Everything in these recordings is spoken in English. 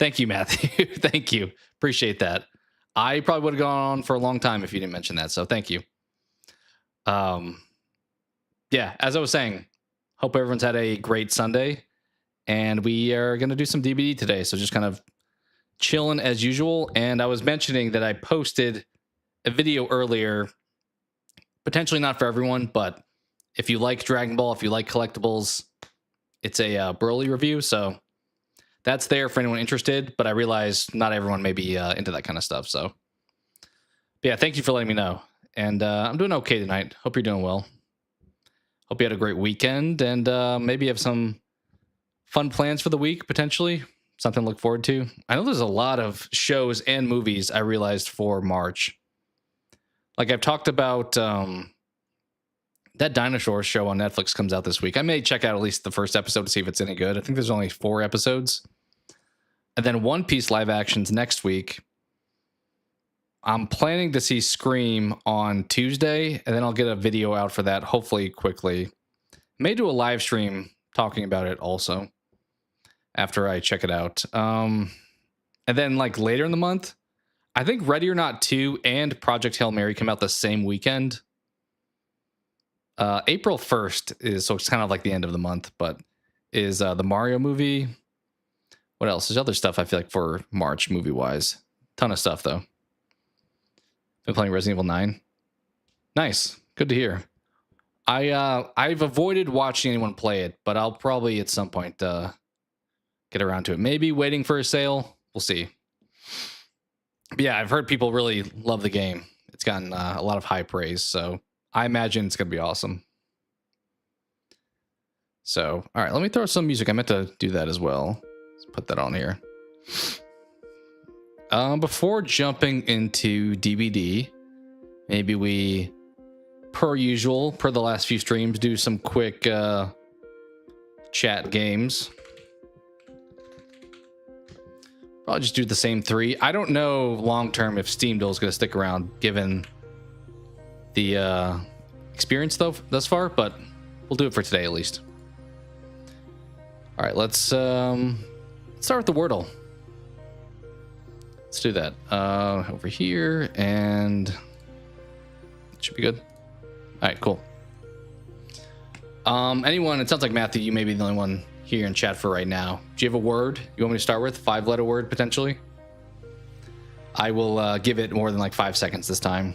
Thank you, Matthew. Thank you. Appreciate that. I probably would have gone on for a long time if you didn't mention that. So thank you. Um, yeah, as I was saying, hope everyone's had a great Sunday. And we are going to do some DBD today. So just kind of chilling as usual. And I was mentioning that I posted a video earlier, potentially not for everyone, but if you like Dragon Ball, if you like collectibles, it's a Broly review. So that's there for anyone interested. But I realize not everyone may be into that kind of stuff. So but yeah, thank you for letting me know. And I'm doing okay tonight. Hope you're doing well. Hope you had a great weekend and maybe you have some fun plans for the week, potentially. Something to look forward to. I know there's a lot of shows and movies I realized for March. Like I've talked about that dinosaur show on Netflix comes out this week. I may check out at least the first episode to see if it's any good. I think there's only 4 episodes. And then One Piece live actions next week. I'm planning to see Scream on Tuesday, and then I'll get a video out for that, hopefully quickly. May do a live stream talking about it also after I check it out. And then like later in the month, I think Ready or Not 2 and Project Hail Mary come out the same weekend. April 1st is, so it's kind of like the end of the month, but is the Mario movie. What else? There's other stuff I feel like for March movie-wise. Ton of stuff, though. Been playing Resident Evil 9. Nice. Good to hear. I've avoided watching anyone play it, but I'll probably at some point get around to it. Maybe waiting for a sale. We'll see. But yeah, I've heard people really love the game. It's gotten a lot of high praise, so I imagine it's going to be awesome. So, all right, let me throw some music. I meant to do that as well. Let's put that on here. Before jumping into DBD, maybe we, per usual, per the last few streams, do some quick chat games. I'll just do the same 3. I don't know long term if Steam Duel is going to stick around given the experience thus far, but we'll do it for today at least. All right, let's start with the Wordle. Let's do that over here, and it should be good. All right, cool. Anyone? It sounds like Matthew, you may be the only one here in chat for right now. Do you have a word you want me to start with? 5-letter word potentially. I will give it more than like 5 seconds this time.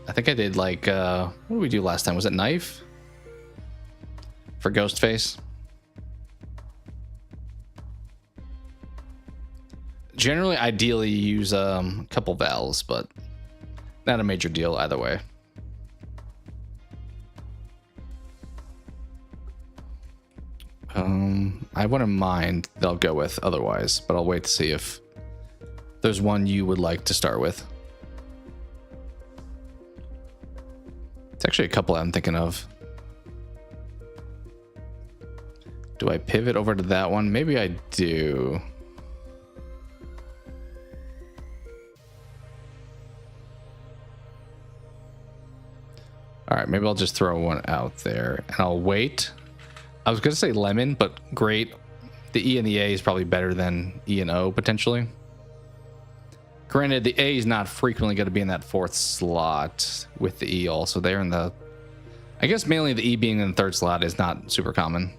I think I did like what did we do last time? Was it knife for Ghostface? Generally, ideally, you use a couple vowels, but not a major deal either way. I wouldn't mind they'll go with otherwise, but I'll wait to see if there's one you would like to start with. It's actually a couple I'm thinking of. Do I pivot over to that one? Maybe I do. All right, maybe I'll just throw one out there and I'll wait. I was going to say lemon, but great. The E and the A is probably better than E and O potentially. Granted, the A is not frequently going to be in that 4th slot with the E also there in the... I guess mainly the E being in the 3rd slot is not super common.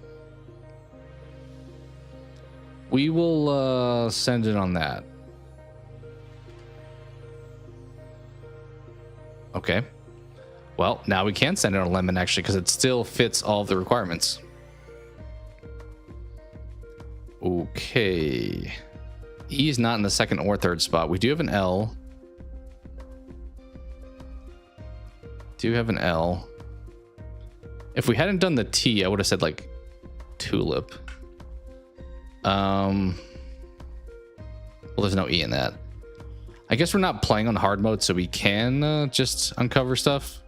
We will send it on that. Okay. Well, now we can send it on lemon actually because it still fits all of the requirements. Okay. E is not in the 2nd or 3rd spot. We do have an L. Do have an L. If we hadn't done the T, I would have said like tulip. Well, there's no E in that. I guess we're not playing on hard mode, so we can just uncover stuff.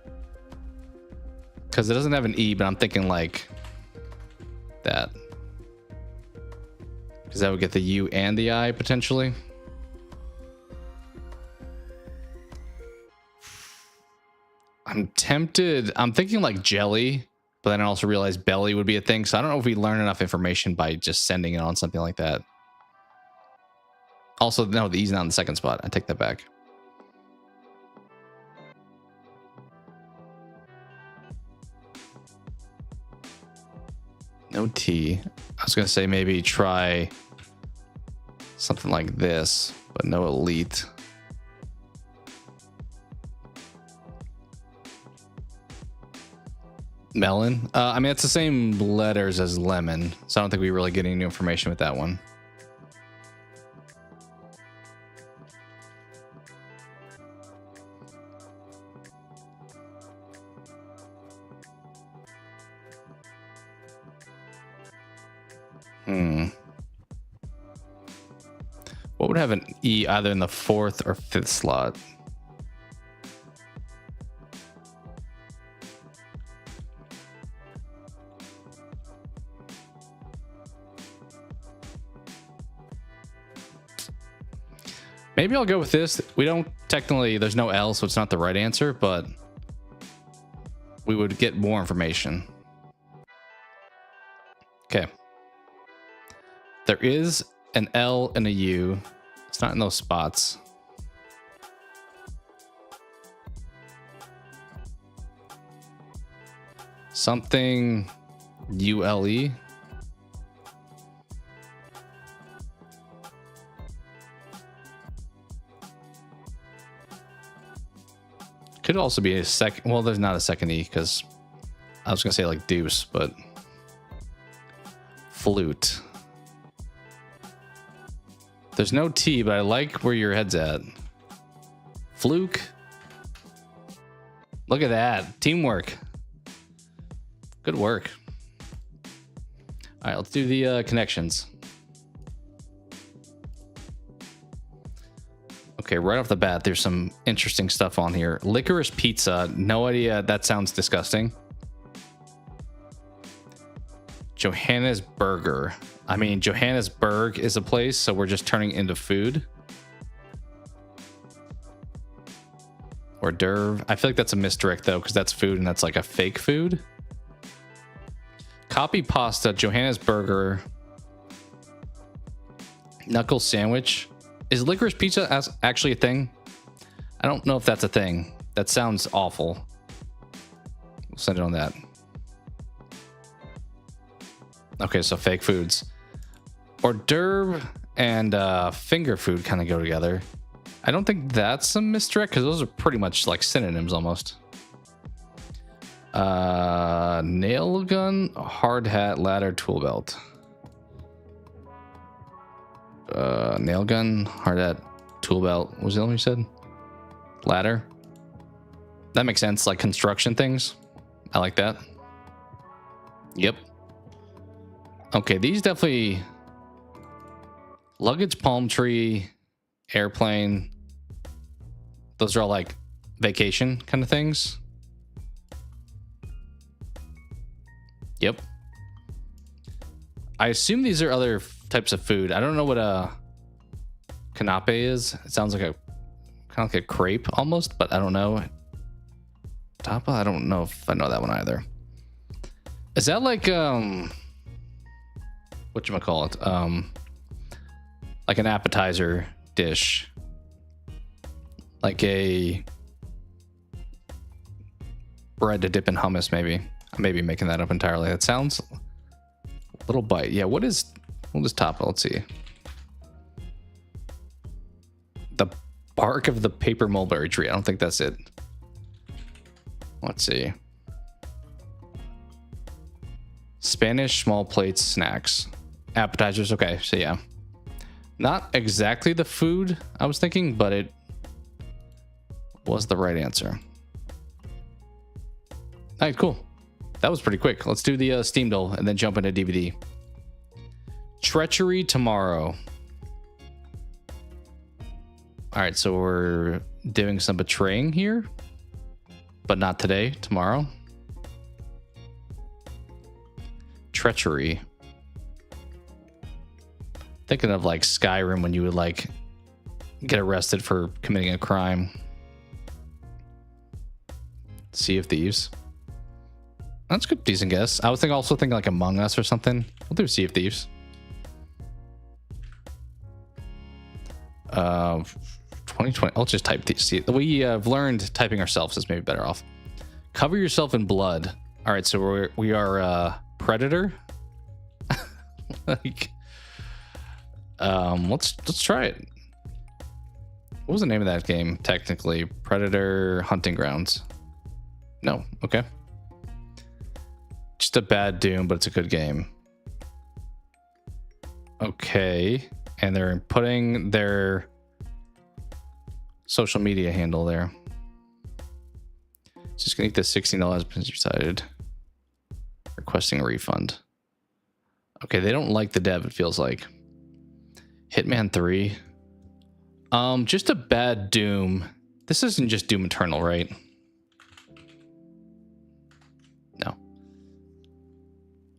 Because it doesn't have an E, but I'm thinking like that. Because that would get the U and the I potentially. I'm tempted. I'm thinking like jelly, But then I also realized belly would be a thing. So I don't know if we learn enough information by just sending it on something like that. Also, no, the E's not in the second spot. I take that back. No T. I was going to say maybe try something like this, but no elite. Melon. I mean, it's the same letters as lemon, so I don't think we really get any new information with that one. What would have an E either in the 4th or 5th slot? Maybe I'll go with this. We don't technically, there's no L, so it's not the right answer, but we would get more information. Okay. There is an L and a U. It's not in those spots. Something ULE. Could also be a second. Well, there's not a second E because I was gonna say like deuce, but flute. There's no T, but I like where your head's at. Fluke. Look at that. Teamwork. Good work. All right, let's do the connections. Okay, right off the bat, there's some interesting stuff on here. Licorice pizza. No idea. That sounds disgusting. Johannesburger. I mean, Johannesburg is a place, so we're just turning into food. Hors d'oeuvre. I feel like that's a misdirect, though, because that's food and that's like a fake food. Copy pasta, Johannesburger. Knuckle sandwich. Is licorice pizza actually a thing? I don't know if that's a thing. That sounds awful. We'll send it on that. Okay, so fake foods. Hors d'oeuvre and finger food kind of go together. I don't think that's a misdirect because those are pretty much like synonyms almost. Nail gun, hard hat, ladder, tool belt. Nail gun, hard hat, tool belt. What was the other one you said? Ladder. That makes sense. Like construction things. I like that. Yep. Okay, these definitely. Luggage, palm tree, airplane. Those are all like vacation kind of things. Yep. I assume these are other types of food. I don't know what a canapé is. It sounds like a kind of like a crepe almost, but I don't know. Tapa? I don't know if I know that one either. Is that like whatchamacallit? Like an appetizer dish. Like a bread to dip in hummus, maybe. I may be making that up entirely. That sounds a little bite. Yeah, what is tapa? Let's see. The bark of the paper mulberry tree. I don't think that's it. Let's see. Spanish small plates, snacks, appetizers. Okay, so yeah. Not exactly the food I was thinking, but it was the right answer. All right, cool. That was pretty quick. Let's do the Steam Duel and then jump into DVD. Treachery tomorrow. All right, so we're doing some betraying here, but not today, tomorrow. Treachery. Thinking of like Skyrim when you would like get arrested for committing a crime. Sea of Thieves. That's a good, decent guess. I was also thinking like Among Us or something. We'll do Sea of Thieves. 2020. I'll just type these. We have learned typing ourselves is maybe better off. Cover yourself in blood. All right, so we are Predator. Like, let's try it. What was the name of that game? Technically, Predator Hunting Grounds. No, okay. Just a bad Doom, but it's a good game. Okay, and they're putting their social media handle there. Just gonna get the $16 been decided. Requesting a refund. Okay, they don't like the dev, it feels like. Hitman 3. Just a bad Doom. This isn't just Doom Eternal, right? No.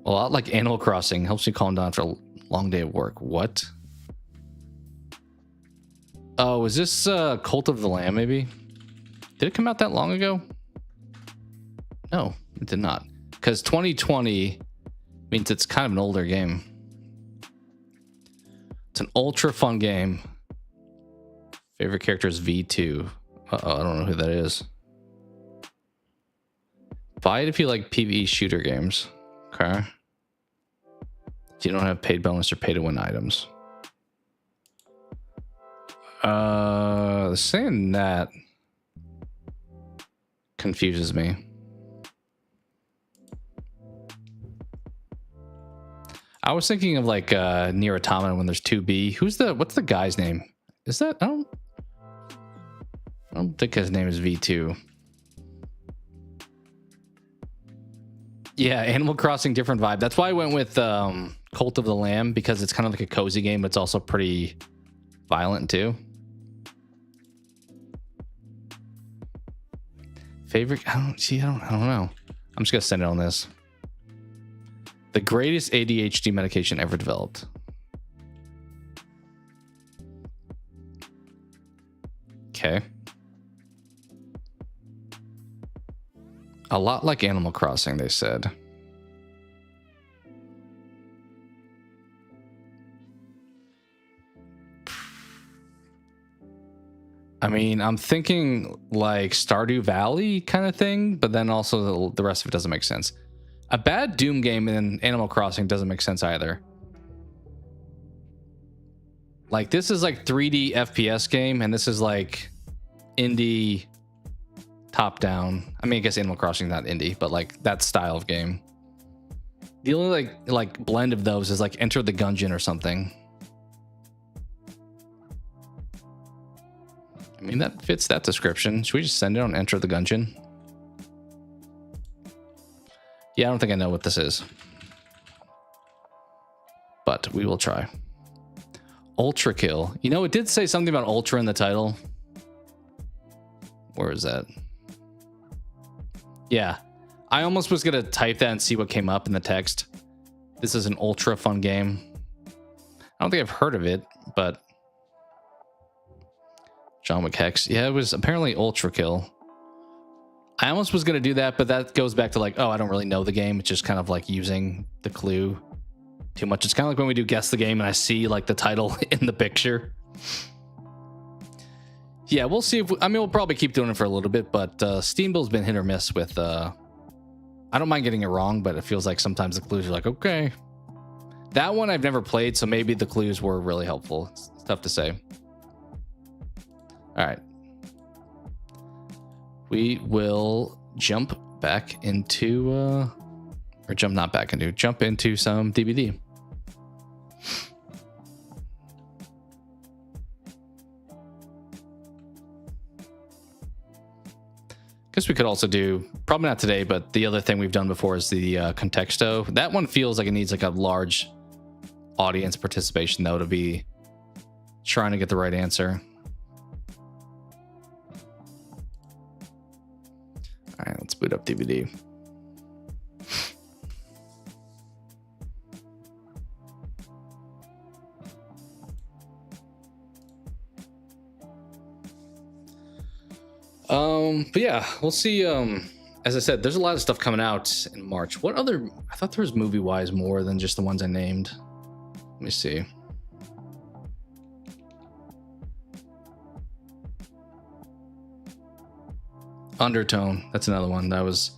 A lot like Animal Crossing. Helps me calm down after a long day of work. What? Oh, is this Cult of the Lamb, maybe? Did it come out that long ago? No, it did not. Because 2020 means it's kind of an older game. It's an ultra fun game. Favorite character is V2. Uh-oh, I don't know who that is. Buy it if you like PvE shooter games. Okay. You don't have paid bonus or pay to win items. Saying that confuses me. I was thinking of like Nier Automata when there's 2B. What's the guy's name? Is that I don't think his name is V2. Yeah, Animal Crossing, different vibe. That's why I went with Cult of the Lamb, because it's kind of like a cozy game, but it's also pretty violent too. Favorite? I don't know. I'm just gonna send it on this. The greatest ADHD medication ever developed. Okay. A lot like Animal Crossing, they said. I mean, I'm thinking like Stardew Valley kind of thing, but then also the rest of it doesn't make sense. A bad Doom game in Animal Crossing doesn't make sense either. Like, this is like 3D FPS game, and this is like indie top down. I mean, I guess Animal Crossing not indie, but like that style of game. The only like blend of those is like Enter the Gungeon or something. I mean, that fits that description. Should we just send it on Enter the Gungeon? Yeah, I don't think I know what this is, but we will try. Ultra Kill. You know, it did say something about Ultra in the title. Where is that? Yeah, I almost was gonna type that and see what came up in the text. This is an ultra fun game. I don't think I've heard of it, but John Wick Hex. Yeah, it was apparently Ultra Kill. I almost was going to do that, but that goes back to like, oh, I don't really know the game. It's just kind of like using the clue too much. It's kind of like when we do Guess the Game and I see like the title in the picture. Yeah, we'll see if we'll probably keep doing it for a little bit, but Steam Bill's been hit or miss with I don't mind getting it wrong, but it feels like sometimes the clues are like, okay. That one I've never played, so maybe the clues were really helpful. It's tough to say. All right. We will jump back into, jump into some DBD. Guess we could also do, probably not today, but the other thing we've done before is the Contexto. That one feels like it needs like a large audience participation though to be trying to get the right answer. All right, let's boot up DVD. But yeah, we'll see. as I said, there's a lot of stuff coming out in March. What other? I thought there was movie-wise more than just the ones I named. Let me see. Undertone. That's another one. That was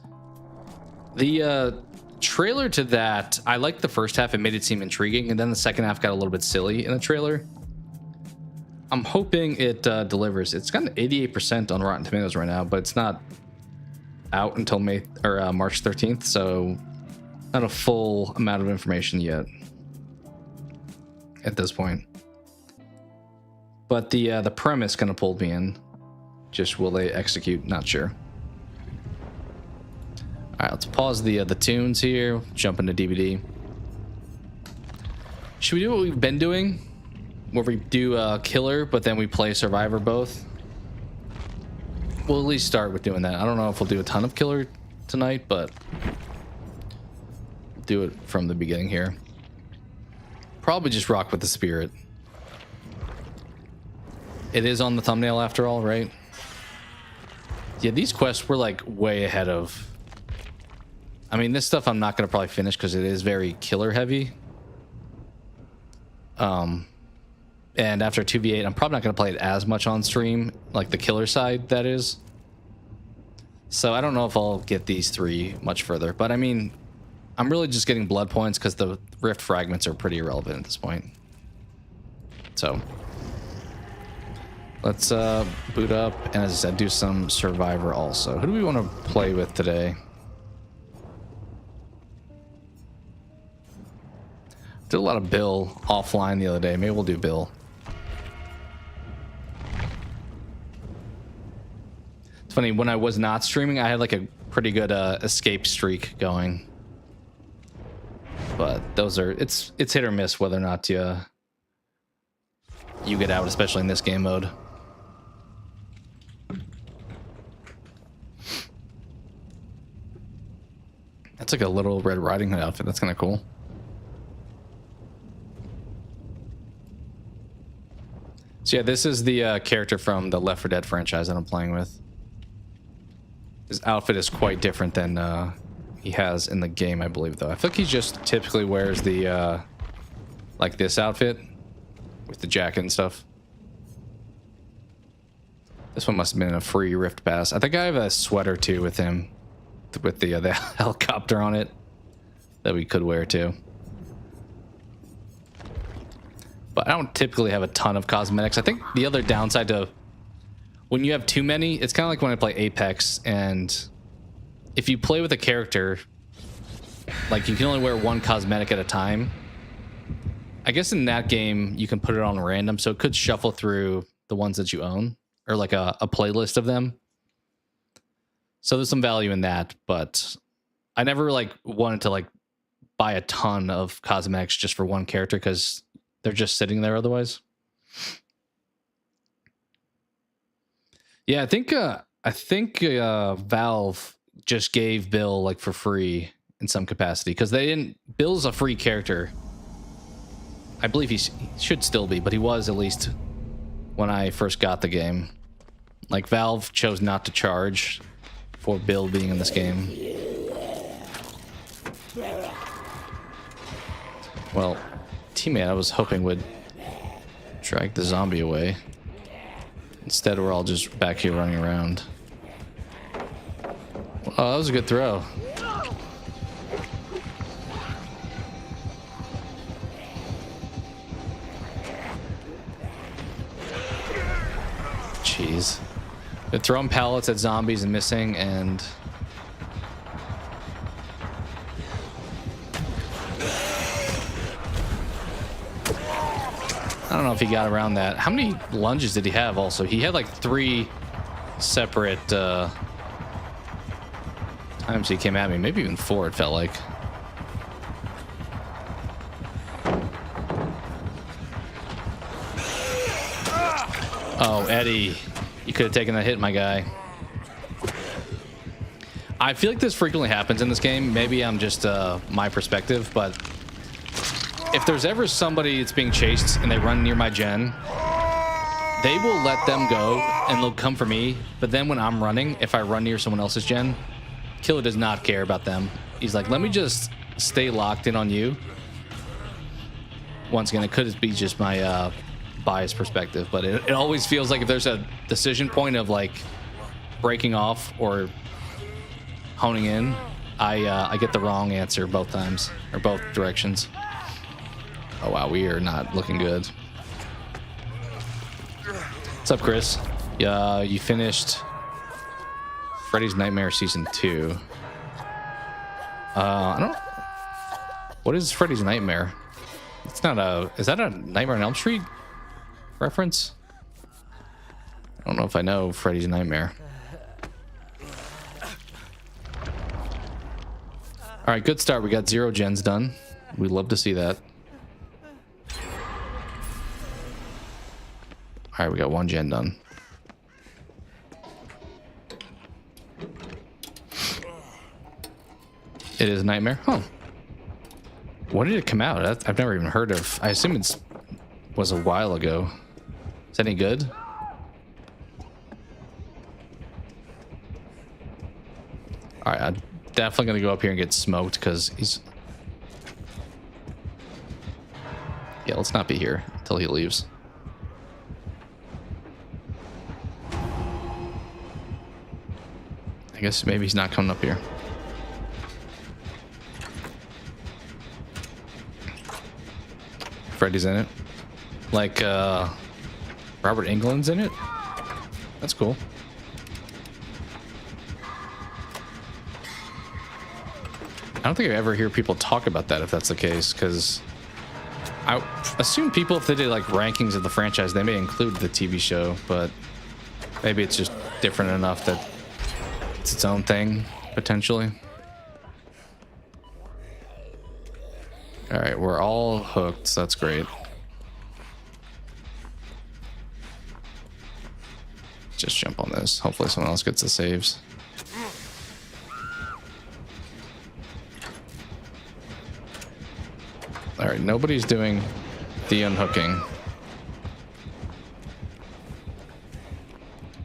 the trailer to that. I liked the first half. It made it seem intriguing, and then the second half got a little bit silly in the trailer. I'm hoping it delivers. It's got an 88% on Rotten Tomatoes right now, but it's not out until March 13th, so not a full amount of information yet at this point. But the premise kind of pulled me in. Just will they execute? Not sure. All right, let's pause the tunes here. Jump into DVD. Should we do what we've been doing, where we do Killer, but then we play Survivor both? We'll at least start with doing that. I don't know if we'll do a ton of Killer tonight, but we'll do it from the beginning here. Probably just rock with the spirit. It is on the thumbnail after all, right? Yeah, these quests were like way ahead of... I mean, this stuff I'm not going to probably finish because it is very Killer heavy. And after 2v8, I'm probably not going to play it as much on stream, like the Killer side, that is. So I don't know if I'll get these three much further. But I mean, I'm really just getting blood points because the rift fragments are pretty irrelevant at this point. So let's boot up, and as I said, do some Survivor also. Who do we want to play with today? Did a lot of Bill offline the other day. Maybe we'll do Bill. It's funny, when I was not streaming, I had like a pretty good escape streak going. But those are, it's hit or miss whether or not you get out, especially in this game mode. That's like a little Red Riding Hood outfit. That's kind of cool. So yeah, this is the character from the Left 4 Dead franchise that I'm playing with. His outfit is quite different than he has in the game, I believe, though. I feel like he just typically wears the, like this outfit with the jacket and stuff. This one must have been a free Rift Pass. I think I have a sweater, too, with him, with the helicopter on it that we could wear, too. But I don't typically have a ton of cosmetics. I think the other downside to when you have too many, it's kind of like when I play Apex, and if you play with a character, like you can only wear one cosmetic at a time. I guess in that game, you can put it on random, so it could shuffle through the ones that you own, or like a playlist of them. So there's some value in that, but I never like wanted to like buy a ton of cosmetics just for one character because they're just sitting there otherwise. Yeah, I think Valve just gave Bill like for free in some capacity because they didn't. Bill's a free character. I believe he should still be, but he was at least when I first got the game. Like Valve chose not to charge for Bill being in this game. Well, teammate I was hoping would drag the zombie away. Instead, we're all just back here running around. Oh, that was a good throw. Jeez. They're throwing pallets at zombies and missing, and I don't know if he got around that. How many lunges did he have also? He had like 3 separate times he came at me. Maybe even 4, it felt like. Oh, Eddie. You could have taken that hit, my guy. I feel like this frequently happens in this game. Maybe I'm just my perspective, but if there's ever somebody that's being chased and they run near my gen, they will let them go and they'll come for me. But then when I'm running, if I run near someone else's gen, Killer does not care about them. He's like, let me just stay locked in on you. Once again, it could be just my biased perspective, but it always feels like if there's a decision point of like breaking off or honing in, I get the wrong answer both times, or both directions. Oh wow, we are not looking good. What's up, Chris? Yeah, you finished Freddy's Nightmare Season 2. I don't... What is Freddy's Nightmare? It's not a... Is that a Nightmare on Elm Street reference? I don't know if I know Freddy's Nightmare. All right, good start. We got 0 gens done. We'd love to see that. All right, we got 1 gen done. It is Nightmare? Huh. When did it come out? I've never even heard of. I assume it was a while ago. Is that any good? All right, I'm definitely going to go up here and get smoked because he's... Yeah, let's not be here until he leaves. I guess maybe he's not coming up here. Freddy's in it. Like, Robert Englund's in it? That's cool. I don't think I ever hear people talk about that if that's the case, because I assume people, if they did like rankings of the franchise, they may include the TV show, but maybe it's just different enough that it's its own thing, potentially. All right, we're all hooked, so that's great. Just jump on this. Hopefully someone else gets the saves. All right, nobody's doing the unhooking.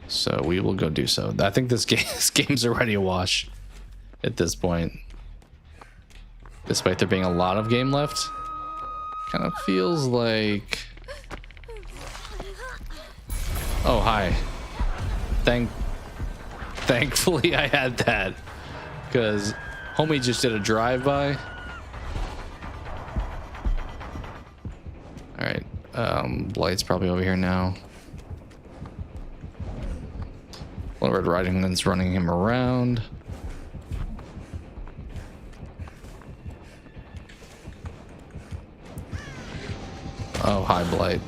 So we will go do so. I think this game's already a wash at this point. Despite there being a lot of game left, kind of feels like... Oh, hi. Thankfully I had that, because homie just did a drive-by. All right, Blight's probably over here now. Little Red Riding Hood's running him around. Oh, hi, Blight.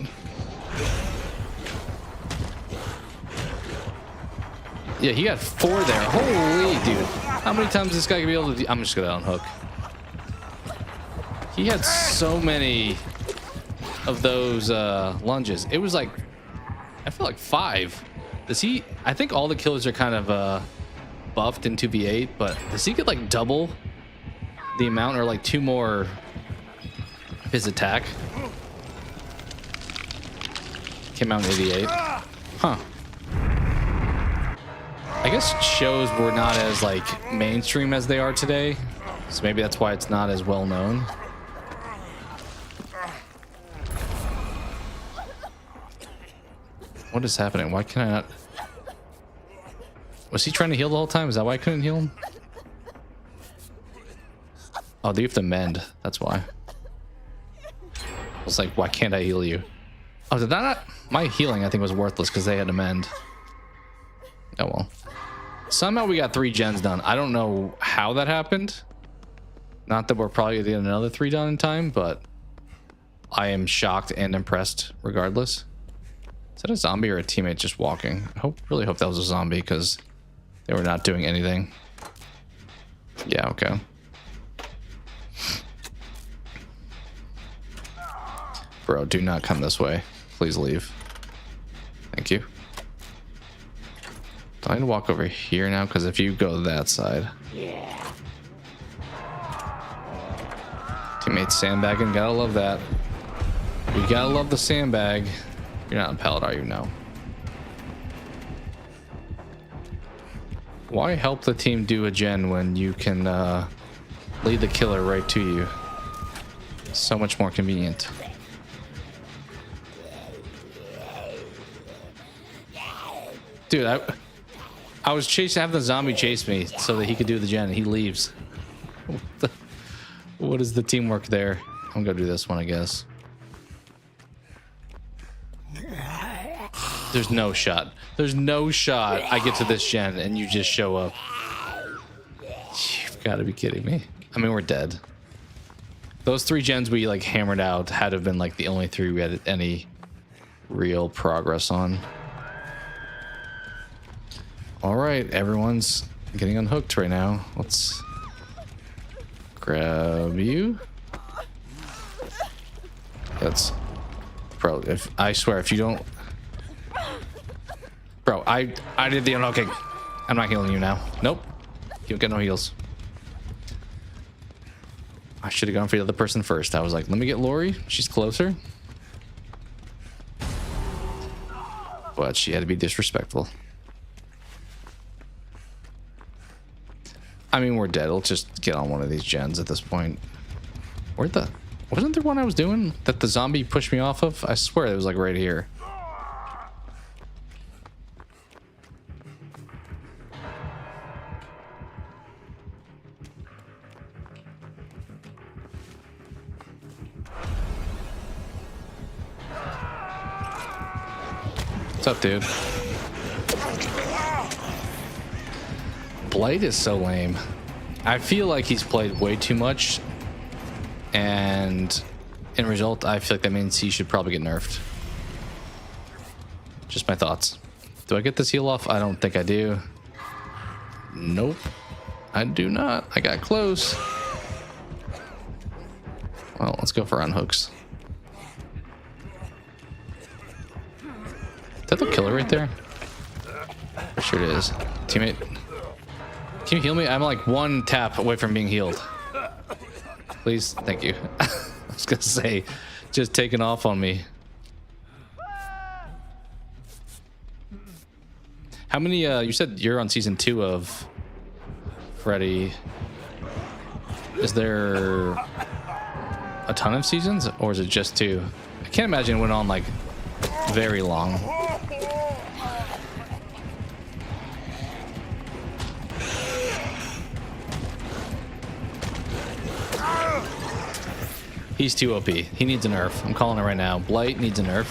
Yeah, he got 4 there. Holy dude. How many times is this guy gonna be able to do? I'm just gonna unhook. He had so many of those lunges. It was like, I feel like 5. Does he? I think all the killers are kind of buffed in 2v8, but does he get like double the amount, or like 2 more of his attack? Came out in 88. Huh. I guess shows were not as like mainstream as they are today, so maybe that's why it's not as well known. What is happening? Why can I not? Was he trying to heal the whole time? Is that why I couldn't heal him? Oh, they have to mend. That's why. I was like, why can't I heal you? Oh, did that not? My healing, I think, was worthless because they had to mend. Oh, well. Somehow we got 3 gens done. I don't know how that happened. Not that we're probably going to get another 3 done in time, but I am shocked and impressed regardless. Is that a zombie or a teammate just walking? I really hope that was a zombie because they were not doing anything. Yeah, okay. Bro, do not come this way. Please leave. Thank you. Do I need to walk over here now? Because if you go that side... Yeah. Teammate sandbagging. Gotta love that. We gotta love the sandbag. You're not a pallet, are you? No. Why help the team do a gen when you can lead the killer right to you? So much more convenient. Dude, I was having the zombie chase me so that he could do the gen. He leaves. What is the teamwork there? I'm gonna go do this one, I guess. There's no shot. There's no shot I get to this gen and you just show up. You've got to be kidding me. I mean, we're dead. Those 3 gens we like hammered out had to have been like the only 3 we had any real progress on. All right, everyone's getting unhooked right now. Let's grab you. That's bro. If I swear, if you don't, bro, I did the unhooking. I'm not healing you now. Nope, you don't get no heals. I should have gone for the other person first. I was like, let me get Lori. She's closer. But she had to be disrespectful. I mean, we're dead. Let's just get on one of these gens at this point. Wasn't there one I was doing that the zombie pushed me off of? I swear it was like right here. What's up, dude? Blight is so lame. I feel like he's played way too much, and in result, I feel like that means he should probably get nerfed. Just my thoughts. Do I get this heal off? I don't think I do. Nope. I do not. I got close. Well, let's go for unhooks. Is that the killer right there? For sure it is. Teammate. Can you heal me? I'm like 1 tap away from being healed. Please, thank you. I was gonna say, just taking off on me. How many, you said you're on season 2 of Freddy. Is there a ton of seasons or is it just 2? I can't imagine it went on like very long. He's too OP. He needs a nerf. I'm calling it right now. Blight needs a nerf.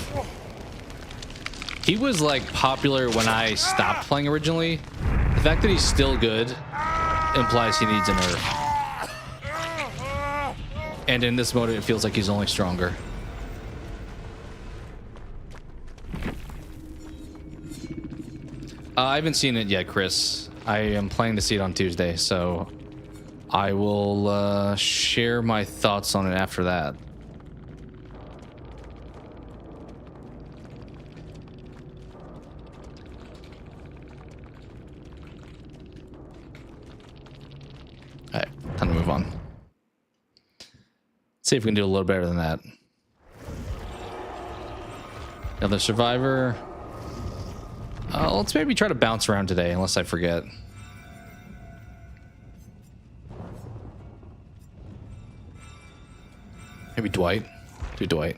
He was like popular when I stopped playing originally. The fact that he's still good implies he needs a nerf. And in this mode, it feels like he's only stronger. I haven't seen it yet, Chris. I am planning to see it on Tuesday, so I will share my thoughts on it after that. All right, time to move on. See if we can do a little better than that. Another survivor. Let's maybe try to bounce around today, unless I forget. Maybe Dwight. Do Dwight.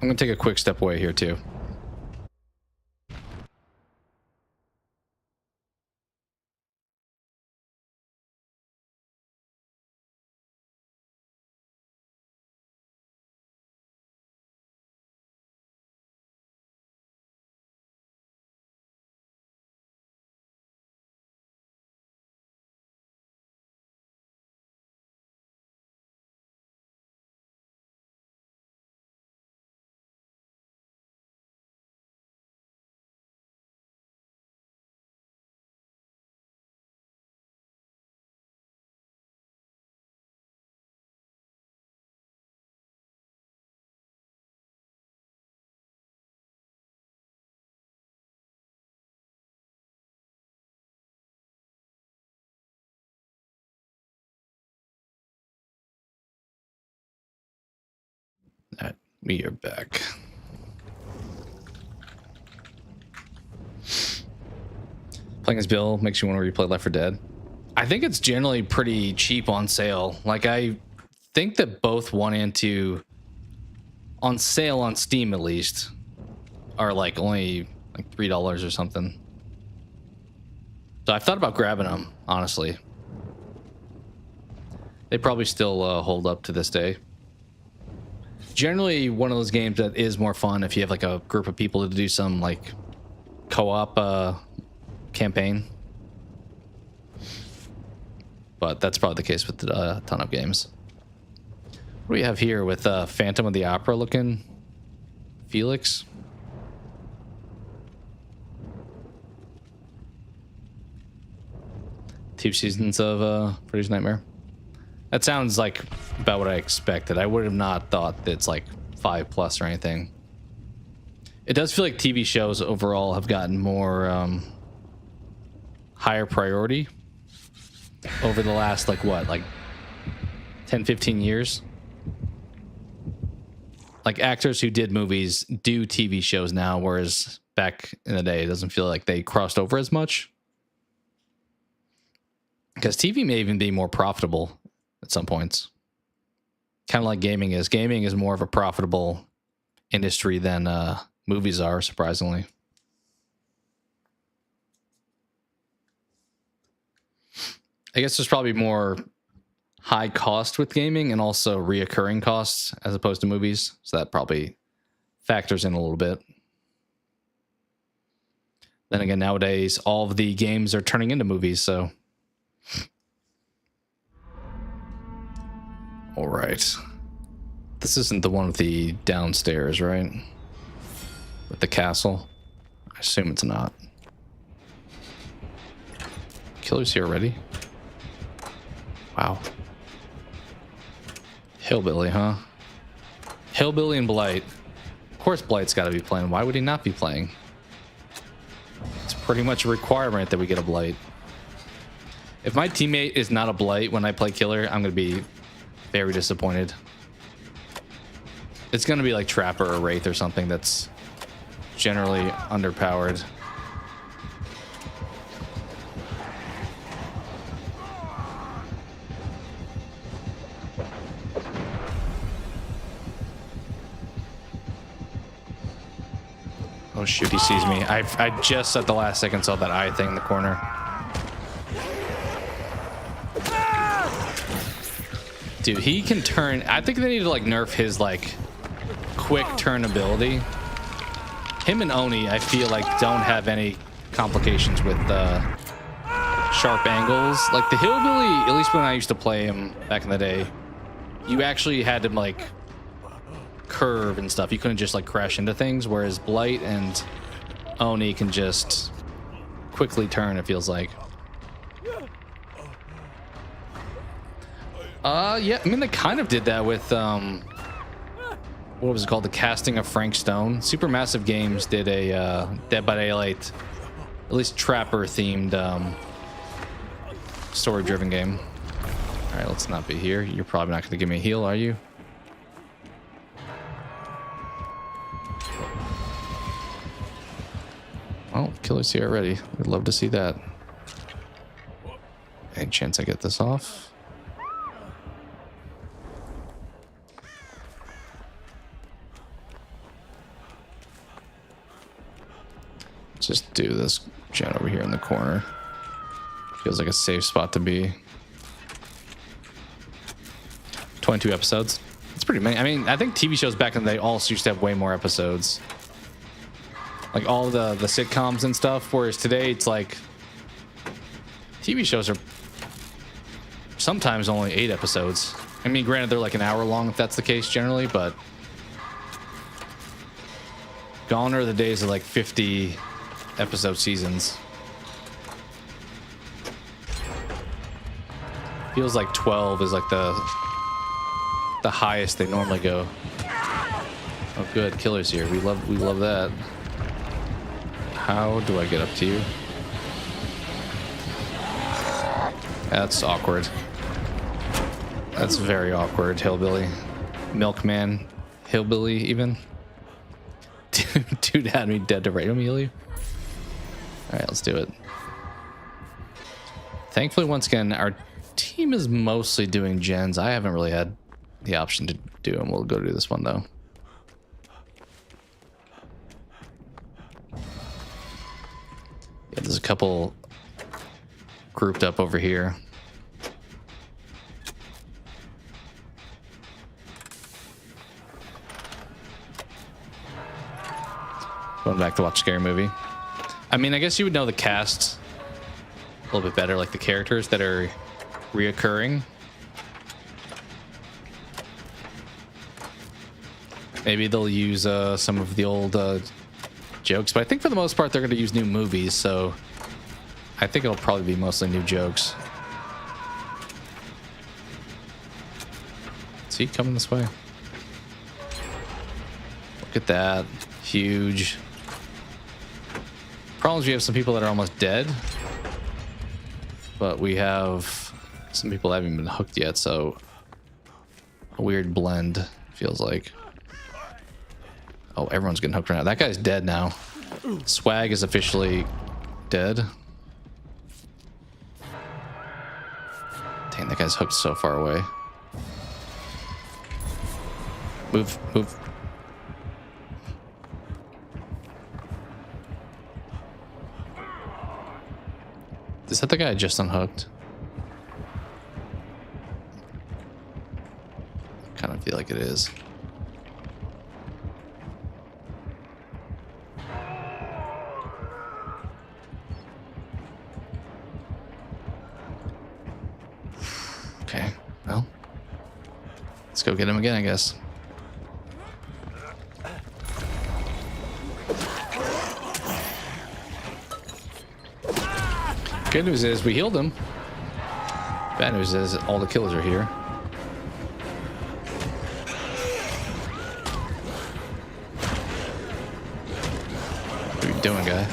I'm gonna take a quick step away here too. All right, we are back. Playing as Bill makes you want to replay Left 4 Dead. I think it's generally pretty cheap on sale. Like, I think that both 1 and 2 on sale on Steam at least are like only like $3 or something. So I've thought about grabbing them, honestly. They probably still hold up to this day. Generally one of those games that is more fun if you have like a group of people to do some like co-op campaign. But that's probably the case with a ton of games. What do we have here with Phantom of the Opera looking Felix? Two seasons of Freddy's Nightmare. That sounds like about what I expected. I would have not thought that it's like 5+ or anything. It does feel like TV shows overall have gotten more higher priority over the last like 10, 15 years. Like actors who did movies do TV shows now, whereas back in the day, it doesn't feel like they crossed over as much. Because TV may even be more profitable at some points. Kind of like gaming is. Gaming is more of a profitable industry than movies are, surprisingly. I guess there's probably more high cost with gaming and also reoccurring costs as opposed to movies. So that probably factors in a little bit. Then again, nowadays, all of the games are turning into movies, so... All right. This isn't the one with the downstairs, right? With the castle? I assume it's not. Killer's here already? Wow. Hillbilly, huh? Hillbilly and Blight. Of course Blight's got to be playing. Why would he not be playing? It's pretty much a requirement that we get a Blight. If my teammate is not a Blight when I play Killer, I'm going to be very disappointed. It's going to be like Trapper or Wraith or something that's generally underpowered. Oh shoot, he sees me. I just at the last second saw that eye thing in the corner. Dude, he can turn. I think they need to like nerf his like quick turn ability. Him and Oni, I feel like don't have any complications with sharp angles. Like the Hillbilly, at least when I used to play him back in the day, you actually had to like curve and stuff. You couldn't just like crash into things, whereas Blight and Oni can just quickly turn, it feels like. Yeah, I mean, they kind of did that with, what was it called? The Casting of Frank Stone. Supermassive Games did a, Dead by Daylight, at least Trapper-themed, story-driven game. All right, let's not be here. You're probably not going to give me a heal, are you? Oh, Killer's here already. We'd love to see that. Any chance I get this off? Just do this gen over here in the corner. Feels like a safe spot to be. 22 episodes. It's pretty many. I mean, I think TV shows back in the day also used to have way more episodes. Like all the sitcoms and stuff. Whereas today it's like TV shows are sometimes only 8 episodes. I mean, granted, they're like an hour long if that's the case generally, but gone are the days of like 50 episode seasons. Feels like 12 is like the highest they normally go. Oh good, Killer's here. We love that. How do I get up to you? That's awkward. That's very awkward, Hillbilly. Milkman, Hillbilly even. Dude had me dead to right. Let me heal you. All right, let's do it. Thankfully, once again, our team is mostly doing gens. I haven't really had the option to do them. We'll go do this one, though. Yeah, there's a couple grouped up over here. Going back to watch Scary Movie. I mean, I guess you would know the cast a little bit better, like the characters that are reoccurring. Maybe they'll use some of the old jokes, but I think for the most part they're going to use new movies, so I think it'll probably be mostly new jokes. See, coming this way. Look at that. Huge. Problem is we have some people that are almost dead, but we have some people that haven't been hooked yet, so a weird blend, feels like. Oh, everyone's getting hooked right now. That guy's dead now. Swag is officially dead. Dang, that guy's hooked so far away. Move, move. Is that the guy I just unhooked? Kind of feel like it is. Okay, well, let's go get him again, I guess. Good news is we healed him. Bad news is all the killers are here. What are you doing, guy?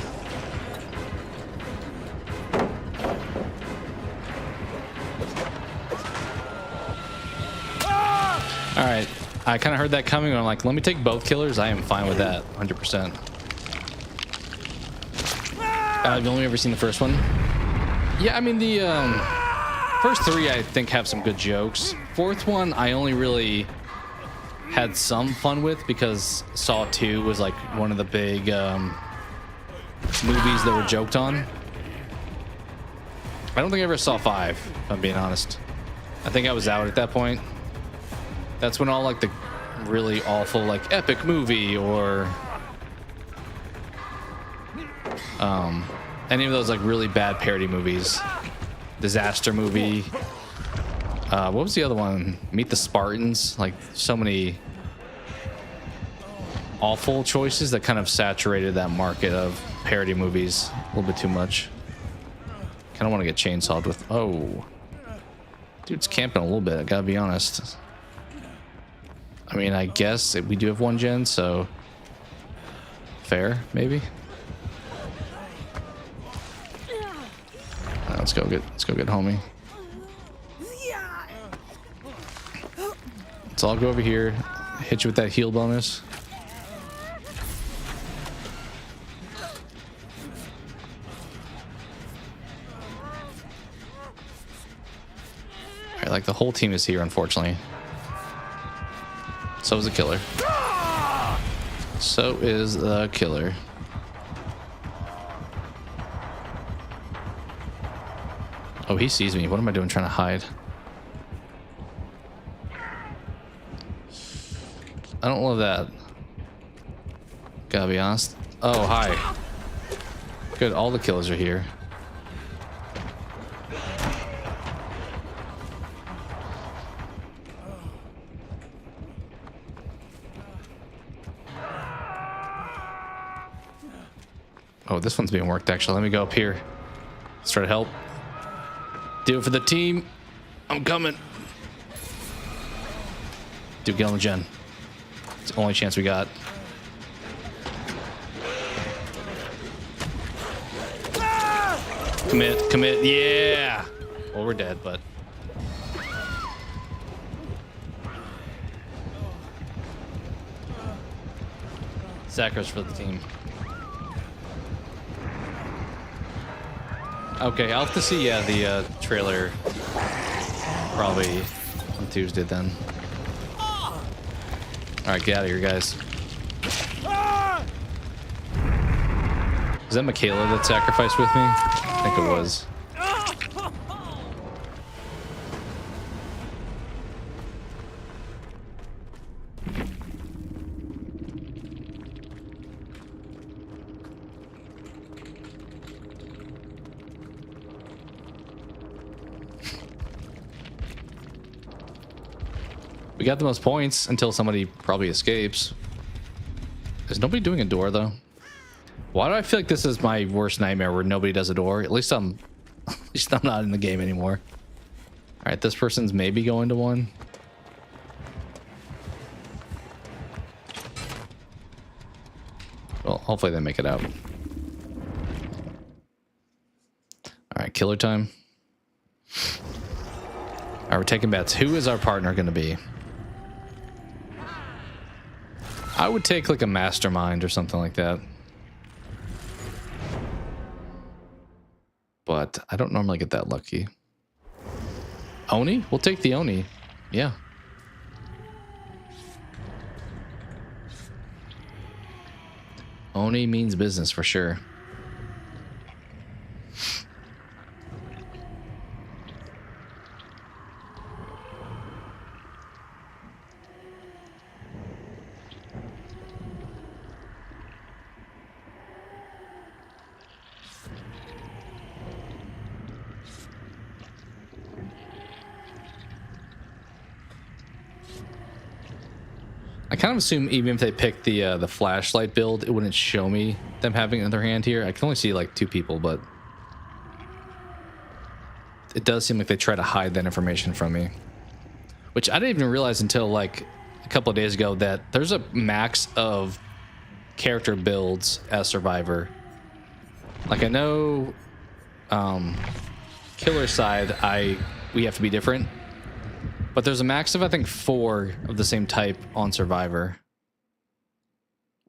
All right, I kind of heard that coming. I'm like, let me take both killers. I am fine with that, 100%. I've only ever seen the first one. Yeah, I mean, the first three, I think, have some good jokes. Fourth one, I only really had some fun with because Saw 2 was like one of the big movies that were joked on. I don't think I ever saw 5, if I'm being honest. I think I was out at that point. That's when all like the really awful, like, epic movie or any of those like really bad parody movies, disaster movie. What was the other one? Meet the Spartans. Like, so many awful choices that kind of saturated that market of parody movies a little bit too much. Kind of want to get chainsawed with. Oh, dude's camping a little bit, I gotta be honest. I mean, I guess we do have one gen, so fair, maybe. Let's go get homie. So I'll go over here, hit you with that heal bonus. Alright, like the whole team is here, unfortunately. So is the killer. So is the killer. Oh, he sees me. What am I doing trying to hide? I don't love that. Gotta be honest. Oh, hi. Good, all the killers are here. Oh, this one's being worked, actually. Let me go up here. Let's try to help. Do it for the team. I'm coming. Dude, get on the gen. It's the only chance we got. Commit, commit, yeah. Well, we're dead, but. Sacrifice for the team. Okay, I'll have to see, yeah, the trailer probably on Tuesday then. Alright, get out of here, guys. Is that Michaela that sacrificed with me? I think it was. We got the most points until somebody probably escapes. Is nobody doing a door though? Why do I feel like this is my worst nightmare where nobody does a door? At least I'm not in the game anymore. All right, this person's maybe going to one. Well, hopefully they make it out. All right, killer time. All right, we're taking bets. Who is our partner going to be? I would take like a mastermind or something like that. But I don't normally get that lucky. Oni? We'll take the Oni. Yeah. Oni means business for sure. I kind of assume even if they picked the flashlight build, it wouldn't show me them having another hand here. I can only see like 2 people, but it does seem like they try to hide that information from me, which I didn't even realize until like a couple of days ago that there's a max of character builds as Survivor. Like I know killer side we have to be different. But there's a max of, I think, 4 of the same type on Survivor.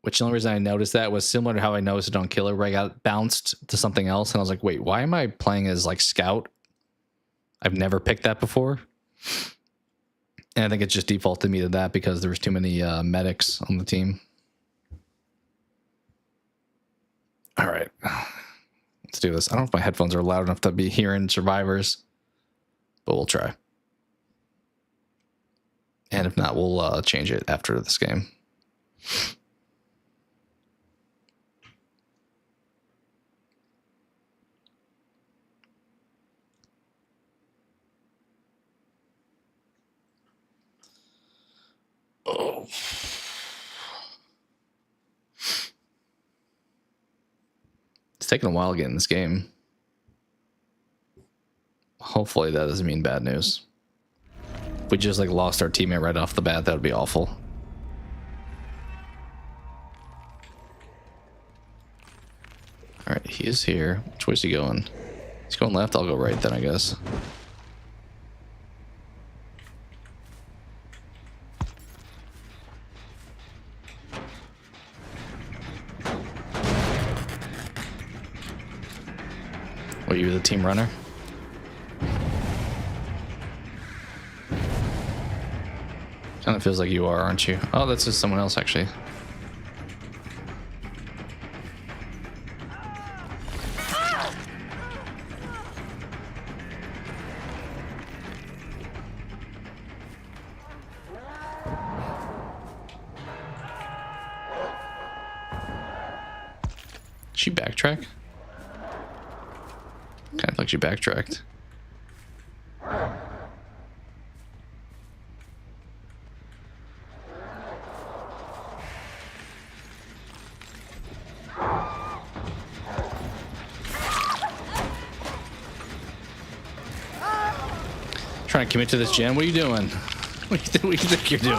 Which the only reason I noticed that was similar to how I noticed it on Killer, where I got bounced to something else. And I was like, wait, why am I playing as, like, Scout? I've never picked that before. And I think it just defaulted me to that because there was too many medics on the team. All right. Let's do this. I don't know if my headphones are loud enough to be hearing Survivors. But we'll try. And if not, we'll change it after this game. Oh. It's taking a while getting this game. Hopefully that doesn't mean bad news. If we just like lost our teammate right off the bat, that would be awful. All right, he is here. Which way is he going? He's going left. I'll go right then, I guess. Are you the team runner? Kind of feels like you are, aren't you? Oh, that's just someone else, actually. Did she backtrack? Kind of like she backtracked. Trying to commit to this, Jen. What are you doing? What do you think you're doing?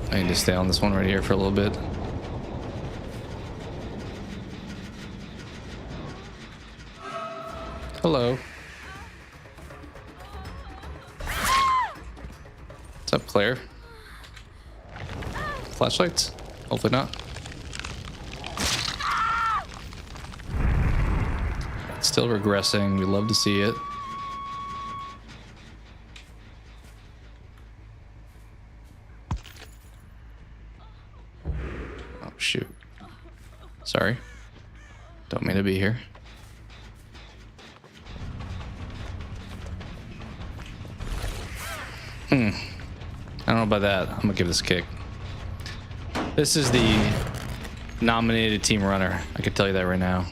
I need to stay on this one right here for a little bit. Hello. What's up, Claire? Flashlights? Hopefully not. It's still regressing. We love to see it. Oh, shoot. Sorry. Don't mean to be here. I don't know about that. I'm gonna give this a kick. This is the nominated team runner. I can tell you that right now.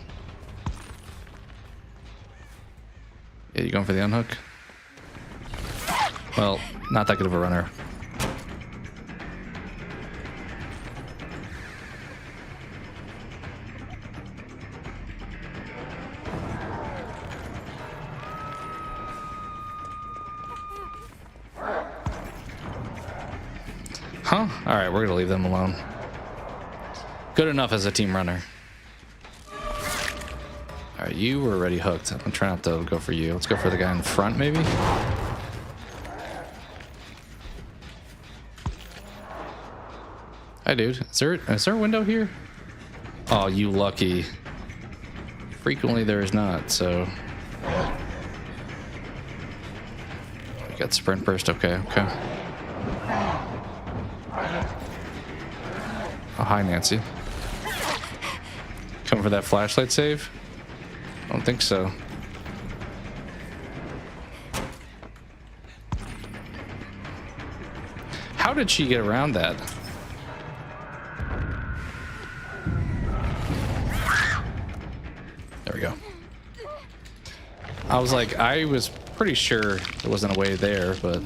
Yeah, you going for the unhook? Well, not that good of a runner. Huh? Alright, we're gonna leave them alone. Good enough as a team runner. Alright, you were already hooked. I'm trying not to go for you. Let's go for the guy in front, maybe? Hi, dude. Is there a window here? Oh, you lucky. Frequently there is not, so... We got sprint burst. Okay. Oh, hi, Nancy. Coming for that flashlight save? I don't think so. How did she get around that? There we go. I was like, I was pretty sure there wasn't a way there, but...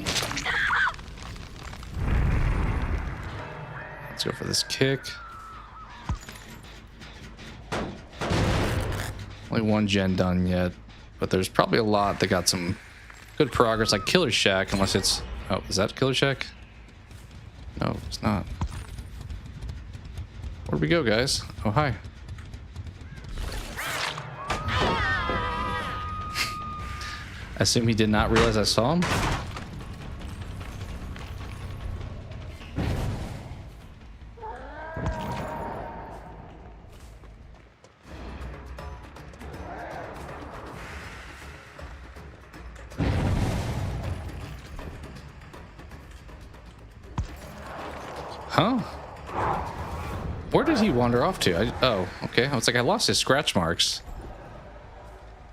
Let's go for this kick. Only one gen done yet, but there's probably a lot that got some good progress, like Killer Shack, unless it's... Oh, is that Killer Shack? No, it's not. Where'd we go, guys? Oh, hi. I assume he did not realize I saw him? Huh? Where did he wander off to? Oh, okay. I was like, I lost his scratch marks.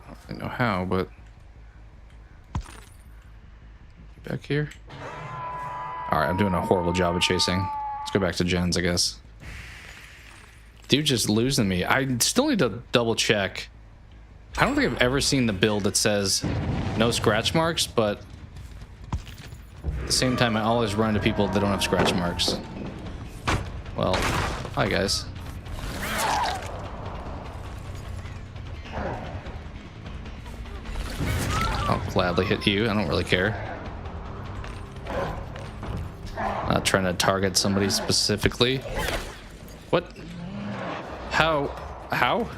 I don't really know how, but... Back here? Alright, I'm doing a horrible job of chasing. Let's go back to gens, I guess. Dude just losing me. I still need to double check. I don't think I've ever seen the build that says no scratch marks, but at the same time, I always run into people that don't have scratch marks. Well, hi guys. I'll gladly hit you. I don't really care. Not trying to target somebody specifically. What? How? How?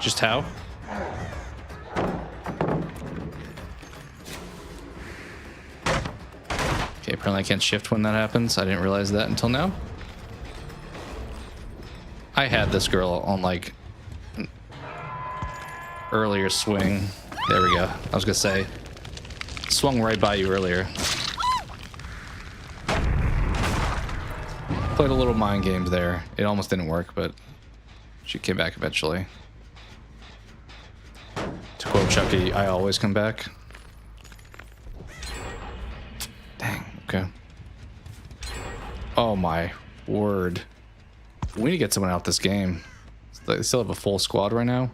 Just how? Okay, apparently I can't shift when that happens. I didn't realize that until now. I had this girl on like an earlier swing. There we go. I was gonna say, swung right by you earlier. Played a little mind games there. It almost didn't work, but she came back eventually. To quote Chucky, I always come back. Dang, okay. Oh my word. We need to get someone out this game. They still have a full squad right now.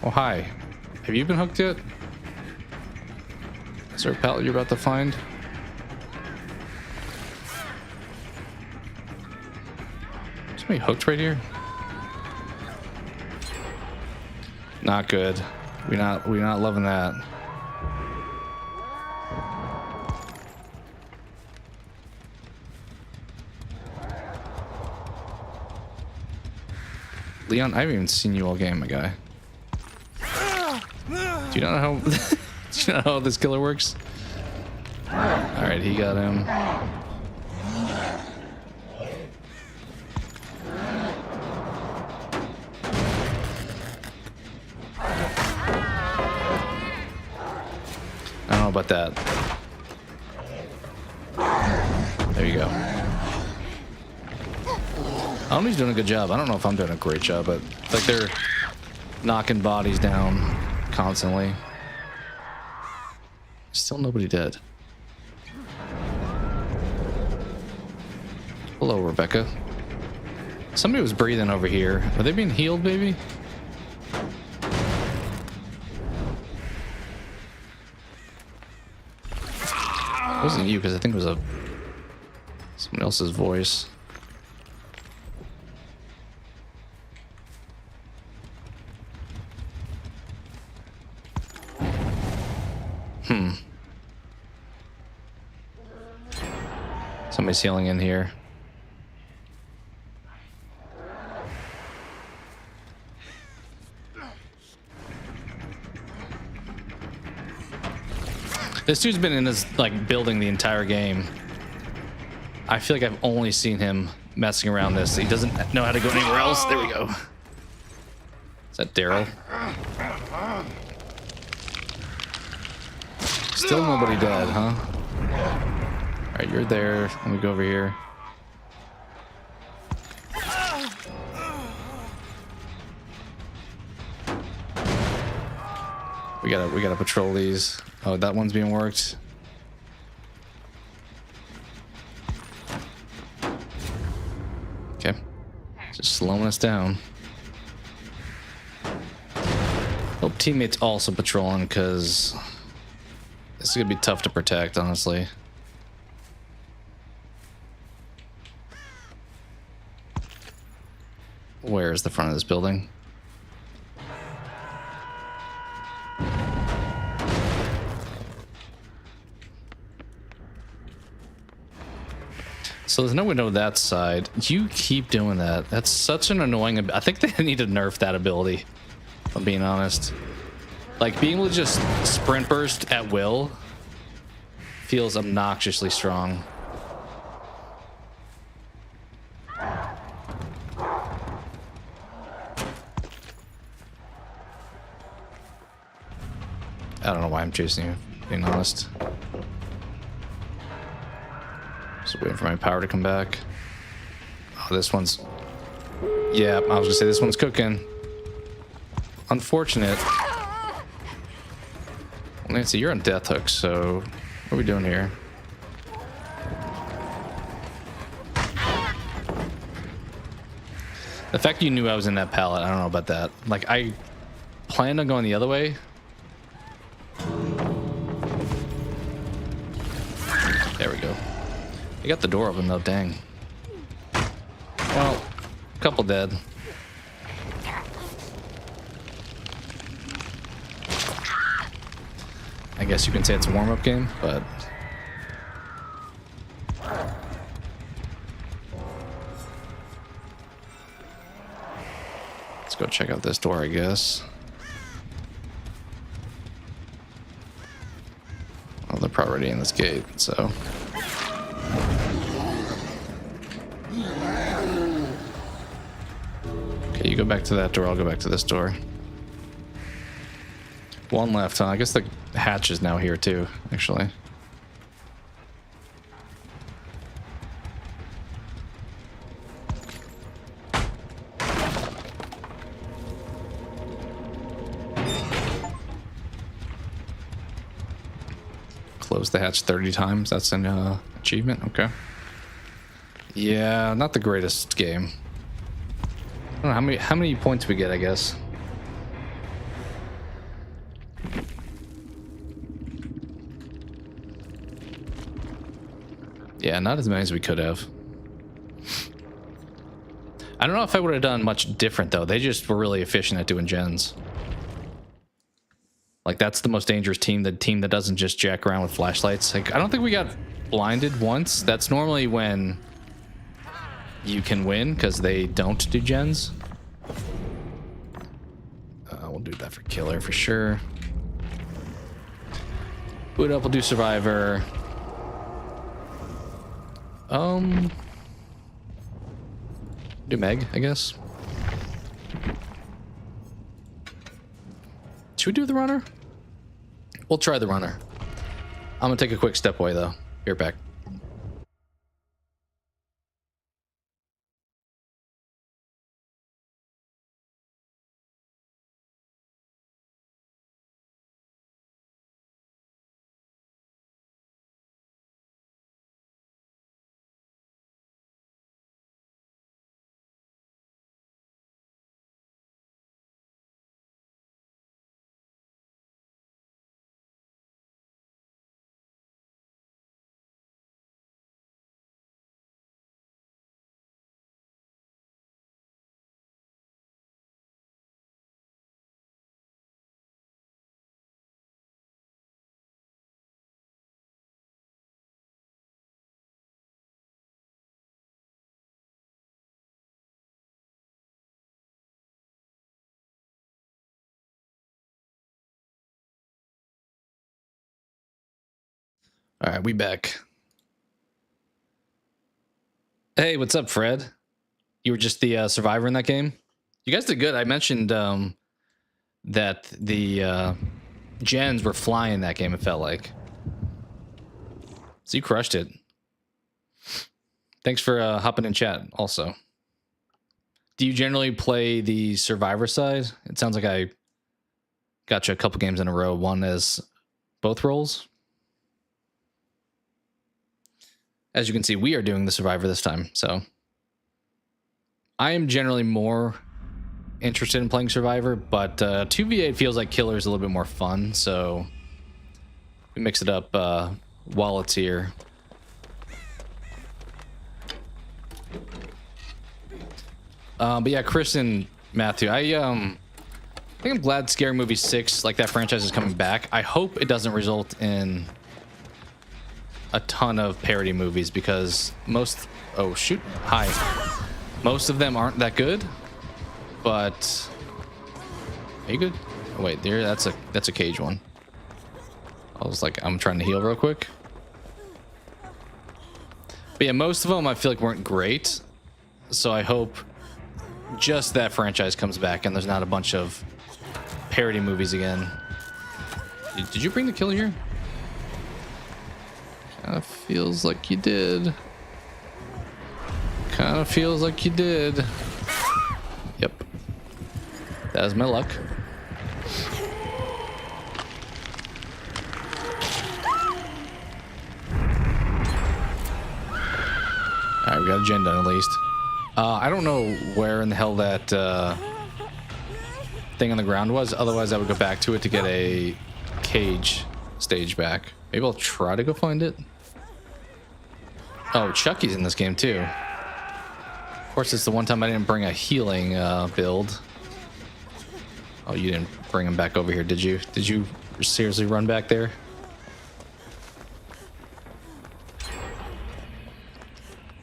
Oh, hi. Have you been hooked yet? Is there a pallet you're about to find? Somebody hooked right here? Not good. We're not loving that. Leon, I haven't even seen you all game, my guy. Do you not know how? Do you not know how this killer works? All right, he got him. I don't know about that. There you go. I don't know, he's doing a good job. I don't know if I'm doing a great job, but like they're knocking bodies down constantly. Still nobody dead. Hello, Rebecca. Somebody was breathing over here. Are they being healed, baby? It wasn't you, because I think it was someone else's voice. Somebody's healing in here. This dude's been in this like building the entire game. I feel like I've only seen him messing around this. He doesn't know how to go anywhere else. There we go. Is that Daryl? Still nobody dead, huh? All right, you're there. Let me go over here. We gotta patrol these. Oh, that one's being worked. Okay, just slowing us down. Hope teammates also patrolling, because this is gonna be tough to protect, honestly. Where is the front of this building? So there's no window that side. You keep doing that. That's such an annoying... I think they need to nerf that ability, if I'm being honest. Like, being able to just sprint burst at will feels obnoxiously strong. I don't know why I'm chasing you, being honest. Just waiting for my power to come back. Oh, this one's... Yeah, I was gonna say this one's cooking. Unfortunate. Nancy, you're on death hook, so what are we doing here? The fact you knew I was in that pallet, I don't know about that. Like, I planned on going the other way. There we go. You got the door open though, dang. Well, a couple dead. I guess you can say it's a warm-up game, but... Let's go check out this door, I guess. Well, they're probably already in this gate, so... Okay, you go back to that door, I'll go back to this door. One left, huh? I guess the hatch is now here too, actually. Close the hatch 30 times. That's an achievement. Okay. Yeah, not the greatest game. I don't know how many points we get, I guess. Yeah, not as many as we could have. I don't know if I would have done much different, though. They just were really efficient at doing gens. Like, that's the most dangerous team, the team that doesn't just jack around with flashlights. Like, I don't think we got blinded once. That's normally when you can win, because they don't do gens. We'll do that for killer for sure. Boot up, we'll do Survivor. Do Meg, I guess. Should we do the runner? We'll try the runner. I'm gonna take a quick step away though. Be right back. All right, we back. Hey, what's up, Fred? You were just the survivor in that game? You guys did good. I mentioned that the gens were flying that game, it felt like. So you crushed it. Thanks for hopping in chat also. Do you generally play the survivor side? It sounds like I got you a couple games in a row. One as both roles. As you can see, we are doing the survivor this time, so I am generally more interested in playing survivor, but 2v8 feels like killer is a little bit more fun, so we mix it up while it's here. But yeah, Chris and Matthew, I think I'm glad Scary Movie 6, like that franchise, is coming back. I hope it doesn't result in a ton of parody movies, because most most of them aren't that good. But are you good? Oh, wait, there, that's a cage one. I was like, I'm trying to heal real quick. But yeah, most of them I feel like weren't great, so I hope just that franchise comes back and there's not a bunch of parody movies again. Did you bring the killer here? Kind of feels like you did. Kind of feels like you did. Yep. That is my luck. Alright, we got a gen done at least. I don't know where in the hell that thing on the ground was. Otherwise, I would go back to it to get a cage stage back. Maybe I'll try to go find it. Oh, Chucky's in this game too. Of course, it's the one time I didn't bring a healing build. Oh, you didn't bring him back over here, did you? Did you seriously run back there?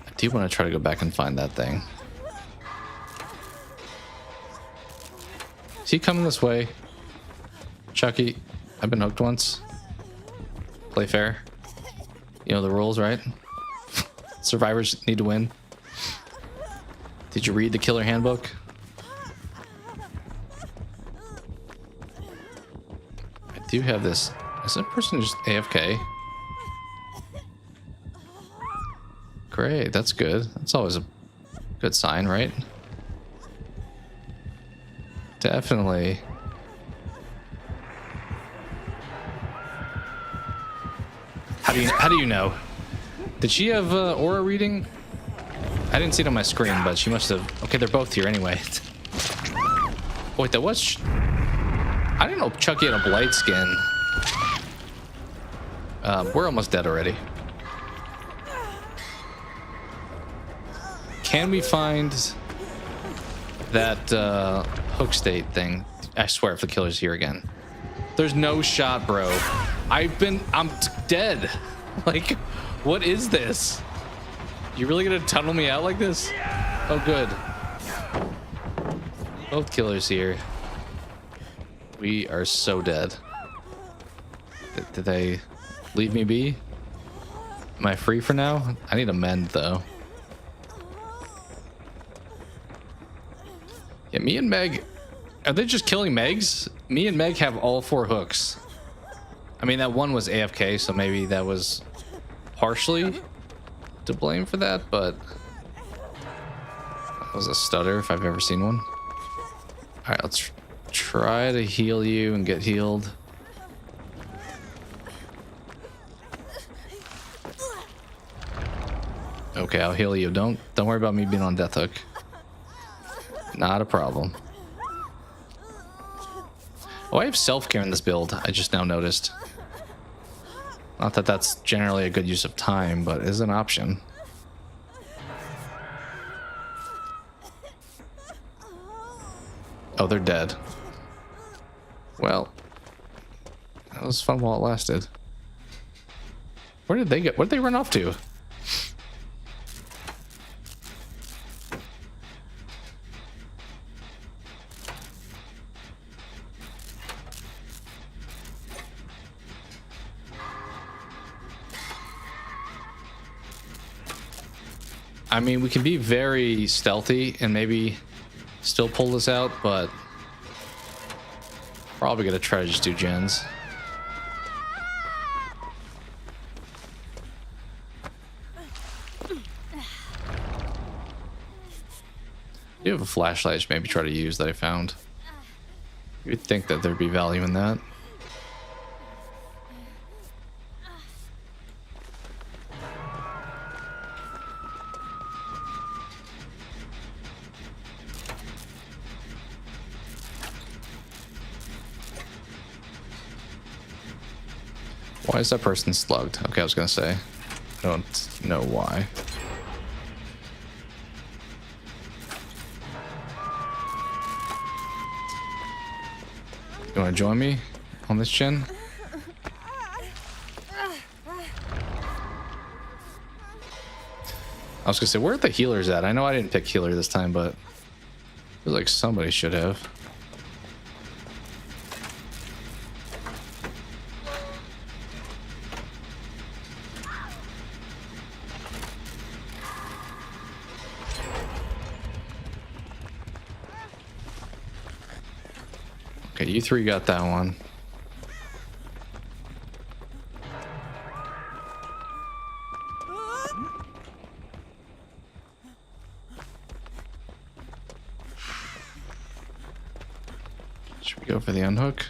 I do want to try to go back and find that thing. Is he coming this way? Chucky, I've been hooked once. Play fair. You know the rules, right? Survivors need to win. Did you read the killer handbook? I do have this. Is that person just AFK? Great, that's good. That's always a good sign, right? Definitely. How do you know? Did she have aura reading? I didn't see it on my screen, but she must have. Okay, they're both here anyway. Wait, that was. I didn't know Chucky had a blight skin. We're almost dead already. Can we find that hook state thing? I swear if the killer's here again. There's no shot, bro. I'm dead. Like, what is this? You really gonna tunnel me out like this? Oh, good. Both killers here. We are so dead. Did they leave me be. Am I free for now? I need a mend though. Yeah, me and Meg, are they just killing Megs? Me and Meg have all 4 hooks. I mean, that one was AFK, so maybe that was partially to blame for that, but that was a stutter if I've ever seen one. All right, let's try to heal you and get healed. Okay, I'll heal you. Don't worry about me being on death hook. Not a problem. Oh, I have self-care in this build. I just now noticed. Not that that's generally a good use of time, but is an option. Oh, they're dead. Well, that was fun while it lasted. Where did they get? Where did they run off to? I mean, we can be very stealthy and maybe still pull this out, but probably gonna try to just do gens. I do have a flashlight I should maybe try to use that I found. You'd think that there'd be value in that. Why is that person slugged? Okay, I was gonna say. I don't know why. You wanna join me on this gen? I was gonna say, where are the healers at? I know I didn't pick healer this time, but I feel like somebody should have. Okay, you 3 got that one. Should we go for the unhook?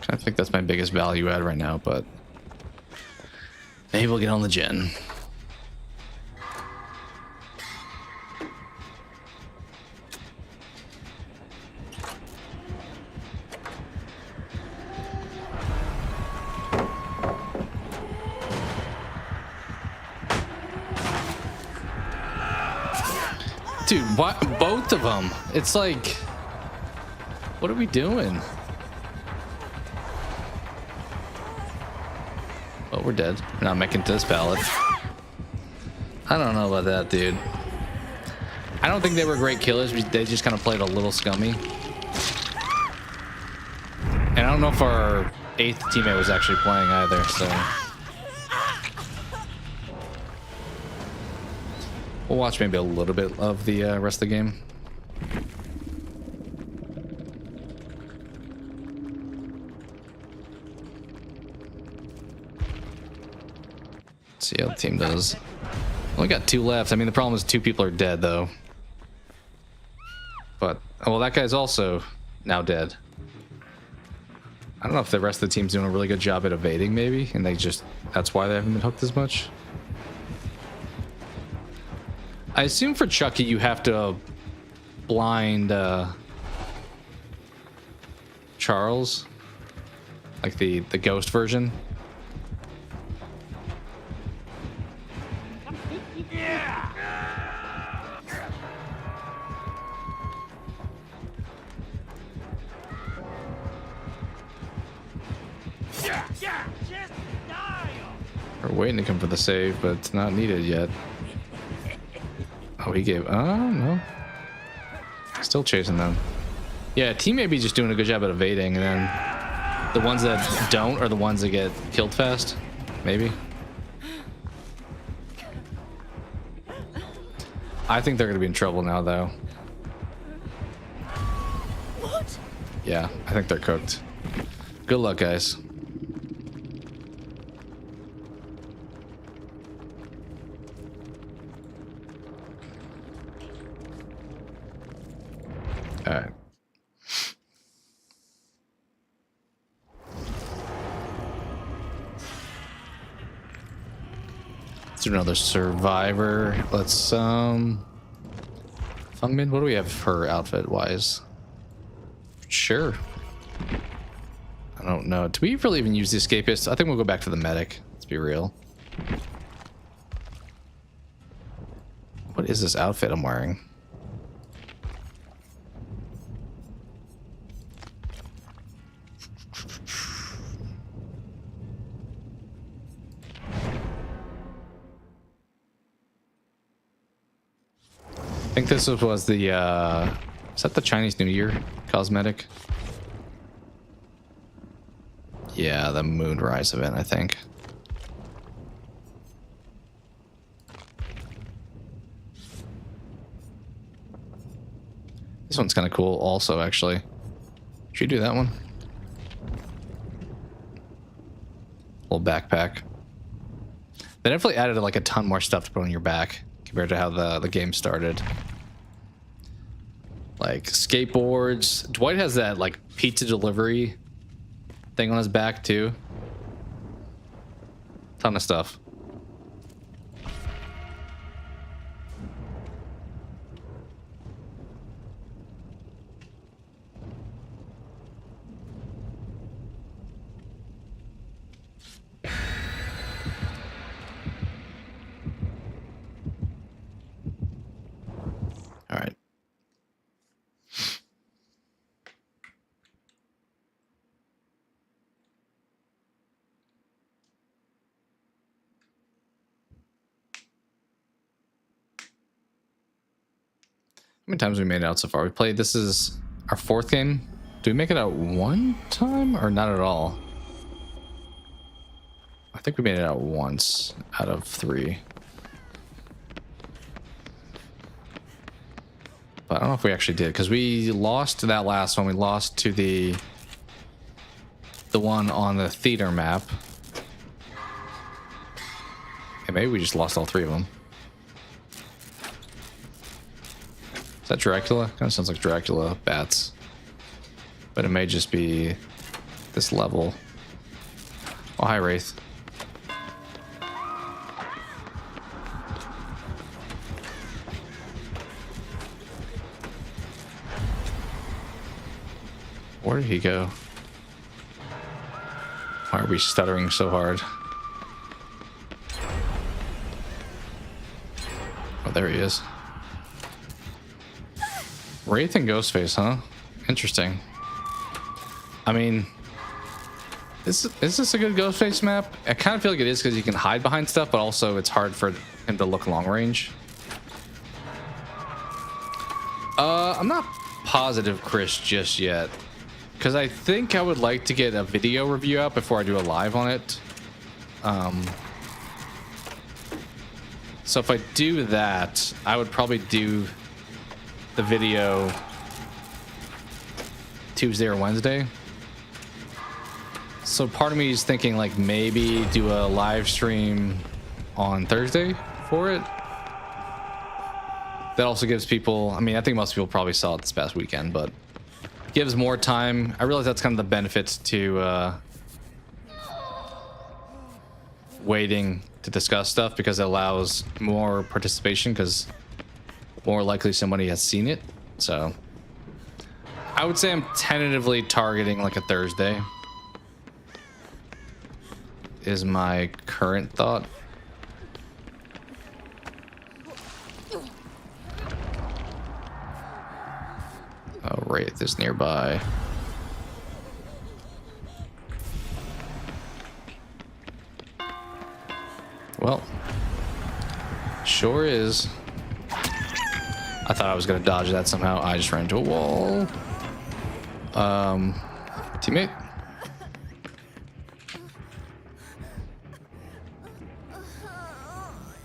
I think that's my biggest value add right now, but maybe we'll get on the gen. Dude, what? Both of them. It's like, what are we doing? Oh, we're dead. We're not making it to this pallet. I don't know about that, dude. I don't think they were great killers. They just kind of played a little scummy. And I don't know if our 8th teammate was actually playing either, so. We'll watch maybe a little bit of the rest of the game. Let's see how the team does. Only got 2 left. I mean, the problem is 2 people are dead, though. But, well, that guy's also now dead. I don't know if the rest of the team's doing a really good job at evading, maybe, and they just, that's why they haven't been hooked as much. I assume for Chucky you have to blind Charles, like the ghost version. We're waiting to come for the save, but it's not needed yet. Oh, he gave... Oh, no. Still chasing them. Yeah, team may be just doing a good job at evading, and then The ones that don't are the ones that get killed fast, maybe. I think they're gonna be in trouble now, though. What? Yeah, I think they're cooked. Good luck, guys. All right. Let's do another survivor. Let's Fungmin, what do we have for outfit wise? Sure. I don't know. Do we really even use the escapist? I think we'll go back to the medic. Let's be real. What is this outfit I'm wearing? I think this was the, is that the Chinese New Year cosmetic? Yeah, the Moonrise event, I think. This one's kind of cool also, actually. Should you do that one? Little backpack. They definitely added like a ton more stuff to put on your back compared to how the game started. Like skateboards. Dwight has that like pizza delivery thing on his back too. Ton of stuff. All right. How many times have we made it out so far? We played, this is our 4th game. Do we make it out one time or not at all? I think we made it out once out of 3. But I don't know if we actually did, because we lost to that last one. We lost to the one on the theater map. And maybe we just lost all 3 of them. Is that Dracula? Kind of sounds like Dracula bats. But it may just be this level. Oh, hi, Wraith. Where did he go? Why are we stuttering so hard? Oh, there he is. Wraith and Ghostface, huh? Interesting. I mean, is this a good Ghostface map? I kind of feel like it is because you can hide behind stuff, but also it's hard for him to look long range. I'm not positive, Chris, just yet. Because I think I would like to get a video review out before I do a live on it. So if I do that, I would probably do the video Tuesday or Wednesday. So part of me is thinking like maybe do a live stream on Thursday for it. That also gives people, I mean, I think most people probably saw it this past weekend, but gives more time. I realize that's kind of the benefits to waiting to discuss stuff, because it allows more participation, because more likely somebody has seen it. So I would say I'm tentatively targeting like a Thursday is my current thought. Oh, Wraith is nearby. Well, sure is. I thought I was gonna dodge that somehow. I just ran into a wall. Teammate.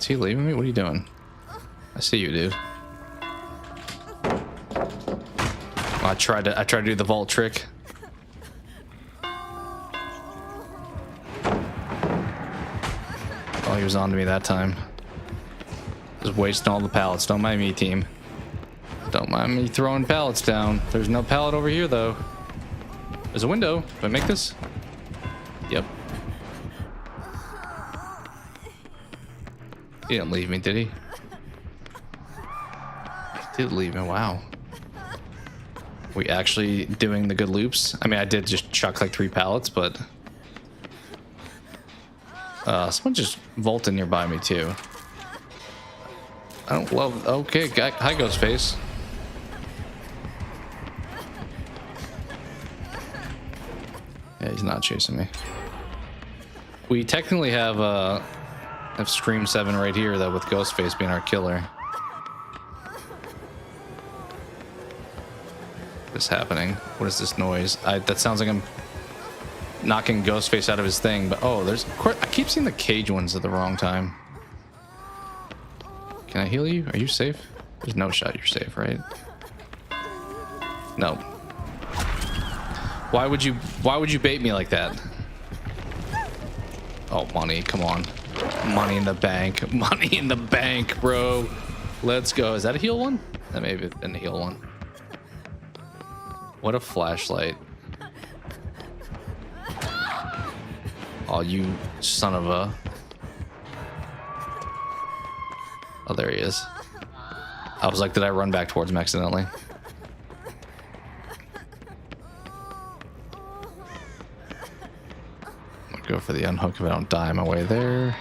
he leaving me? What are you doing? I see you, dude. Oh, I tried to do the vault trick. Oh, he was on to me that time. Just wasting all the pallets. Don't mind me, team. Don't mind me throwing pallets down. There's no pallet over here, though. There's a window. Do I make this? Yep. He didn't leave me, did he? He did leave me. Wow. We actually doing the good loops? I mean, I did just chuck like 3 pallets, but... someone just vaulted nearby me, too. I don't love... Okay, hi, Ghostface. Yeah, he's not chasing me. We technically have Scream 7 right here, though, with Ghostface being our killer. What's happening? What is this noise? That sounds like I'm knocking Ghostface out of his thing, but oh, there's... I keep seeing the cage ones at the wrong time. Can I heal you? Are you safe? There's no shot you're safe, right? No. Why would you bait me like that? Oh, money, come on. Money in the bank. Money in the bank, bro. Let's go. Is that a heal one? That may have been a heal one. What a flashlight. Oh, you son of a... Oh, there he is. I was like, did I run back towards him accidentally? I'll go for the unhook if I don't die on my way there.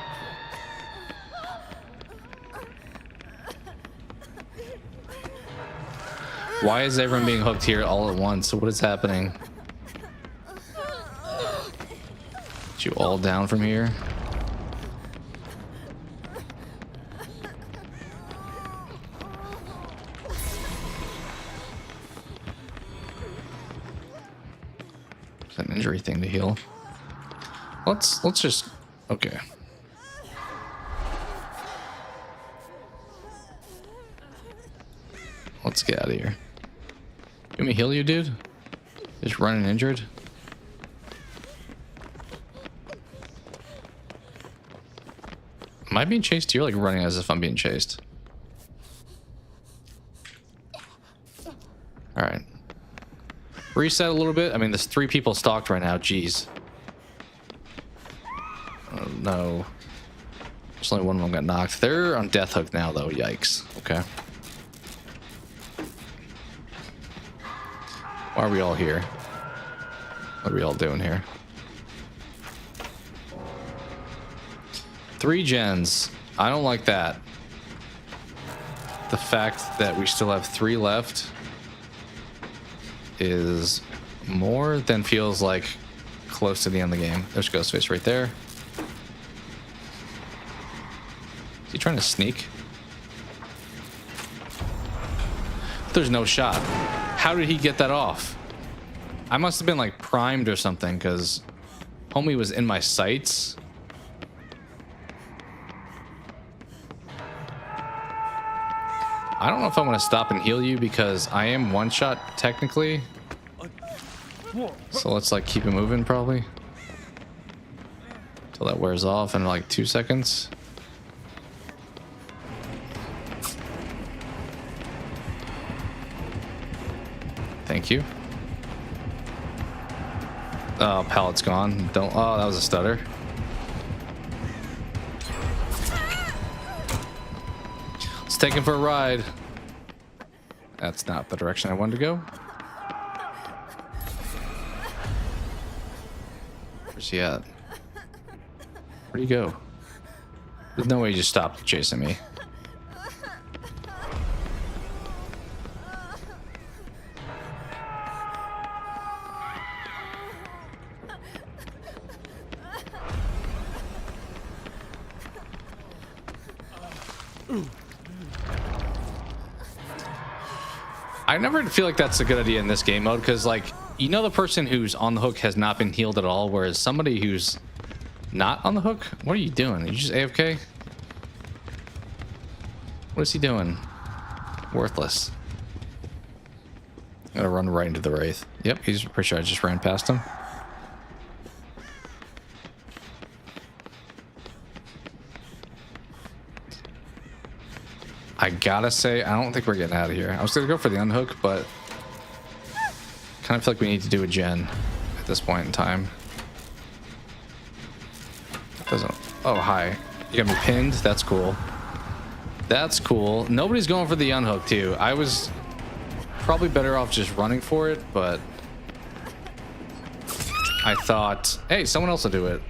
Why is everyone being hooked here all at once? What is happening? Get you all down from here. It's an injury thing to heal. Let's just... Okay. Let's get out of here. Let me heal you, dude. Just running injured. Am I being chased? You're like running as if I'm being chased. All right. Reset a little bit. I mean, there's 3 people stalked right now. Jeez. Oh, no. There's only one of them got knocked. They're on death hook now, though. Yikes. Okay. Why are we all here? What are we all doing here? 3 gens. I don't like that. The fact that we still have 3 left is more than feels like close to the end of the game. There's Ghostface right there. Is he trying to sneak? There's no shot. How did he get that off? I must have been like primed or something because homie was in my sights. I don't know if I want to stop and heal you because I am one shot technically. So let's like keep it moving probably. Until that wears off in like 2 seconds. Thank you. Oh, pallet's gone. Don't. Oh, that was a stutter. Let's take him for a ride. That's not the direction I wanted to go. Where's he at? Where'd he go? There's no way he just stopped chasing me. I never feel like that's a good idea in this game mode because, like, you know, the person who's on the hook has not been healed at all, whereas somebody who's not on the hook, what are you doing? Are you just AFK? What is he doing? Worthless. I'm gonna run right into the Wraith. Yep, he's pretty sure I just ran past him. I gotta say, I don't think we're getting out of here. I was gonna go for the unhook, but kind of feel like we need to do a gen at this point in time. Doesn't. Oh, hi. You got me pinned? That's cool. That's cool. Nobody's going for the unhook, too. I was probably better off just running for it, but I thought, hey, someone else will do it.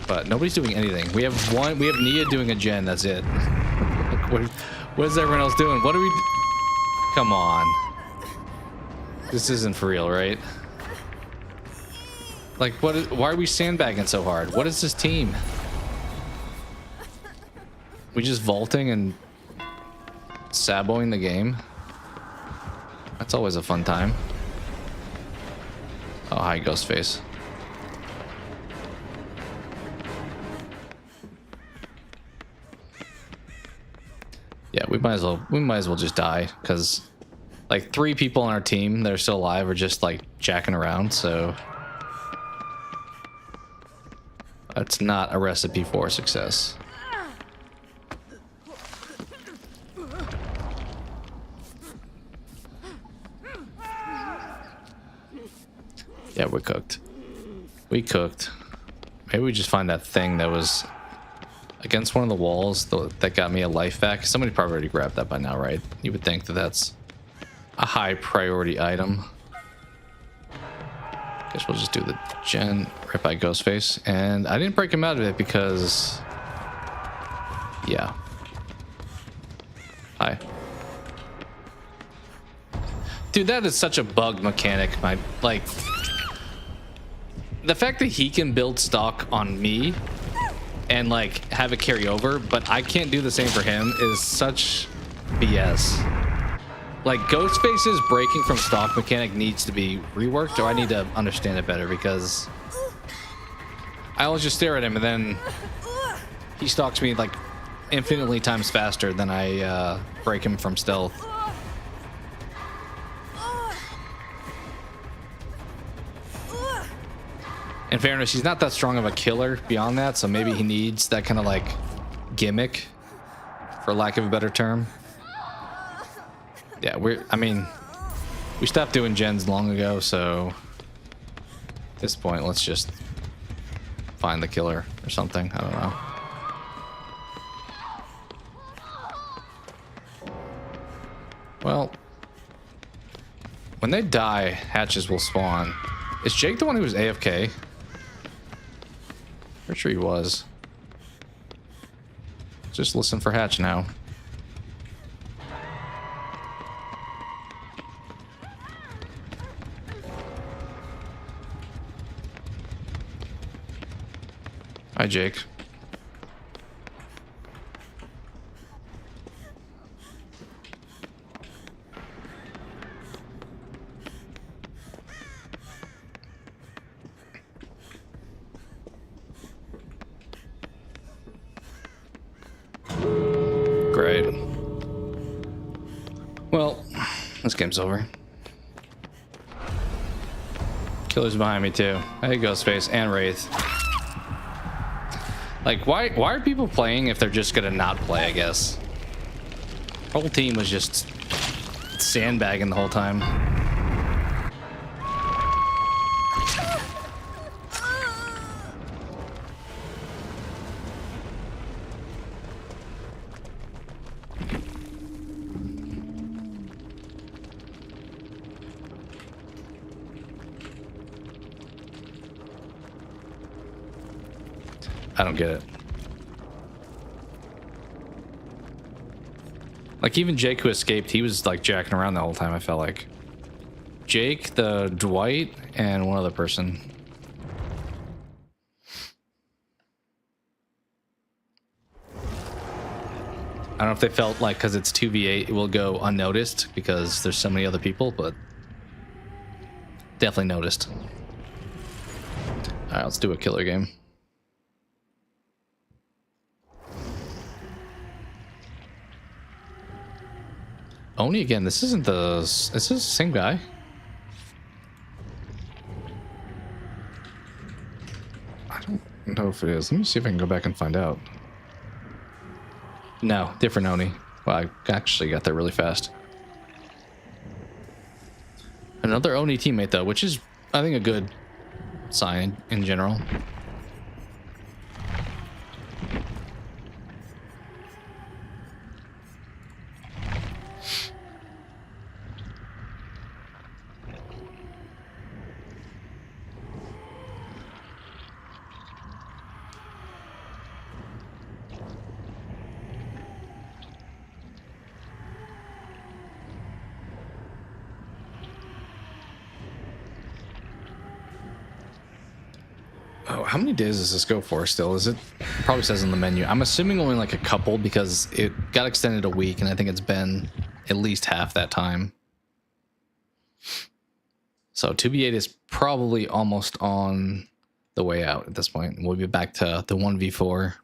But nobody's doing anything. We have Nia doing a gen, that's it. What is everyone else doing? What do we do? Come on. This isn't for real, right? Like, why are we sandbagging so hard? What is this team? We just vaulting and saboing the game? That's always a fun time. Oh, hi, Ghostface. Yeah, we might as well just die, because like 3 people on our team that are still alive are just like jacking around, so that's not a recipe for success. Yeah, we're cooked. We cooked. Maybe we just find that thing that was against one of the walls that got me a life back. Somebody probably already grabbed that by now, right? You would think that that's a high priority item. Guess we'll just do the gen right by Ghostface. And I didn't break him out of it because... yeah. Hi. Dude, that is such a bug mechanic. Like... the fact that he can build stock on me and like have it carry over, but I can't do the same for him is such BS. Like, Ghostface's breaking from stock mechanic needs to be reworked, or I need to understand it better, because I always just stare at him and then he stalks me like infinitely times faster than I break him from stealth. In fairness, he's not that strong of a killer beyond that, so maybe he needs that kind of like gimmick, for lack of a better term. Yeah, we stopped doing gens long ago, so at this point, let's just find the killer or something. I don't know. Well, when they die, hatches will spawn. Is Jake the one who was AFK? Pretty sure he was. Just listen for hatch now. Hi, Jake. Great. Well, this game's over. Killer's behind me too. Hey, Ghostface and Wraith. Like, why are people playing if they're just gonna not play, I guess? The whole team was just sandbagging the whole time. I don't get it. Like, even Jake, who escaped, he was like jacking around the whole time, I felt like. Jake, the Dwight, and one other person. I don't know if they felt like because it's 2v8 it will go unnoticed because there's so many other people, but definitely noticed. Alright, let's do a killer game. Oni again. This isn't the... Is this the same guy? I don't know if it is. Let me see if I can go back and find out. No, different Oni. Well, I actually got there really fast. Another Oni teammate, though, which is, I think, a good sign in general. Oh, how many days does this go for still? Is it probably says in the menu? I'm assuming only like a couple because it got extended a week and I think it's been at least half that time. So 2v8 is probably almost on the way out at this point. We'll be back to the 1v4.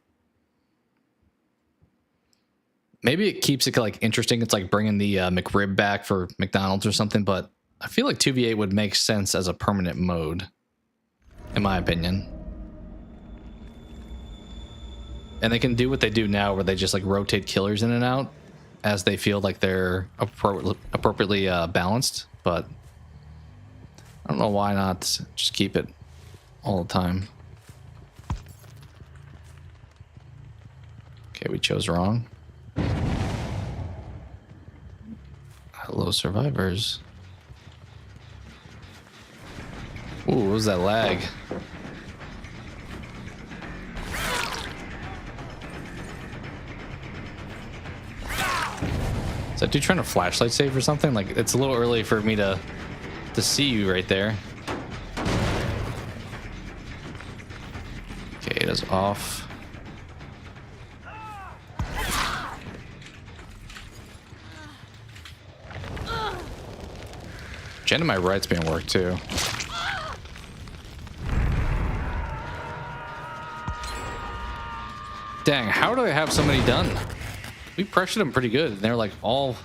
Maybe it keeps it like interesting. It's like bringing the McRib back for McDonald's or something, but I feel like 2v8 would make sense as a permanent mode, in my opinion. And they can do what they do now where they just like rotate killers in and out as they feel like they're appropriately balanced, but I don't know why not just keep it all the time. Okay, we chose wrong. Hello, survivors. Ooh, what was that lag? Is that dude trying to flashlight save or something? Like, it's a little early for me to see you right there. Okay, it is off. Gen to my right's being worked too. Dang, how do I have so many done? We pressured them pretty good. And they're like all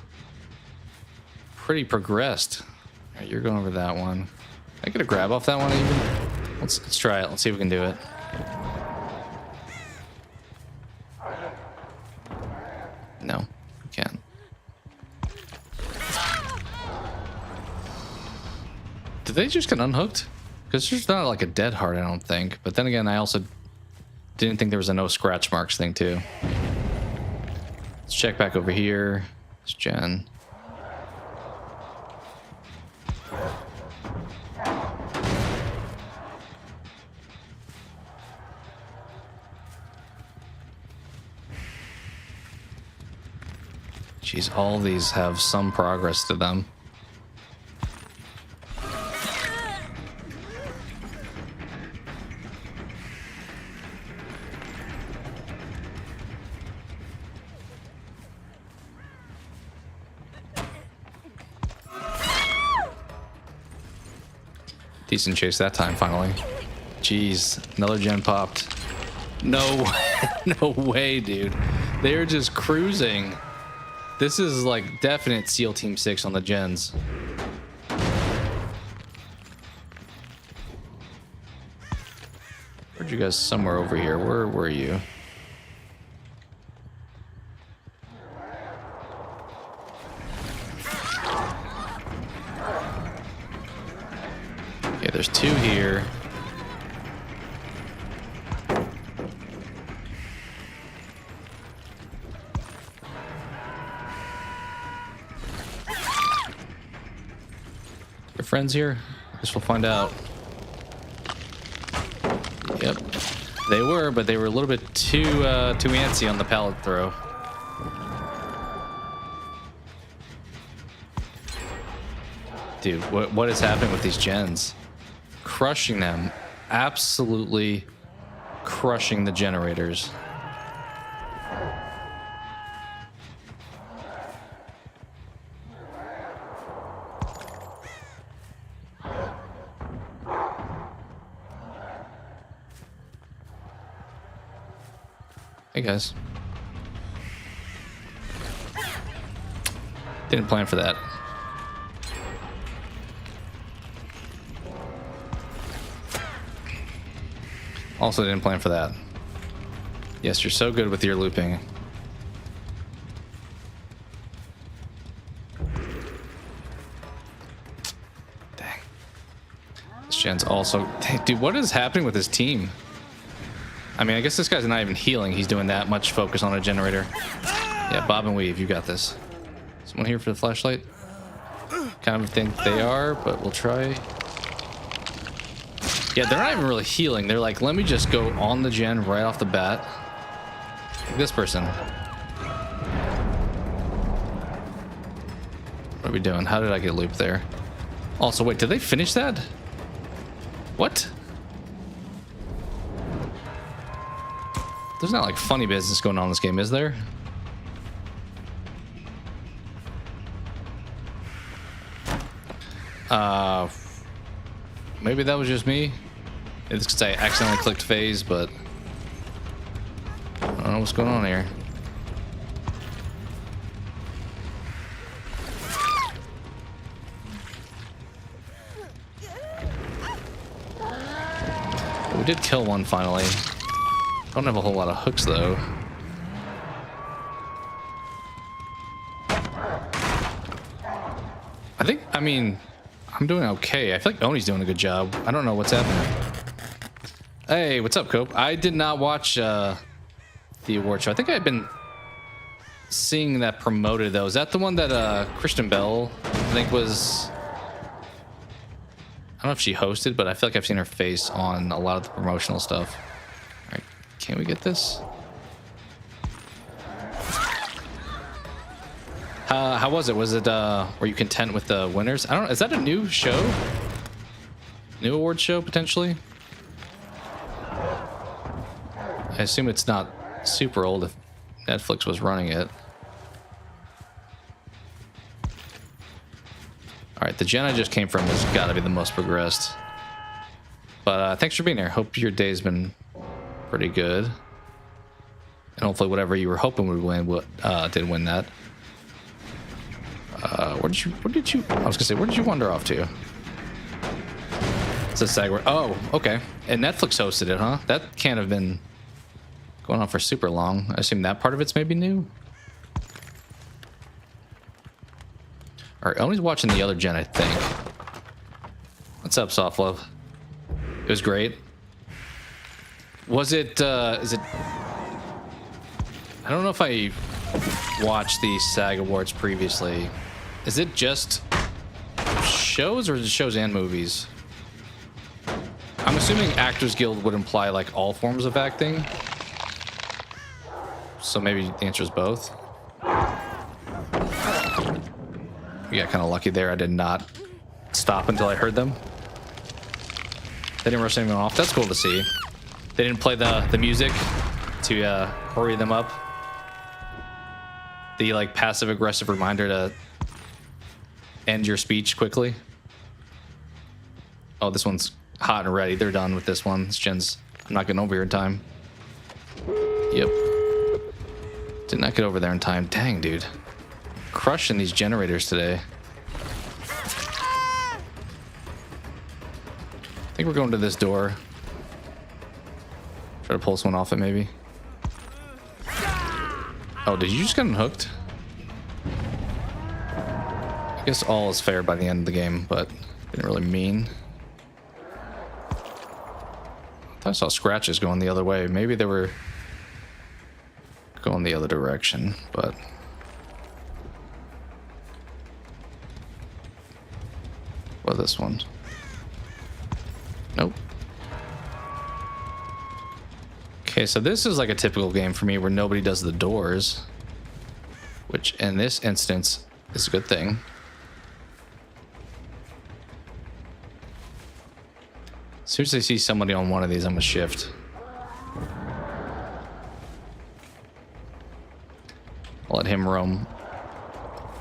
pretty progressed. All right, you're going over that one. Can I get a grab off that one even? Let's try it. Let's see if we can do it. No, we can't. Did they just get unhooked? Because there's not like a dead heart, I don't think. But then again, I also didn't think there was a no scratch marks thing too. Let's check back over here. It's Jen. Jeez, all these have some progress to them. Decent chase that time, finally. Jeez, another gen popped. No, no way, dude. They're just cruising. This is like definite SEAL Team 6 on the gens. Where'd you guys? Somewhere over here. Where were you? Okay, there's two here. Your friends here? I guess we'll find out. Yep, they were, but they were a little bit too antsy on the pallet throw. Dude, what is happening with these gens? Crushing them. Absolutely crushing the generators. Hey guys. Didn't plan for that. Also didn't plan for that. Yes, you're so good with your looping. Dang. This gen's also... Dude, what is happening with his team? I mean, I guess this guy's not even healing. He's doing that much focus on a generator. Yeah, bob and weave. You got this. Someone here for the flashlight? Kind of think they are, but we'll try. Yeah, they're not even really healing. They're like, let me just go on the gen right off the bat. Like this person. What are we doing? How did I get looped there? Also, wait, did they finish that? What? There's not like funny business going on in this game, is there? Maybe that was just me. It's because I accidentally clicked phase, but I don't know what's going on here. We did kill one finally. Don't have a whole lot of hooks though. I mean, I'm doing okay. I feel like Oni's doing a good job. I don't know what's happening. Hey, what's up, Cope? I did not watch the award show. I think I've been seeing that promoted though. Is that the one that Kristen Bell, I think, was... I don't know if she hosted, but I feel like I've seen her face on a lot of the promotional stuff. All right, can we get this? How was it? Was it, were you content with the winners? I don't know. Is that a new show? New award show, potentially? I assume it's not super old if Netflix was running it. All right, the gen I just came from has got to be the most progressed. But thanks for being here. Hope your day's been pretty good. And hopefully whatever you were hoping would win did win that. Where did you, I was gonna say, where did you wander off to? It's a SAG. Oh, okay. And Netflix hosted it, huh? That can't have been going on for super long. I assume that part of it's maybe new. All right, Oni's watching the other gen, I think. What's up, Soft Love? It was great. Was it, is it... I don't know if I watched the SAG Awards previously. Is it just shows or is it shows and movies? I'm assuming Actors Guild would imply like all forms of acting. So maybe the answer is both. We got kind of lucky there. I did not stop until I heard them. They didn't rush anyone off. That's cool to see. They didn't play the music to hurry them up. The like passive aggressive reminder to end your speech quickly. Oh, this one's hot and ready. They're done with this one. This gen's... I'm not getting over here in time. Yep. Did not get over there in time. Dang, dude. Crushing these generators today. I think we're going to this door. Try to pull this one off it, maybe. Oh, did you just get unhooked? I guess all is fair by the end of the game, but didn't really mean. I thought I saw scratches going the other way. Maybe they were going the other direction, but... What, this one? Nope. Okay, so this is like a typical game for me where nobody does the doors, which in this instance is a good thing. As soon as I see somebody on one of these, I'm gonna shift. I'll let him roam.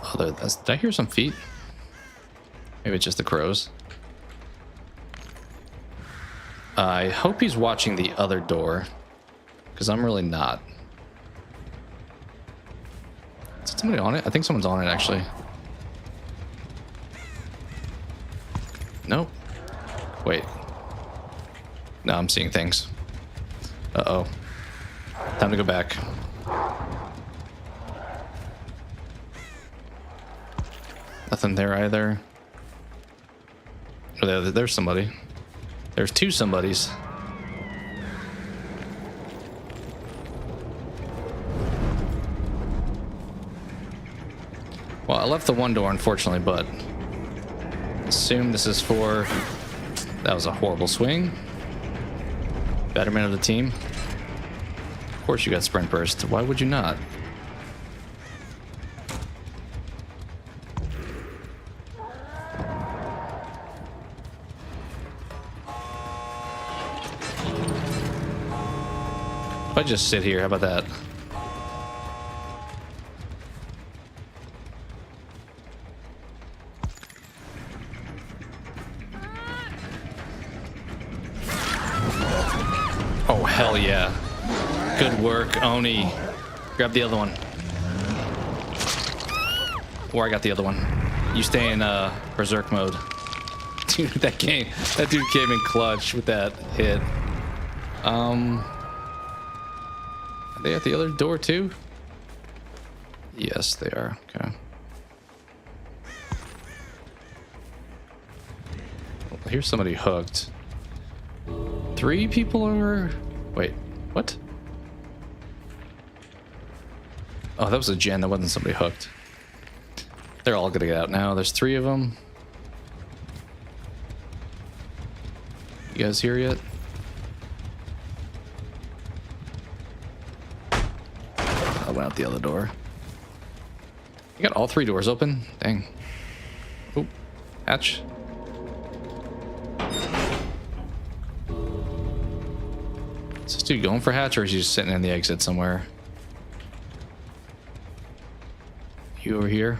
Oh, did I hear some feet? Maybe it's just the crows. I hope he's watching the other door, because I'm really not. Is somebody on it? I think someone's on it, actually. Wait. No, I'm seeing things. Uh-oh. Time to go back. Nothing there either. Oh, there's somebody. There's two somebodies. Well, I left the one door, unfortunately, but assume this is for... That was a horrible swing. Betterment of the team. Of course you got sprint burst. Why would you not? If I just sit here, how about that? Oh, hell yeah. Good work, Oni. Grab the other one. Or I got the other one. You stay in berserk mode. Dude, that dude came in clutch with that hit. Are they at the other door too? Yes, they are. Okay. Well, here's somebody hooked. 3 people are... Wait, what? Oh, that was a gen. That wasn't somebody hooked. They're all gonna get out now. There's 3 of them. You guys here yet? I went out the other door. You got all 3 doors open? Dang. Oh, hatch. Is this dude going for hatch, or is he just sitting in the exit somewhere? You over here?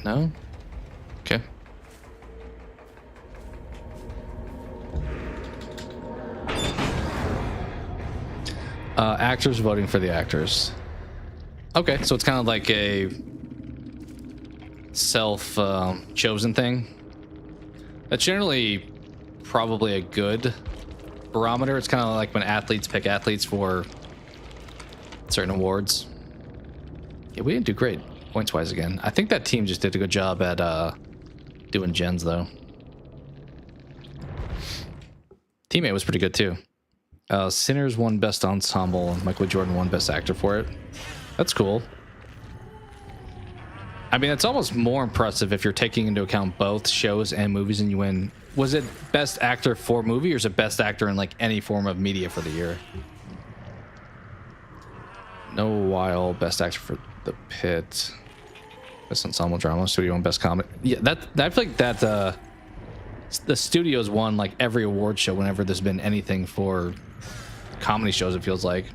No? Okay. Actors voting for the actors. Okay, so it's kind of like a self-chosen thing. That's generally probably a good barometer. It's kind of like when athletes pick athletes for certain awards. Yeah, we didn't do great points-wise again. I think that team just did a good job at doing gens, though. Teammate was pretty good, too. Sinners won Best Ensemble. Michael Jordan won Best Actor for it. That's cool. I mean, it's almost more impressive if you're taking into account both shows and movies and you win. Was it Best Actor for movie, or is it Best Actor in like any form of media for the year? No while Best Actor for The Pit. Best Ensemble Drama, Studio and Best Comedy. Yeah, I feel like that the studios won like every award show whenever there's been anything for comedy shows, it feels like.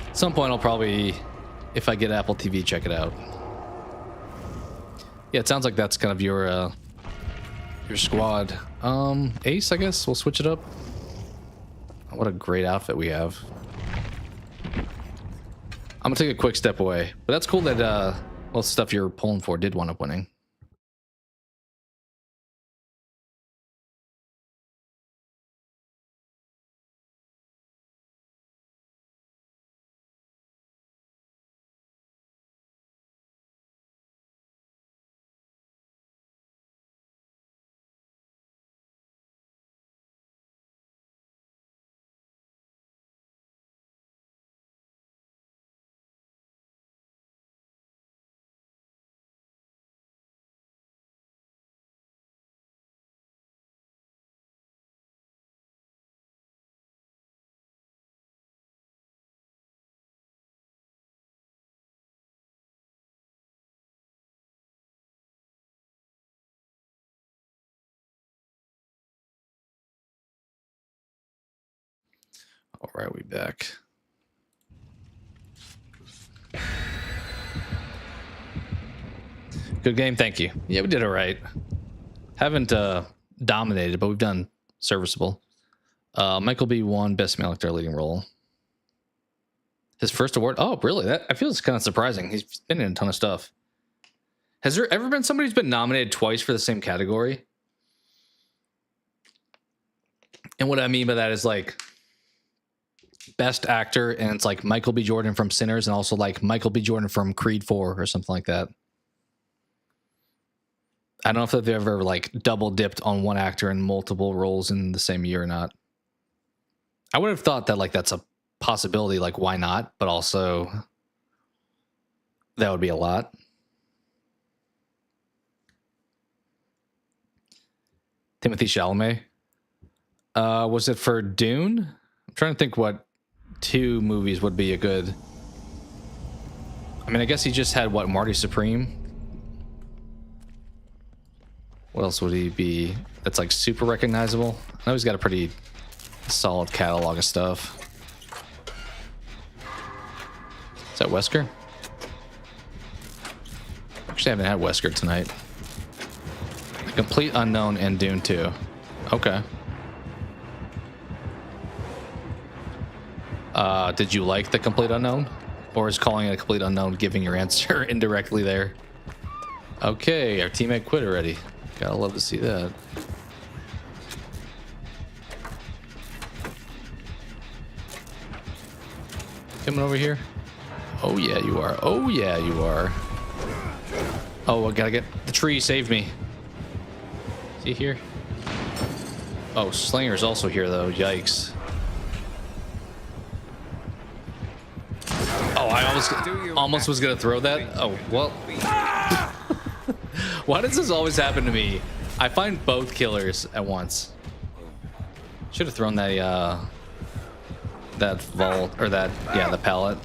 At some point I'll probably, if I get Apple TV, check it out. Yeah, it sounds like that's kind of your squad. Ace, I guess we'll switch it up. What a great outfit we have. I'm gonna take a quick step away, but that's cool that all the stuff you're pulling for did wind up winning. All right, we back. Good game, thank you. Yeah, we did all right. Haven't dominated, but we've done serviceable. Michael B. won Best Male Actor Leading Role. His first award. Oh, really? That I feel it's kind of surprising. He's been in a ton of stuff. Has there ever been somebody who's been nominated twice for the same category? And what I mean by that is like best actor, and it's like Michael B. Jordan from Sinners and also like Michael B. Jordan from Creed 4 or something like that. I don't know if they've ever like double dipped on one actor in multiple roles in the same year or not. I would have thought that like that's a possibility, like why not? But also that would be a lot. Timothée Chalamet. Was it for Dune? I'm trying to think what 2 movies would be a good. I mean, I guess he just had what, Marty Supreme. What else would he be that's like super recognizable? I know he's got a pretty solid catalog of stuff. Is that Wesker? Actually, I haven't had Wesker tonight. A Complete Unknown and Dune 2. Okay. Did you like The Complete Unknown? Or is calling it a Complete Unknown giving your answer indirectly there? Okay, our teammate quit already. Gotta love to see that. Coming over here? Oh yeah, you are. Oh yeah, you are. Oh, I gotta get the tree. Save me. Is he here? Oh, Slinger's also here though. Yikes. Oh, I almost was gonna throw that. Oh, well. Why does this always happen to me? I find both killers at once. Should have thrown that that vault or that, yeah, the pallet.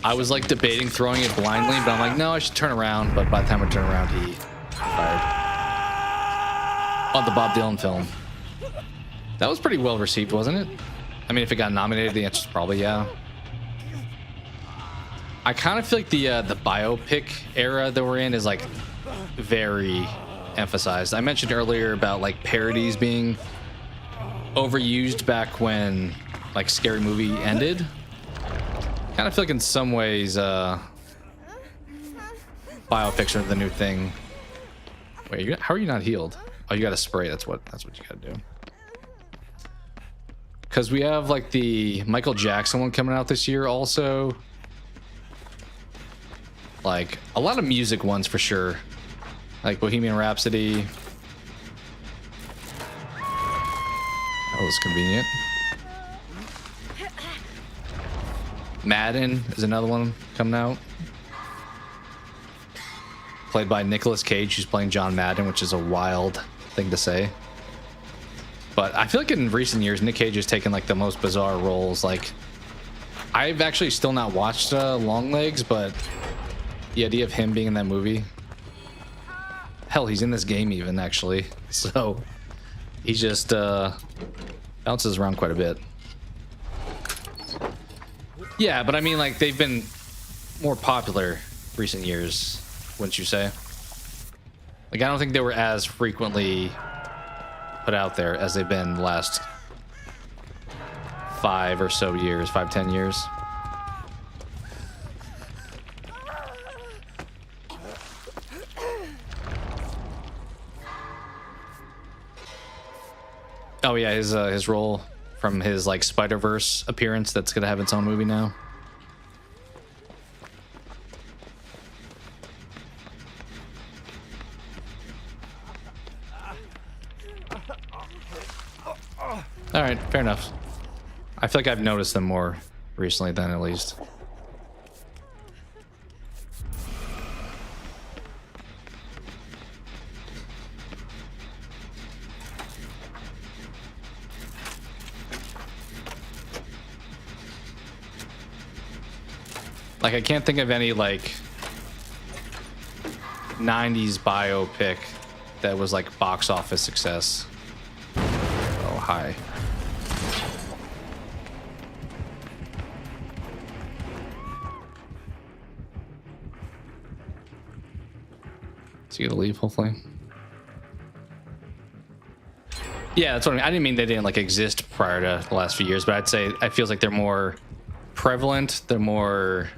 I was like debating throwing it blindly, but I'm like, no, I should turn around. But by the time I turn around, he fired. On the Bob Dylan film. That was pretty well received, wasn't it? I mean, if it got nominated, the answer's probably yeah. I kind of feel like the biopic era that we're in is like very emphasized. I mentioned earlier about like parodies being overused back when like Scary Movie ended. Kind of feel like in some ways biopics are the new thing. Wait, how are you not healed? Oh, you got to spray. That's what you got to do. Because we have like the Michael Jackson one coming out this year also. Like a lot of music ones for sure. Like Bohemian Rhapsody. That was convenient. Madden is another one coming out. Played by Nicolas Cage, who's playing John Madden, which is a wild thing to say. But I feel like in recent years, Nick Cage has taken like the most bizarre roles. Like, I've actually still not watched Longlegs, but the idea of him being in that movie. Hell, he's in this game even, actually. So he just bounces around quite a bit. Yeah, but I mean, like, they've been more popular recent years, wouldn't you say? Like, I don't think they were as frequently put out there as they've been the last 5 or so years, 5-10 years. Oh yeah, his role from his like Spider-Verse appearance that's gonna have its own movie now. All right, fair enough. I feel like I've noticed them more recently than at least. Like, I can't think of any, like, 90s biopic that was, like, box office success. Oh, hi. Is he gonna leave, hopefully? Yeah, that's what I mean. I didn't mean they didn't, like, exist prior to the last few years, but I'd say it feels like they're more prevalent, they're more...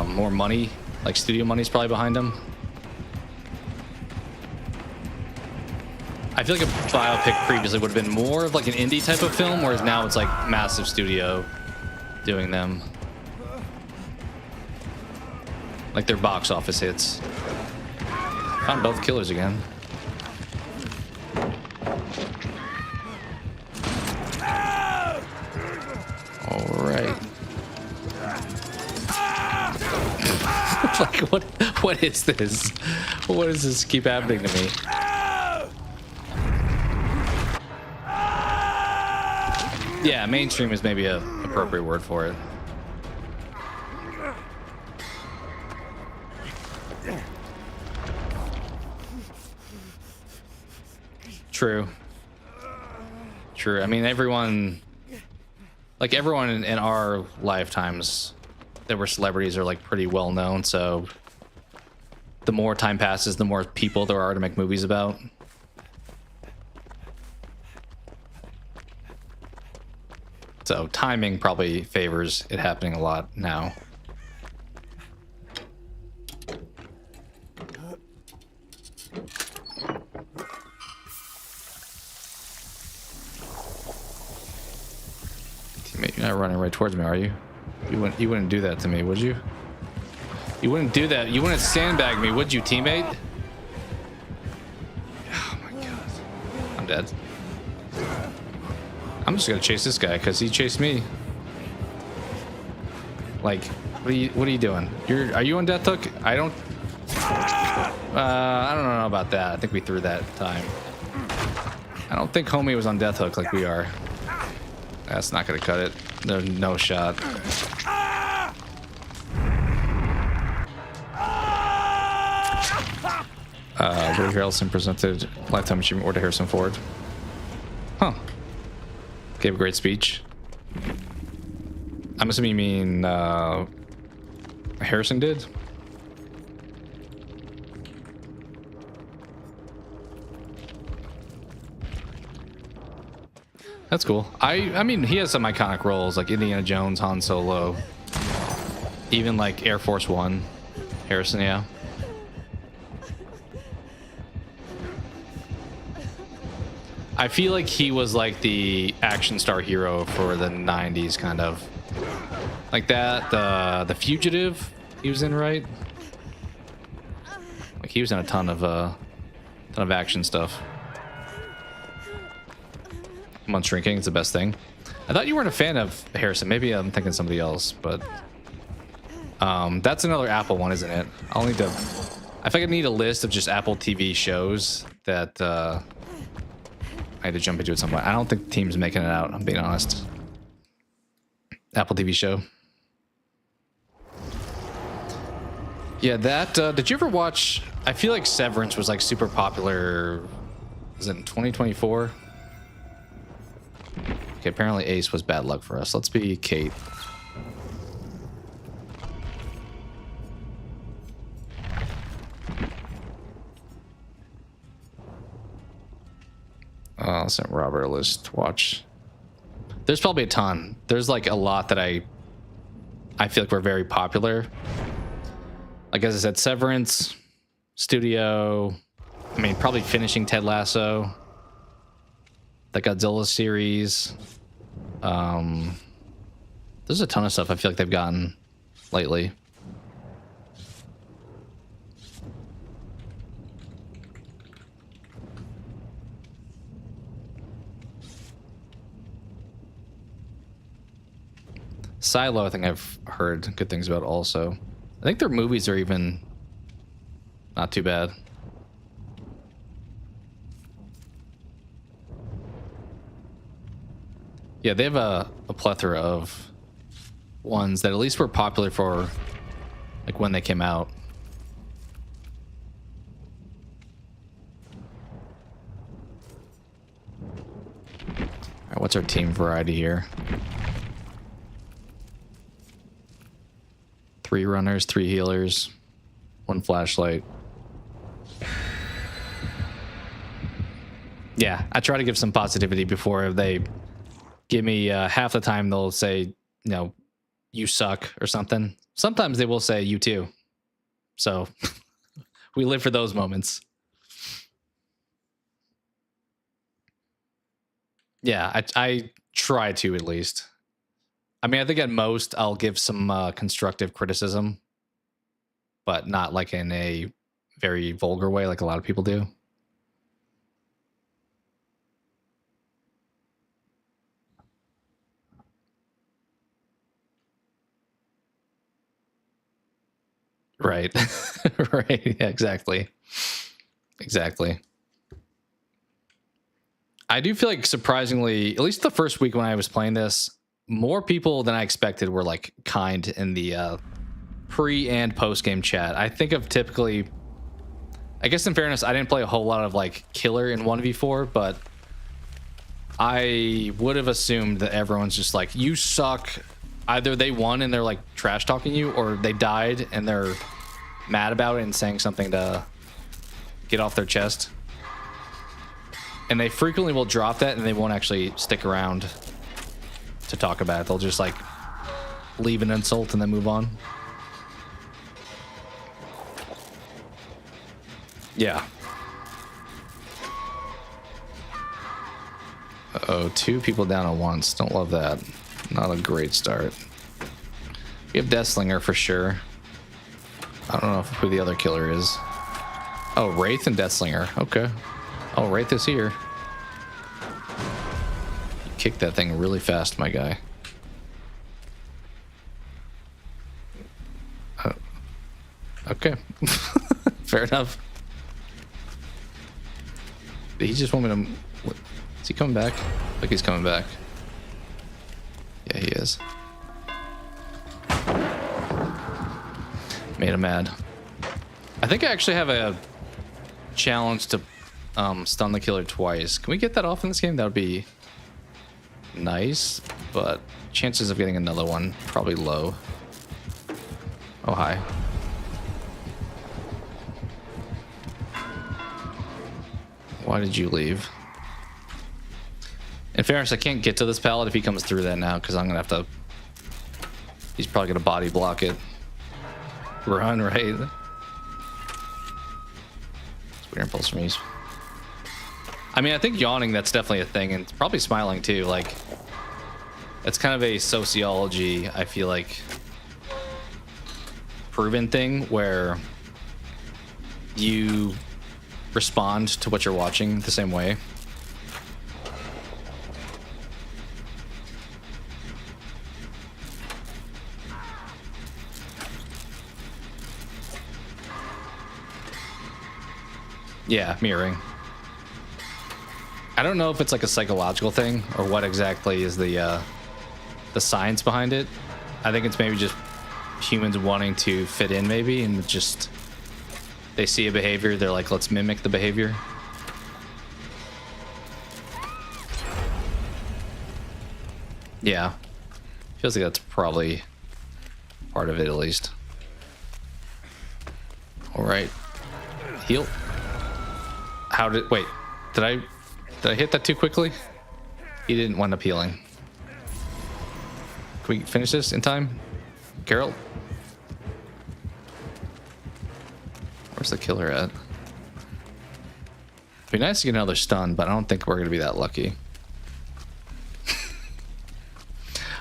more money Like studio money's probably behind him. I feel like a biopic previously would have been more of like an indie type of film, whereas now it's like massive studio doing them. Like their box office hits. Found both killers again. All right. Like what is this? What does this keep happening to me? Yeah, mainstream is maybe a appropriate word for it. True. True. I mean, everyone in our lifetimes that were celebrities are like pretty well known. So the more time passes, the more people there are to make movies about. So timing probably favors it happening a lot now. Teammate, you're not running right towards me, are you? You wouldn't do that to me, would you? You wouldn't do that. You wouldn't sandbag me, would you, teammate? Oh my god. I'm dead. I'm just gonna chase this guy because he chased me. Like, what are you doing? Are you on death hook? I don't know about that. I think we threw that time. I don't think homie was on death hook like we are. That's not gonna cut it. There's no shot. Woody Harrelson presented Lifetime Achievement Award to Harrison Ford. Huh. Gave a great speech. I'm assuming you mean Harrison did? That's cool. I mean, he has some iconic roles like Indiana Jones, Han Solo, even like Air Force One. Harrison, yeah. I feel like he was like the action star hero for the 90s, kind of. Like that, the Fugitive he was in, right? Like he was in a ton of action stuff. I'm on shrinking, it's the best thing. I thought you weren't a fan of Harrison. Maybe I'm thinking somebody else, but that's another Apple one, isn't it? I'll need to. I think I need a list of just Apple TV shows that I had to jump into at some point. I don't think the team's making it out, I'm being honest. Apple TV show. Yeah, that did you ever watch? I feel like Severance was like super popular. Was it in 2024? Okay, apparently Ace was bad luck for us. Let's be Kate. I'll send Robert a list to watch. There's probably a ton. There's like a lot that I feel like were very popular. Like as I said, Severance, Studio. I mean, probably finishing Ted Lasso. The Godzilla series. There's a ton of stuff I feel like they've gotten lately. Silo, I think I've heard good things about also. I think their movies are even not too bad. Yeah, they have a plethora of ones that at least were popular for like when they came out. All right, what's our team variety here? 3 runners, 3 healers, 1 flashlight. Yeah, I try to give some positivity before they give me half the time they'll say, you know, you suck or something. Sometimes they will say you too. So we live for those moments. Yeah, I try to at least. I mean, I think at most I'll give some constructive criticism, but not like in a very vulgar way like a lot of people do. Right. Right. Yeah, exactly. Exactly. I do feel like surprisingly, at least the first week when I was playing this, more people than I expected were like kind in the pre and post game chat. I think of typically, I guess in fairness, I didn't play a whole lot of like killer in 1v4, but I would have assumed that everyone's just like, you suck. Either they won and they're like trash talking you, or they died and they're mad about it and saying something to get off their chest. And they frequently will drop that and they won't actually stick around to talk about it. They'll just like leave an insult and then move on. Yeah. Uh-oh, 2 people down at once. Don't love that. Not a great start. We have Deathslinger for sure. I don't know who the other killer is. Oh, Wraith and Deathslinger. Okay. Oh, Wraith is here. You kicked that thing really fast, my guy. Okay. Fair enough. Did he just want me to... Is he coming back? Like he's coming back. Yeah, he is. Made him mad. I think I actually have a challenge to stun the killer twice. Can we get that off in this game? That would be nice, but chances of getting another one probably low. Oh, hi. Why did you leave? In fairness, I can't get to this pallet if he comes through that now, because I'm gonna have to... He's probably gonna body block it. Run, right? It's weird impulse from me. I mean, I think yawning, that's definitely a thing, and probably smiling too. Like, it's kind of a sociology, I feel like, proven thing where you respond to what you're watching the same way. Yeah, mirroring. I don't know if it's like a psychological thing or what exactly is the science behind it. I think it's maybe just humans wanting to fit in, maybe, and just they see a behavior, they're like, let's mimic the behavior. Yeah, feels like that's probably part of it, at least. All right, heal. How did... Wait, did I hit that too quickly? He didn't wind up healing. Can we finish this in time? Carol? Where's the killer at? It'd be nice to get another stun, but I don't think we're going to be that lucky.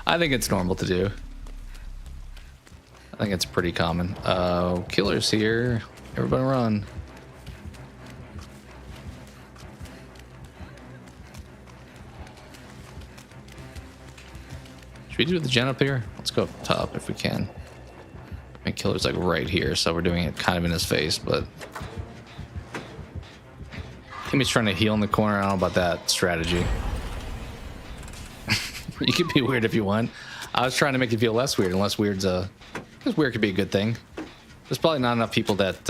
I think it's normal to do. I think it's pretty common. Killer's here. Everybody run. Should we do the gen up here? Let's go up top if we can. My killer's like right here, so we're doing it kind of in his face, but he's trying to heal in the corner. I don't know about that strategy. You can be weird if you want. I was trying to make you feel less weird, and less weird's because weird could be a good thing. There's probably not enough people that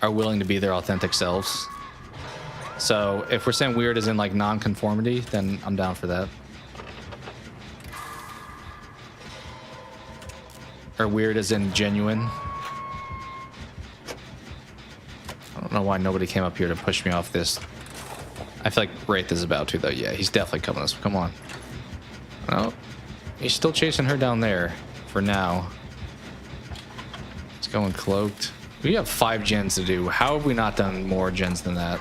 are willing to be their authentic selves. So if we're saying weird is in like non-conformity, then I'm down for that. Or weird as in genuine. I don't know why nobody came up here to push me off this. I feel like Wraith is about to, though. Yeah, he's definitely coming this way. Come on. Oh, he's still chasing her down there for now. Let's Going cloaked. We have 5 gens to do. How have we not done more gens than that?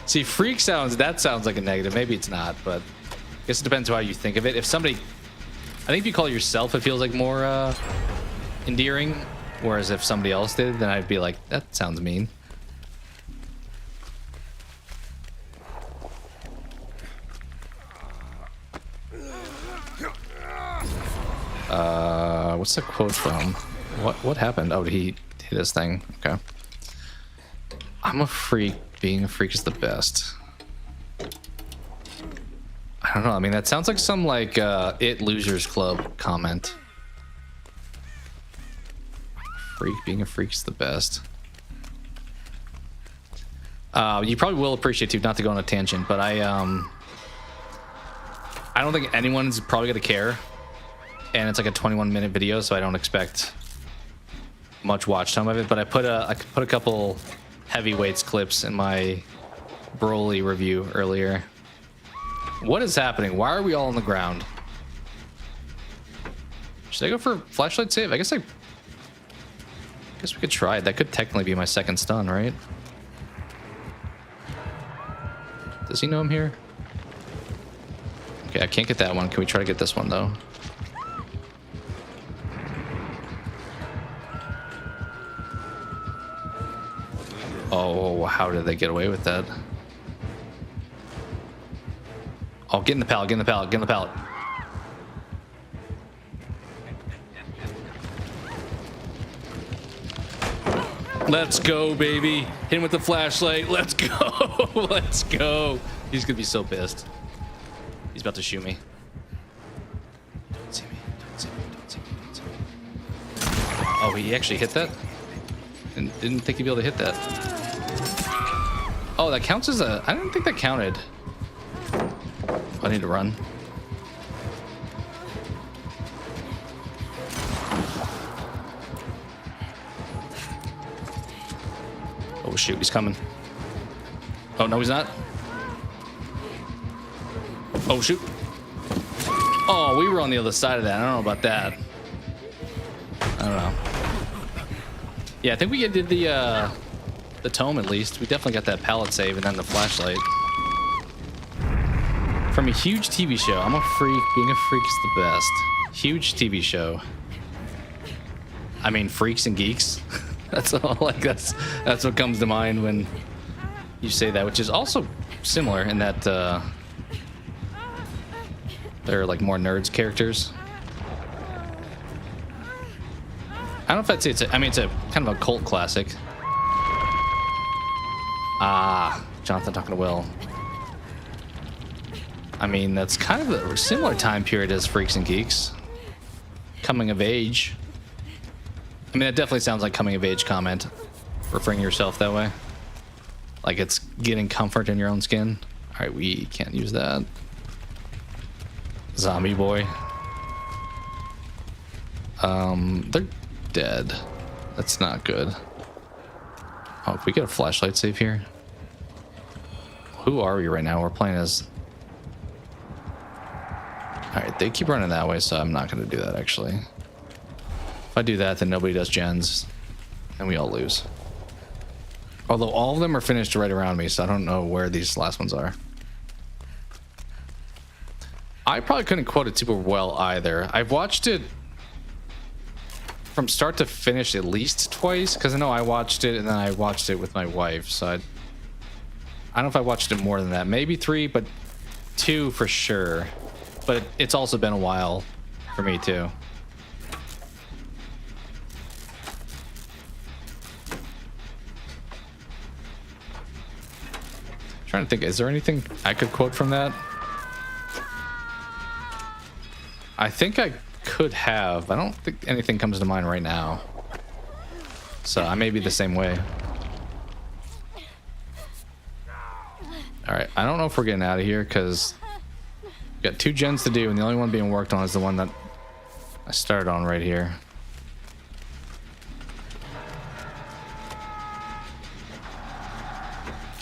See, freak sounds, that sounds like a negative. Maybe it's not, but I guess it depends on how you think of it. If somebody, I think if you call it yourself, it feels like more endearing. Whereas if somebody else did, then I'd be like, that sounds mean. What's the quote from? What happened? Oh, he hit his thing. Okay. I'm a freak. Being a freak is the best. I don't know. I mean, that sounds like some like It Losers Club comment. Freak. Being a freak is the best. You probably will appreciate too, not to go on a tangent, but I don't think anyone's probably gonna care. And it's like a 21-minute video, so I don't expect much watch time of it. But I put a couple heavyweights clips in my Broly review earlier. What is happening? Why are we all on the ground? Should I go for flashlight save? I guess we could try it. That could technically be my second stun, right? Does he know I'm here? Okay, I can't get that one. Can we try to get this one though? Oh, how did they get away with that? Oh, get in the pallet, get in the pallet, get in the pallet. Let's go, baby. Hit him with the flashlight. Let's go. Let's go. He's gonna be so pissed. He's about to shoot me. Don't see me. Don't see me. Don't see me. Don't see me. Oh, he actually hit that? And didn't think he'd be able to hit that. Oh, that counts as a... I didn't think that counted. I need to run. Oh, shoot. He's coming. Oh, no, he's not. Oh, shoot. Oh, we were on the other side of that. I don't know about that. I don't know. Yeah, I think we did the tome at least. We definitely got that pallet save and then the flashlight. From a huge TV show. I'm a freak. Being a freak is the best. Huge TV show. I mean, freaks and geeks. That's all. Like that's what comes to mind when you say that, which is also similar in that they're like more nerds characters. I don't know if that's it. I mean, it's a kind of a cult classic. Ah, Jonathan talking to Will. I mean, that's kind of a similar time period as Freaks and Geeks. Coming of age. I mean, that definitely sounds like coming of age comment. Referring to yourself that way. Like it's getting comfort in your own skin. All right, we can't use that. Zombie boy. They're dead. That's not good. Oh, if we get a flashlight save here. Who are we right now? We're playing as... Alright, they keep running that way, so I'm not going to do that, actually. If I do that, then nobody does gens. And we all lose. Although all of them are finished right around me, so I don't know where these last ones are. I probably couldn't quote it super well, either. I've watched it from start to finish at least twice, because I know I watched it, and then I watched it with my wife, so I don't know if I watched it more than that. Maybe 3, but 2 for sure. But it's also been a while for me too. Trying to think, is there anything I could quote from that? I think I could have. I don't think anything comes to mind right now. So I may be the same way. All right, I don't know if we're getting out of here because we got 2 gens to do, and the only one being worked on is the one that I started on right here.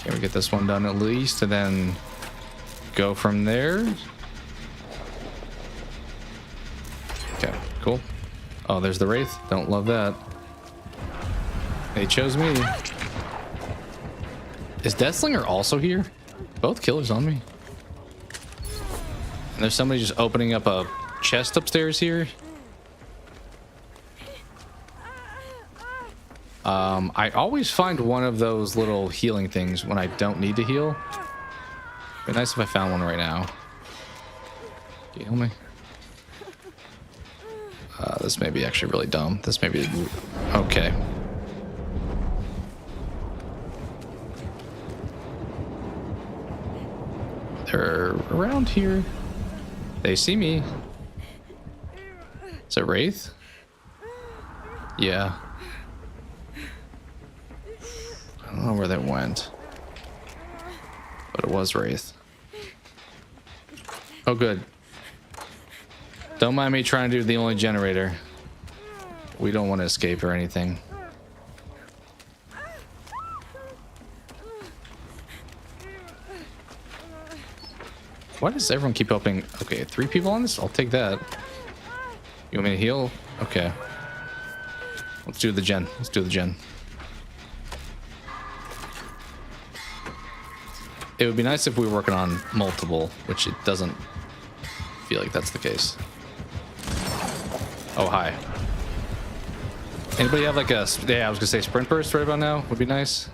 Can we get this one done at least, and then go from there? Okay, cool. Oh, there's the Wraith. Don't love that. They chose me. Is Deathslinger also here? Both killers on me. And there's somebody just opening up a chest upstairs here. I always find one of those little healing things when I don't need to heal. It'd be nice if I found one right now. Can you heal me? This may be actually really dumb. This may be... Okay. They're around here. They see me. Is it Wraith? Yeah. I don't know where that went. But it was Wraith. Oh, good. Don't mind me trying to do the only generator. We don't want to escape or anything. Why does everyone keep opening? Okay, 3 people on this? I'll take that. You want me to heal? Okay. Let's do the gen. Let's do the gen. It would be nice if we were working on multiple, which it doesn't feel like that's the case. Oh, hi. Anybody have like a... Yeah, I was gonna say sprint burst right about now. Would be nice.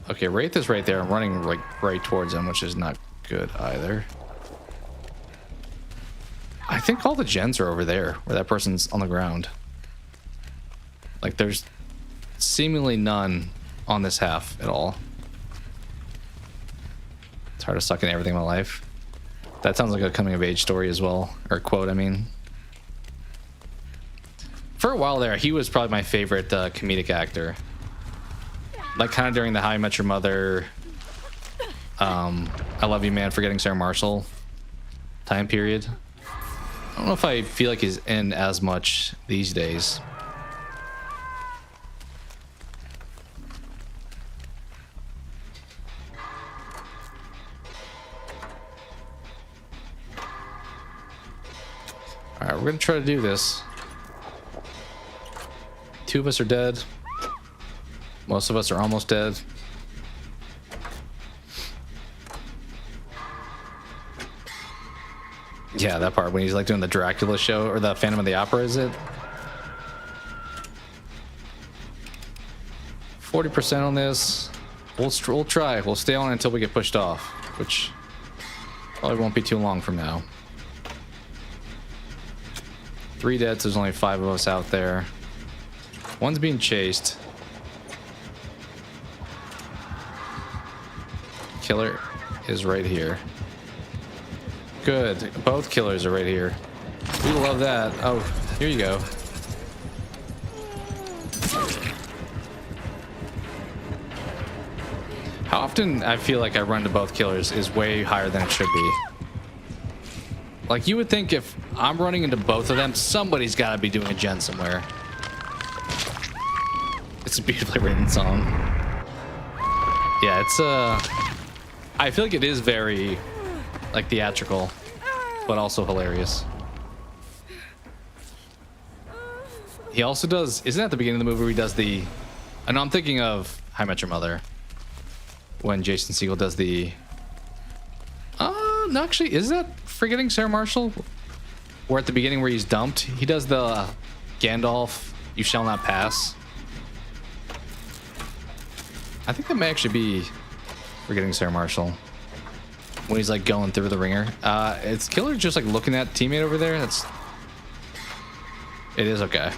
Okay, Wraith is right there. I'm running like right towards him, which is not good either. I think all the gens are over there, where that person's on the ground. Like, there's seemingly none on this half at all. It's hard to suck in everything in my life. That sounds like a coming of age story as well, or quote, I mean. For a while there, he was probably my favorite comedic actor. Like, kind of during the How I Met Your Mother, I Love You Man, Forgetting Sarah Marshall time period. I don't know if I feel like he's in as much these days. Alright, we're gonna try to do this. 2 of us are dead. Most of us are almost dead. Yeah, that part when he's like doing the Dracula show or the Phantom of the Opera, is it? 40% on this. We'll try. We'll stay on until we get pushed off, which probably won't be too long from now. 3 dead, so there's only 5 of us out there. One's being chased. Killer is right here. Good. Both killers are right here. We love that. Oh, here you go. How often I feel like I run to both killers is way higher than it should be. Like, you would think if I'm running into both of them, somebody's got to be doing a gen somewhere. It's a beautifully written song. Yeah, it's I feel like it is very like theatrical, but also hilarious. He also does, isn't that at the beginning of the movie where he does the, I know I'm thinking of How I Met Your Mother, when Jason Segel does the, no, actually, is that Forgetting Sarah Marshall? Or at the beginning where he's dumped, he does the Gandalf, You Shall Not Pass. I think that may actually be Forgetting Sarah Marshall. When he's like going through the ringer. It's Killer just like looking at teammate over there. It is okay.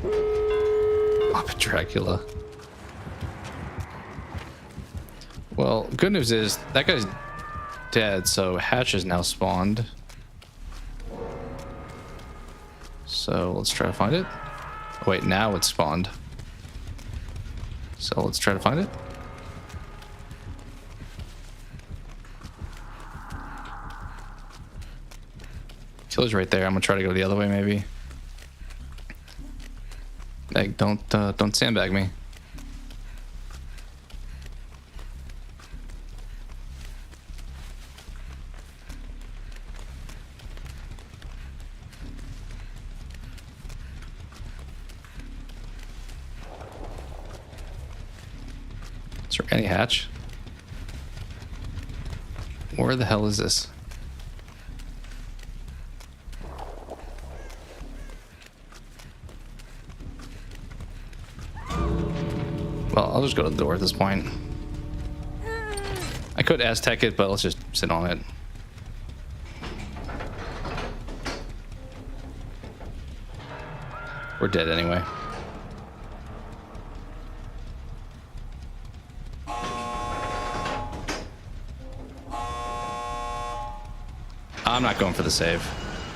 Muppet Dracula. Well, good news is that guy's dead, so Hatch is now spawned. So let's try to find it. Oh, wait, now it's spawned. So let's try to find it. Killer's right there. I'm gonna try to go the other way, maybe. Like, don't sandbag me. there any hatch? Where the hell is this? Well, I'll just go to the door at this point. I could Aztec it, but let's just sit on it. We're dead anyway. I'm not going for the save.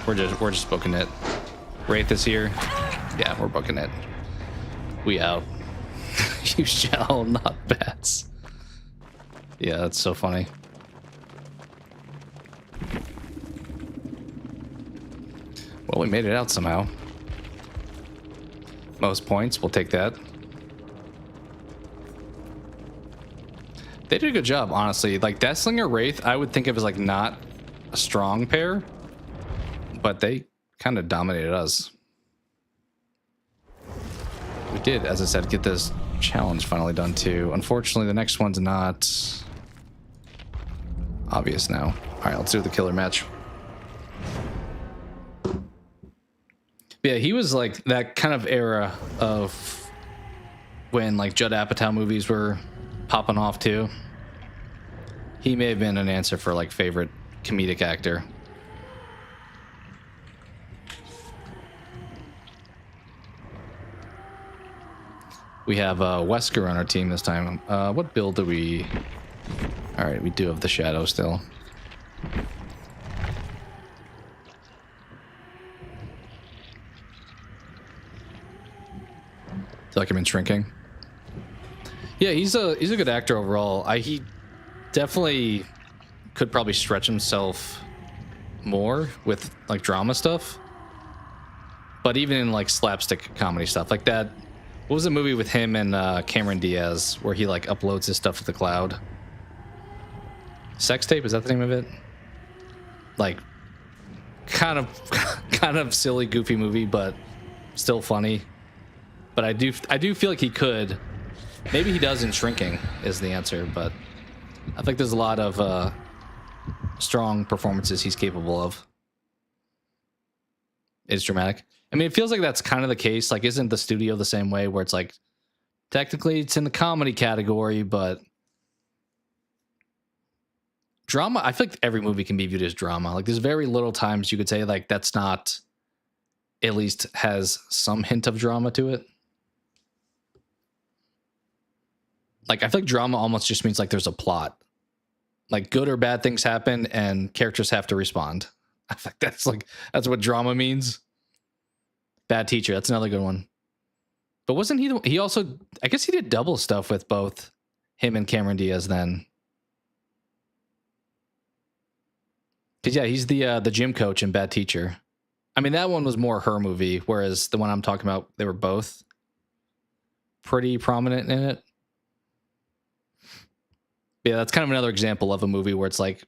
We're just booking it. Wraith is here. Yeah, we're booking it. We out. You shall not pass. Yeah, that's so funny. Well, we made it out somehow. Most points, we'll take that. They did a good job, honestly. Like, Deathslinger Wraith, I would think of as like not a strong pair, but they kind of dominated us. We did, as I said, get this challenge finally done too. Unfortunately, the next one's not obvious now. All right, let's do the killer match. Yeah, he was like that kind of era of when like Judd Apatow movies were popping off too. He may have been an answer for like favorite comedic actor. We have Wesker on our team this time. What build do we... All right, we do have the Shadow still. Feel like I'm in Shrinking. Yeah, he's a good actor overall. He definitely could probably stretch himself more with like drama stuff. But even in like slapstick comedy stuff like that. What was the movie with him and Cameron Diaz where he like uploads his stuff to the cloud? Sex Tape, is that the name of it? Like kind of silly, goofy movie, but still funny. But I do feel like he could. Maybe he does in Shrinking is the answer, but I think there's a lot of strong performances he's capable of. It's dramatic. I mean, it feels like that's kind of the case. Like, isn't the studio the same way where it's like, technically it's in the comedy category, but drama, I feel like every movie can be viewed as drama. Like, there's very little times you could say, like, that's not, at least has some hint of drama to it. Like, I feel like drama almost just means, like, there's a plot. Like, good or bad things happen, and characters have to respond. I think that's what drama means. Bad Teacher, that's another good one. But wasn't he also, I guess he did double stuff with both him and Cameron Diaz then. Because, yeah, he's the gym coach in Bad Teacher. I mean, that one was more her movie, whereas the one I'm talking about, they were both pretty prominent in it. But yeah, that's kind of another example of a movie where it's like,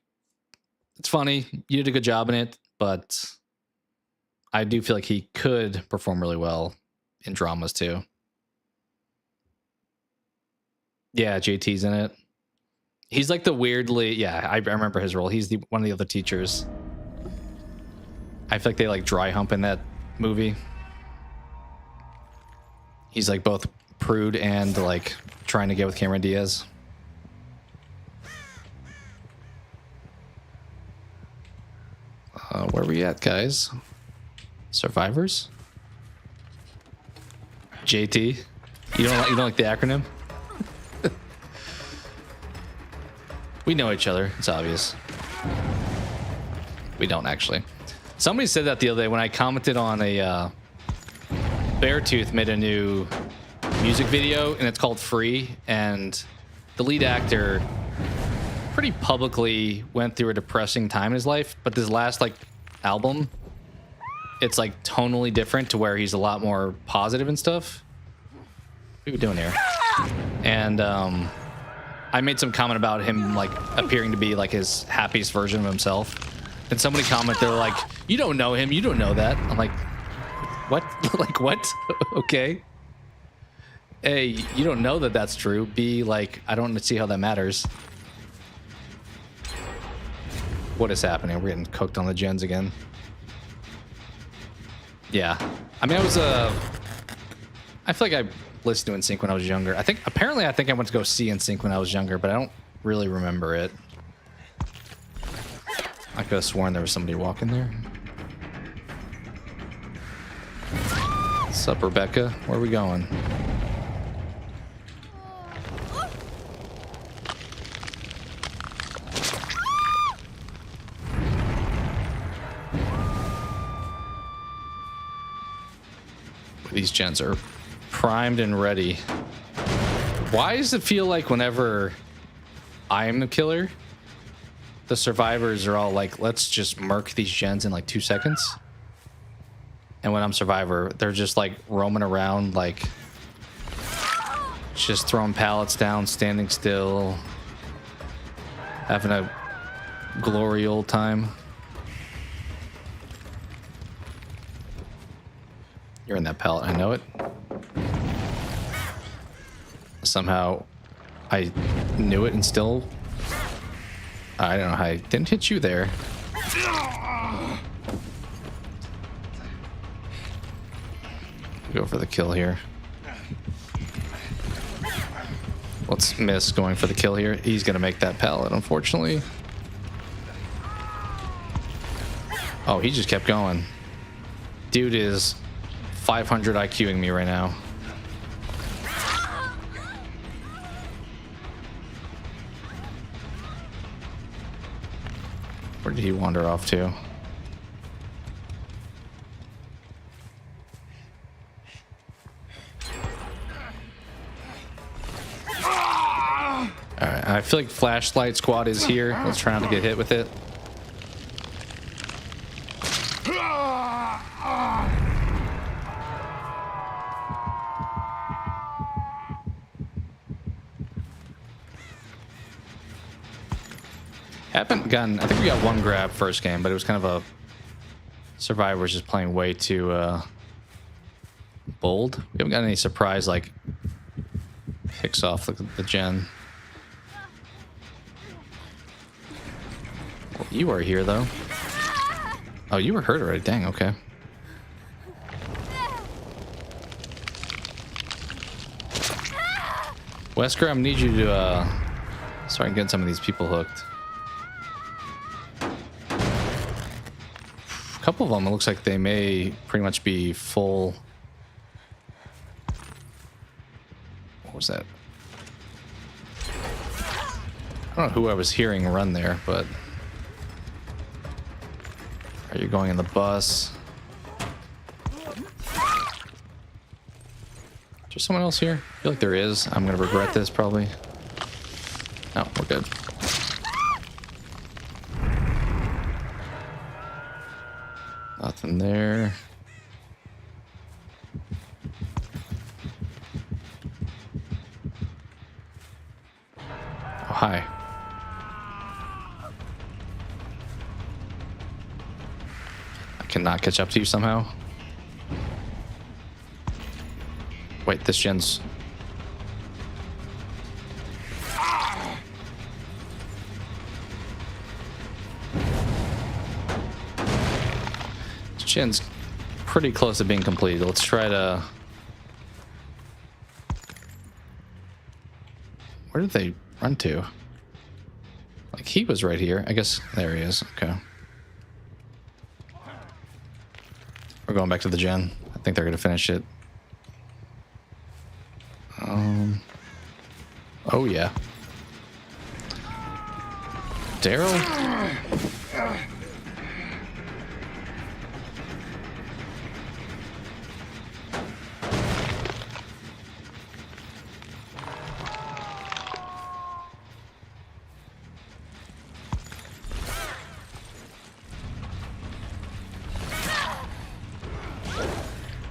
it's funny, you did a good job in it, but I do feel like he could perform really well in dramas too. Yeah, JT's in it. He's like the weirdly, yeah, I remember his role. He's one of the other teachers. I feel like they like dry hump in that movie. He's like both prude and like trying to get with Cameron Diaz. Where are we at, guys? Survivors? JT? You don't like the acronym? We know each other. It's obvious. We don't actually. Somebody said that the other day when I commented on a Beartooth made a new music video and it's called Free, and the lead actor pretty publicly went through a depressing time in his life, but this last like album, it's like tonally different to where he's a lot more positive and stuff. What are we doing here? And I made some comment about him like appearing to be like his happiest version of himself, and somebody commented, they're like, you don't know him, you don't know that. I'm like, what? Like, what? Okay. A, you don't know that that's true. B, like, I don't see how that matters. What is happening? We're getting cooked on the gens again. Yeah. I mean, I feel like I listened to NSYNC when I was younger. I think I went to go see NSYNC when I was younger, but I don't really remember it. I could have sworn there was somebody walking there. What's up, Rebecca? Where are we going? These gens are primed and ready. Why does it feel like whenever I am the killer, the survivors are all like, let's just murk these gens in like 2 seconds? And when I'm survivor, they're just like roaming around, like just throwing pallets down, standing still, having a glory old time. You're in that pallet, I know it. Somehow I knew it and still, I don't know how I didn't hit you there. Go for the kill here. Let's miss going for the kill here. He's gonna make that pallet, unfortunately. Oh, he just kept going. Dude is 500 IQing me right now. Where did he wander off to? Alright, I feel like flashlight squad is here. Let's try not to get hit with it. Haven't gotten, I think we got one grab first game, but it was kind of a survivor was just playing way too bold. We haven't got any surprise like picks off the gen. Well, you are here though. Oh, you were hurt already. Dang, okay. Wesker, I need you to start getting some of these people hooked. A couple of them, it looks like they may pretty much be full. What was that? I don't know who I was hearing run there, but are you going in the bus? Is there someone else here? I feel like there is. I'm gonna regret this probably. No, we're good. Nothing there. Oh, hi. I cannot catch up to you somehow. Wait, this gen's... Gen's pretty close to being completed. Let's try to... Where did they run to? Like, he was right here. I guess there he is. Okay. We're going back to the gen. I think they're going to finish it. Oh, yeah. Daryl?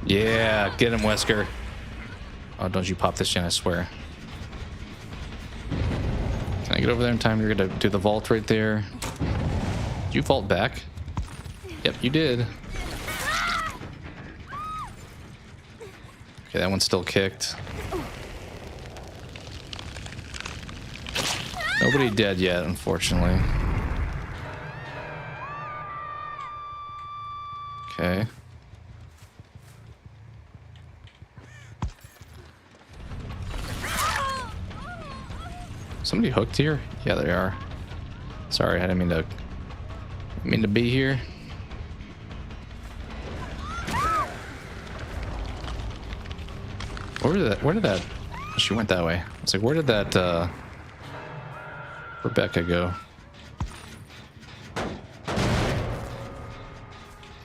Yeah, get him, Wesker. Oh, don't you pop this gen, I swear. Can I get over there in time? You're gonna do the vault right there. Did you vault back? Yep, you did. Okay, that one's still kicked. Nobody dead yet, unfortunately. Okay. Somebody hooked here? Yeah, they are. Sorry, I didn't mean to be here. Where did that she went that way. It's like, where did that Rebecca go?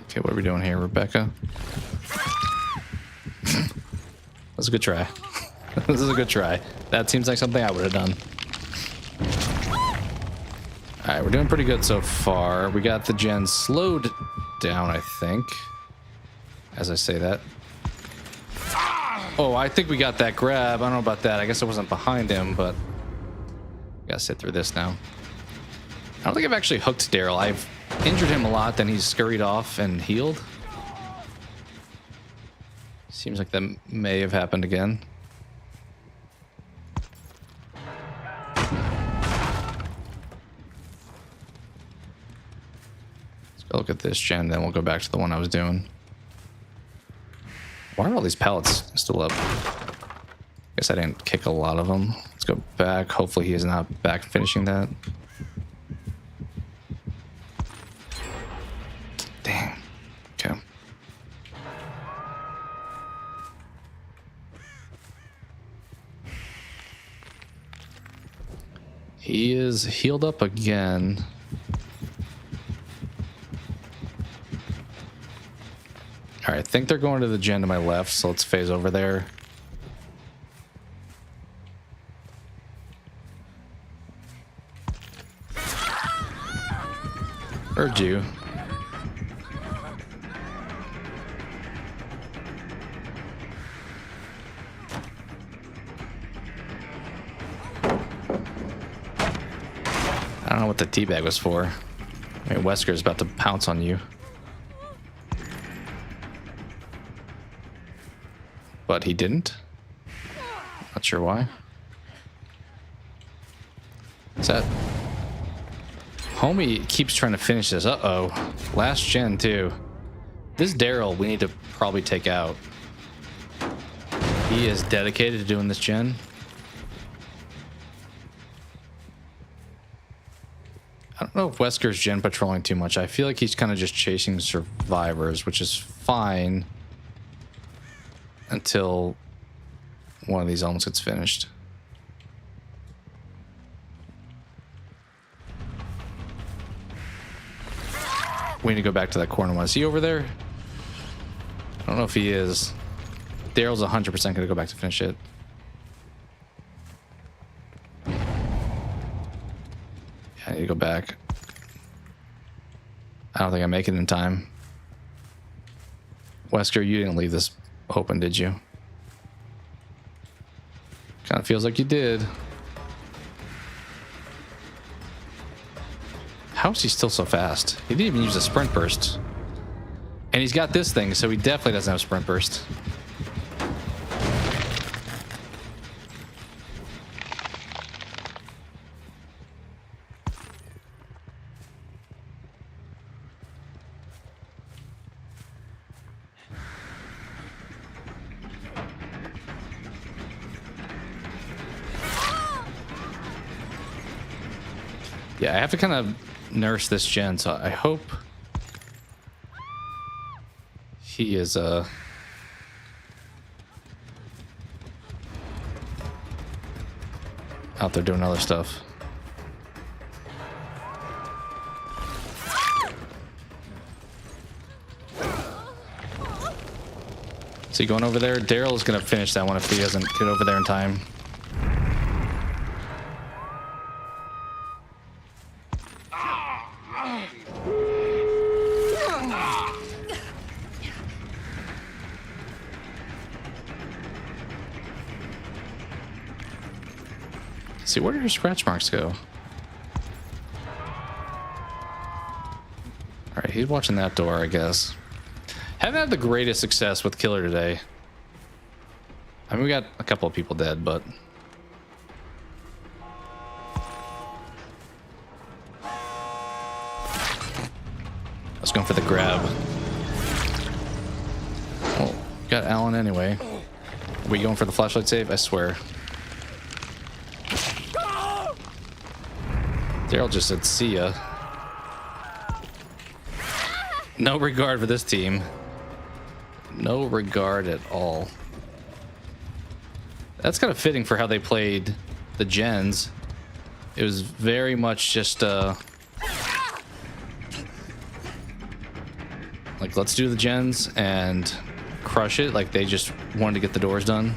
Okay, what are we doing here, Rebecca? That's a good try. This is a good try. That seems like something I would have done. Alright, we're doing pretty good so far. We got the gen slowed down, I think. As I say that. Oh, I think we got that grab. I don't know about that. I guess I wasn't behind him, but... gotta sit through this now. I don't think I've actually hooked Daryl. I've injured him a lot, then he's scurried off and healed. Seems like that may have happened again. Let's go look at this gen, then we'll go back to the one I was doing. Why are all these pallets still up? Guess I didn't kick a lot of them. Let's go back. Hopefully he is not back finishing that. Damn. Okay. He is healed up again. All right, I think they're going to the gen to my left, so let's phase over there. Heard you. I don't know what the teabag was for. I mean, Wesker's about to pounce on you. But he didn't. Not sure why. Is that... Homie keeps trying to finish this. Uh-oh. Last gen, too. This Daryl, we need to probably take out. He is dedicated to doing this gen. I don't know if Wesker's gen patrolling too much. I feel like he's kind of just chasing survivors, which is fine. Until one of these elements gets finished. We need to go back to that corner one. Is he over there? I don't know if he is. Daryl's 100% going to go back to finish it. Yeah, I need to go back. I don't think I make it in time. Wesker, you didn't leave this open, did you? Kind of feels like you did. How is he still so fast? He didn't even use a sprint burst. And he's got this thing, so he definitely doesn't have sprint burst. Yeah, I have to kind of nurse this gen, so I hope he is out there doing other stuff. Is he going over there? Daryl is going to finish that one if he doesn't get over there in time. See, where did your scratch marks go? Alright, he's watching that door, I guess. Haven't had the greatest success with Killer today. I mean, we got a couple of people dead, but... was going for the grab. Oh, got Alan anyway. Are we going for the flashlight save? I swear. Daryl just said, see ya. No regard for this team. No regard at all. That's kind of fitting for how they played the gens. It was very much just like, let's do the gens and crush it. Like, they just wanted to get the doors done.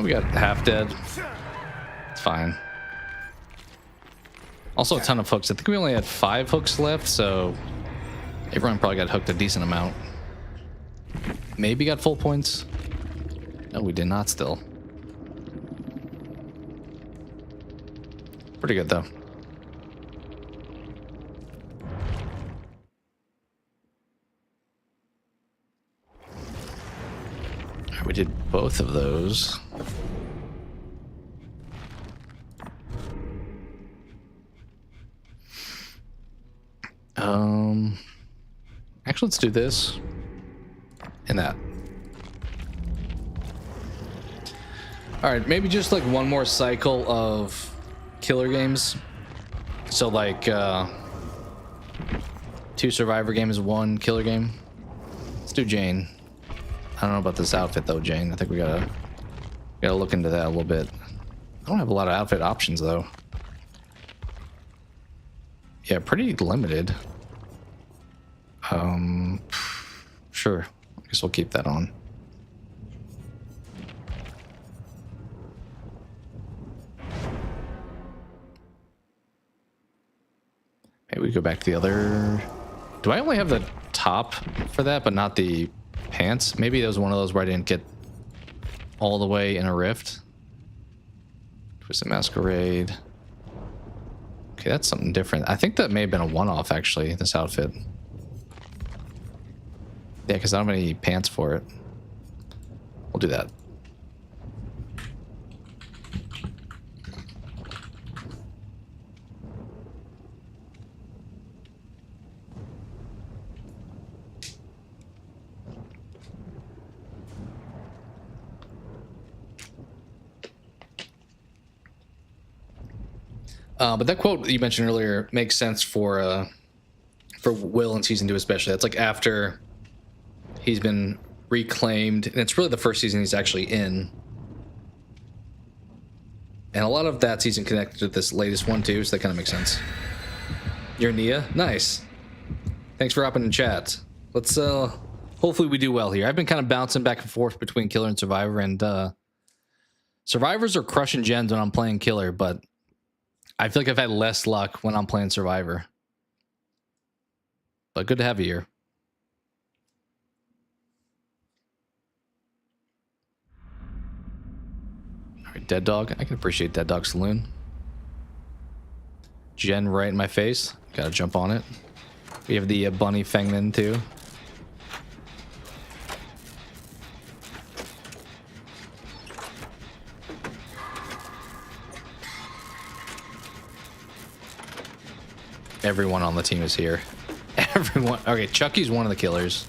We got half dead. It's fine. Also a ton of hooks. I think we only had 5 hooks left, so everyone probably got hooked a decent amount. Maybe got full points. No, we did not still. Pretty good, though. We did both of those. Actually, let's do this and that. All right, maybe just like one more cycle of killer games. So like 2 survivor games, 1 killer game. Let's do Jane. I don't know about this outfit though, Jane. I think we gotta look into that a little bit. I don't have a lot of outfit options though. Yeah, pretty limited. Sure. I guess we'll keep that on. Maybe we go back to the other. Do I only have the top for that, but not the pants? Maybe that was one of those where I didn't get all the way in a rift. Twisted Masquerade. Okay, that's something different. I think that may have been a one-off, actually, this outfit. Yeah, because I don't have any pants for it. We'll do that. But that quote you mentioned earlier makes sense for Will in season 2 especially. That's like after he's been reclaimed, and it's really the first season he's actually in. And a lot of that season connected to this latest one too, so that kind of makes sense. You're Nia? Nice. Thanks for hopping in chat. Let's hopefully we do well here. I've been kind of bouncing back and forth between Killer and Survivor, and Survivors are crushing gens when I'm playing Killer, but I feel like I've had less luck when I'm playing Survivor. But good to have you here. All right, Dead Dog. I can appreciate Dead Dog Saloon. Jen right in my face. Gotta jump on it. We have the Bunny Fangman too. Everyone on the team is here. Everyone. Okay, Chucky's one of the killers.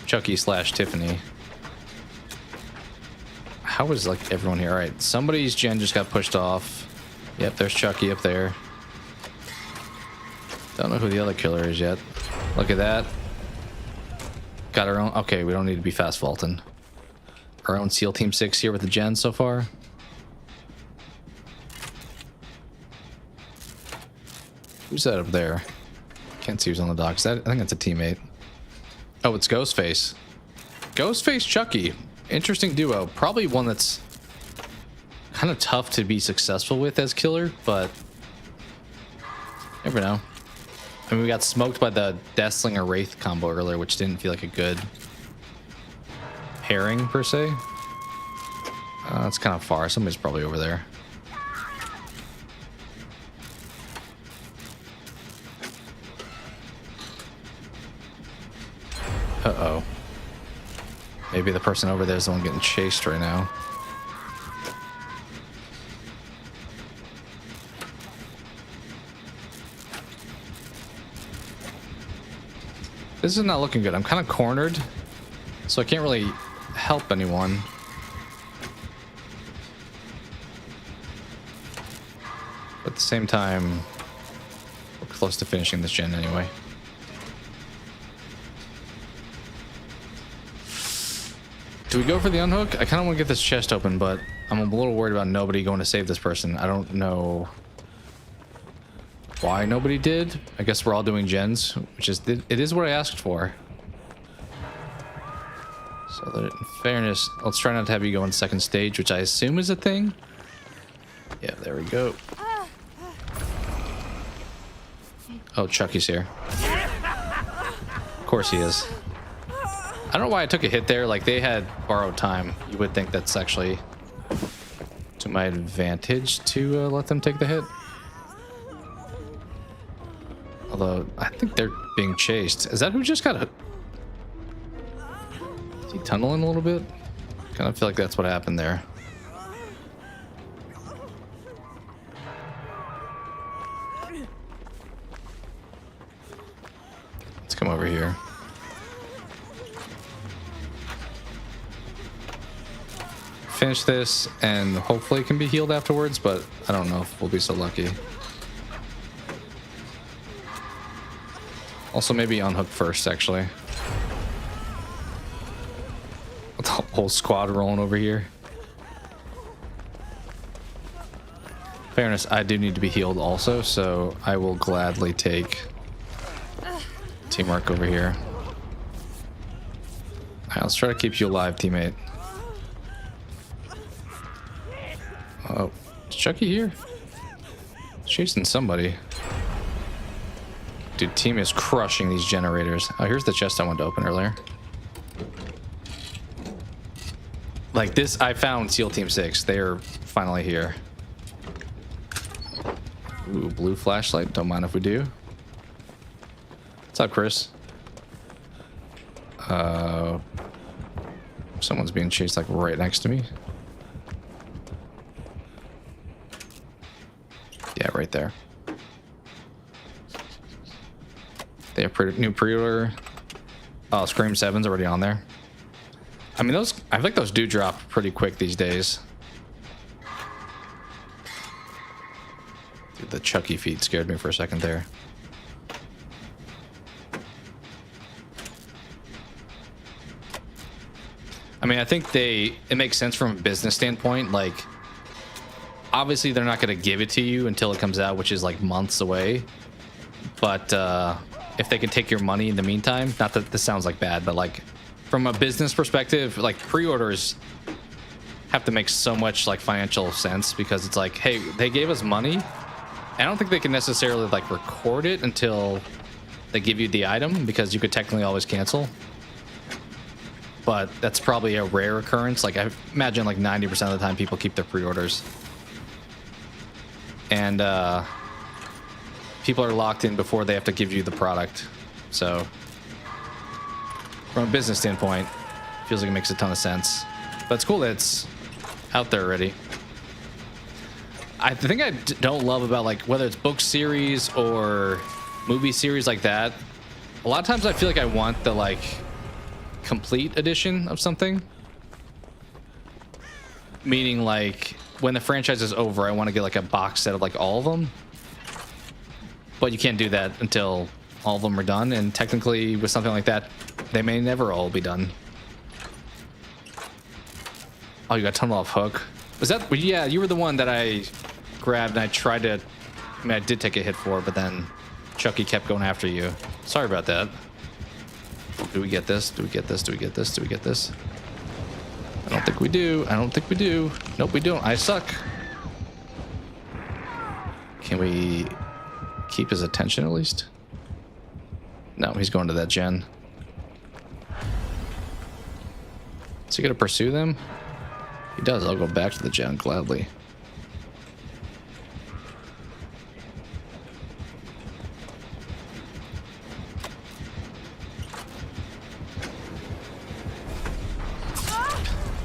Chucky / Tiffany. How is like everyone here? All right, somebody's gen just got pushed off. Yep, there's Chucky up there. Don't know who the other killer is yet. Look at that. Got our own. Okay, we don't need to be fast vaulting. Our own SEAL Team 6 here with the gen so far. Who's that up there? Can't see who's on the docks. I think that's a teammate. Oh, it's Ghostface. Ghostface Chucky. Interesting duo. Probably one that's kind of tough to be successful with as killer, but never know. I mean, we got smoked by the Deathslinger Wraith combo earlier, which didn't feel like a good pairing per se. That's kind of far. Somebody's probably over there. Uh-oh. Maybe the person over there is the one getting chased right now. This is not looking good. I'm kind of cornered, so I can't really help anyone. But at the same time, we're close to finishing this gen anyway. Do we go for the unhook? I kind of want to get this chest open, but I'm a little worried about nobody going to save this person. I don't know why nobody did. I guess we're all doing gens, which is, it is what I asked for. So that in fairness, let's try not to have you go on second stage, which I assume is a thing. Yeah, there we go. Oh, Chucky's here. Of course he is. I don't know why I took a hit there. Like, they had borrowed time. You would think that's actually to my advantage to let them take the hit. Although, I think they're being chased. Is that who just got hit? Is he tunneling a little bit? Kind of feel like that's what happened there. Let's come over here. Finish this, and hopefully it can be healed afterwards, but I don't know if we'll be so lucky. Also, maybe unhook first, actually. The whole squad rolling over here. Fairness, I do need to be healed also, so I will gladly take teamwork over here. Alright, let's try to keep you alive, teammate. Oh, is Chucky here? He's chasing somebody. Dude, team is crushing these generators. Oh, here's the chest I wanted to open earlier. Like this, I found SEAL Team 6. They are finally here. Ooh, blue flashlight. Don't mind if we do. What's up, Chris? Someone's being chased like right next to me. Yeah, right there. They have new pre-order. Oh, Scream 7's already on there. I mean, those, I think those do drop pretty quick these days. Dude, the Chucky feet scared me for a second there. I mean, I think it makes sense from a business standpoint. Like, obviously they're not going to give it to you until it comes out, which is like months away. But if they can take your money in the meantime, not that this sounds like bad, but like from a business perspective, like pre-orders have to make so much like financial sense, because it's like, hey, they gave us money. I don't think they can necessarily like record it until they give you the item, because you could technically always cancel. But that's probably a rare occurrence. Like, I imagine like 90% of the time people keep their pre-orders. And people are locked in before they have to give you the product. So from a business standpoint, feels like it makes a ton of sense. But it's cool that it's out there already. I think I don't love about, like, whether it's book series or movie series like that, a lot of times I feel like I want the like complete edition of something. Meaning, like, when the franchise is over, I want to get like a box set of like all of them. But you can't do that until all of them are done, and technically with something like that, they may never all be done. Oh, you got tunnel off hook. Was that? Yeah, you were the one that I grabbed and I tried to, I mean, I did take a hit for, but then Chucky kept going after you. Sorry about that. Do we get this? Do we get this? Do we get this? Do we get this? I don't think we do. I don't think we do. Nope, we don't. I suck. Can we keep his attention at least? No, he's going to that gen. Is he gonna pursue them? He does. I'll go back to the gen gladly.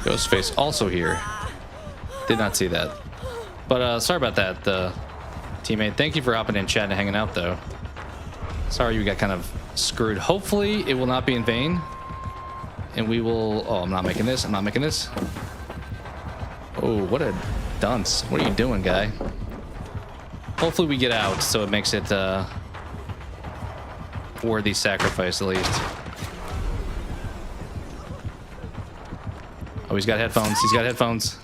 Ghostface also here. Did not see that. But sorry about that, teammate. Thank you for hopping in chat and hanging out, though. Sorry you got kind of screwed. Hopefully it will not be in vain. And we will... Oh, I'm not making this. I'm not making this. Oh, what a dunce. What are you doing, guy? Hopefully we get out so it makes it worthy sacrifice at least. Oh, he's got headphones. He's got headphones.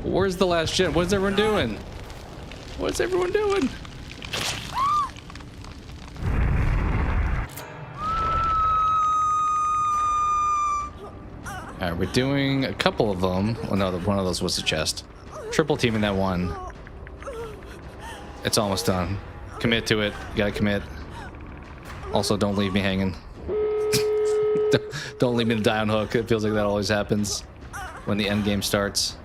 Where's the last gen? What's everyone doing? What's everyone doing? All right, we're doing a couple of them. Oh no, one of those was the chest. Triple teaming that one. It's almost done. Commit to it. You gotta commit. Also, don't leave me hanging. Don't leave me to die on hook. It feels like that always happens when the end game starts.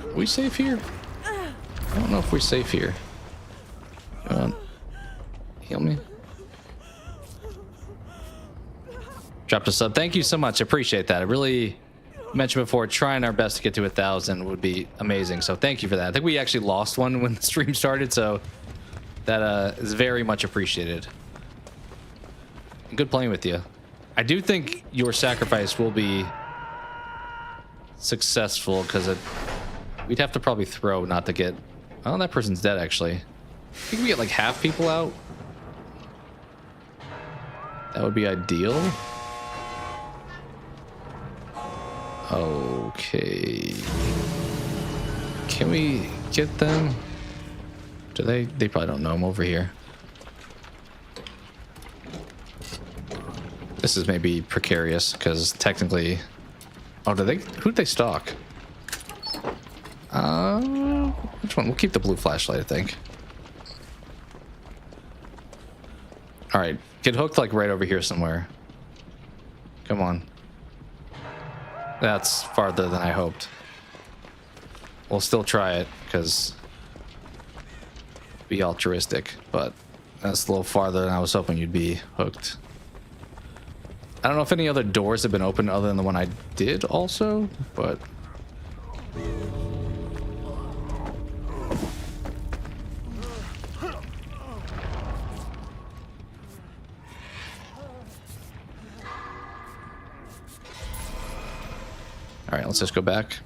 Are we safe here? I don't know if we're safe here. Come on. Heal me. Dropped a sub. Thank you so much. I appreciate that. I really mentioned before, trying our best to get to 1,000 would be amazing. So thank you for that. I think we actually lost one when the stream started, so that is very much appreciated. Good playing with you. I do think your sacrifice will be successful because we'd have to probably throw not to get... Oh, that person's dead, actually. I think we get like half people out. That would be ideal. Okay. Can we get them? Do they? They probably don't know I'm over here. This is maybe precarious because technically... Oh, do they? Who did they stalk? Which one? We'll keep the blue flashlight, I think. All right, get hooked like right over here somewhere. Come on. That's farther than I hoped. We'll still try it because be altruistic, but that's a little farther than I was hoping you'd be hooked. I don't know if any other doors have been opened other than the one I did also, but... All right, let's just go back.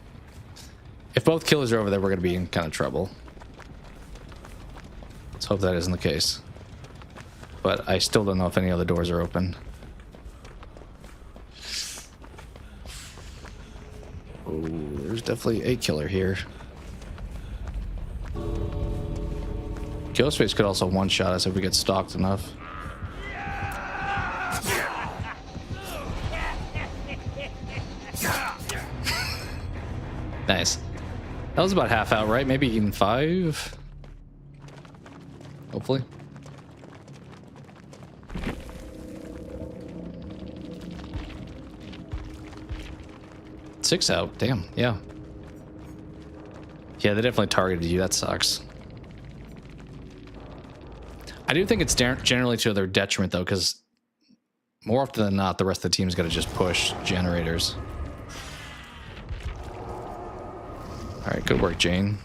If both killers are over there, we're going to be in kind of trouble. Let's hope that isn't the case. But I still don't know if any other doors are open. Oh, there's definitely a killer here. Ghostface could also one-shot us if we get stalked enough. Nice. That was about half out, right? Maybe even 5? Hopefully. Six out. Damn. Yeah. Yeah, they definitely targeted you. That sucks. I do think it's generally to their detriment, though, because more often than not, the rest of the team's got to just push generators. All right, good work, Jane.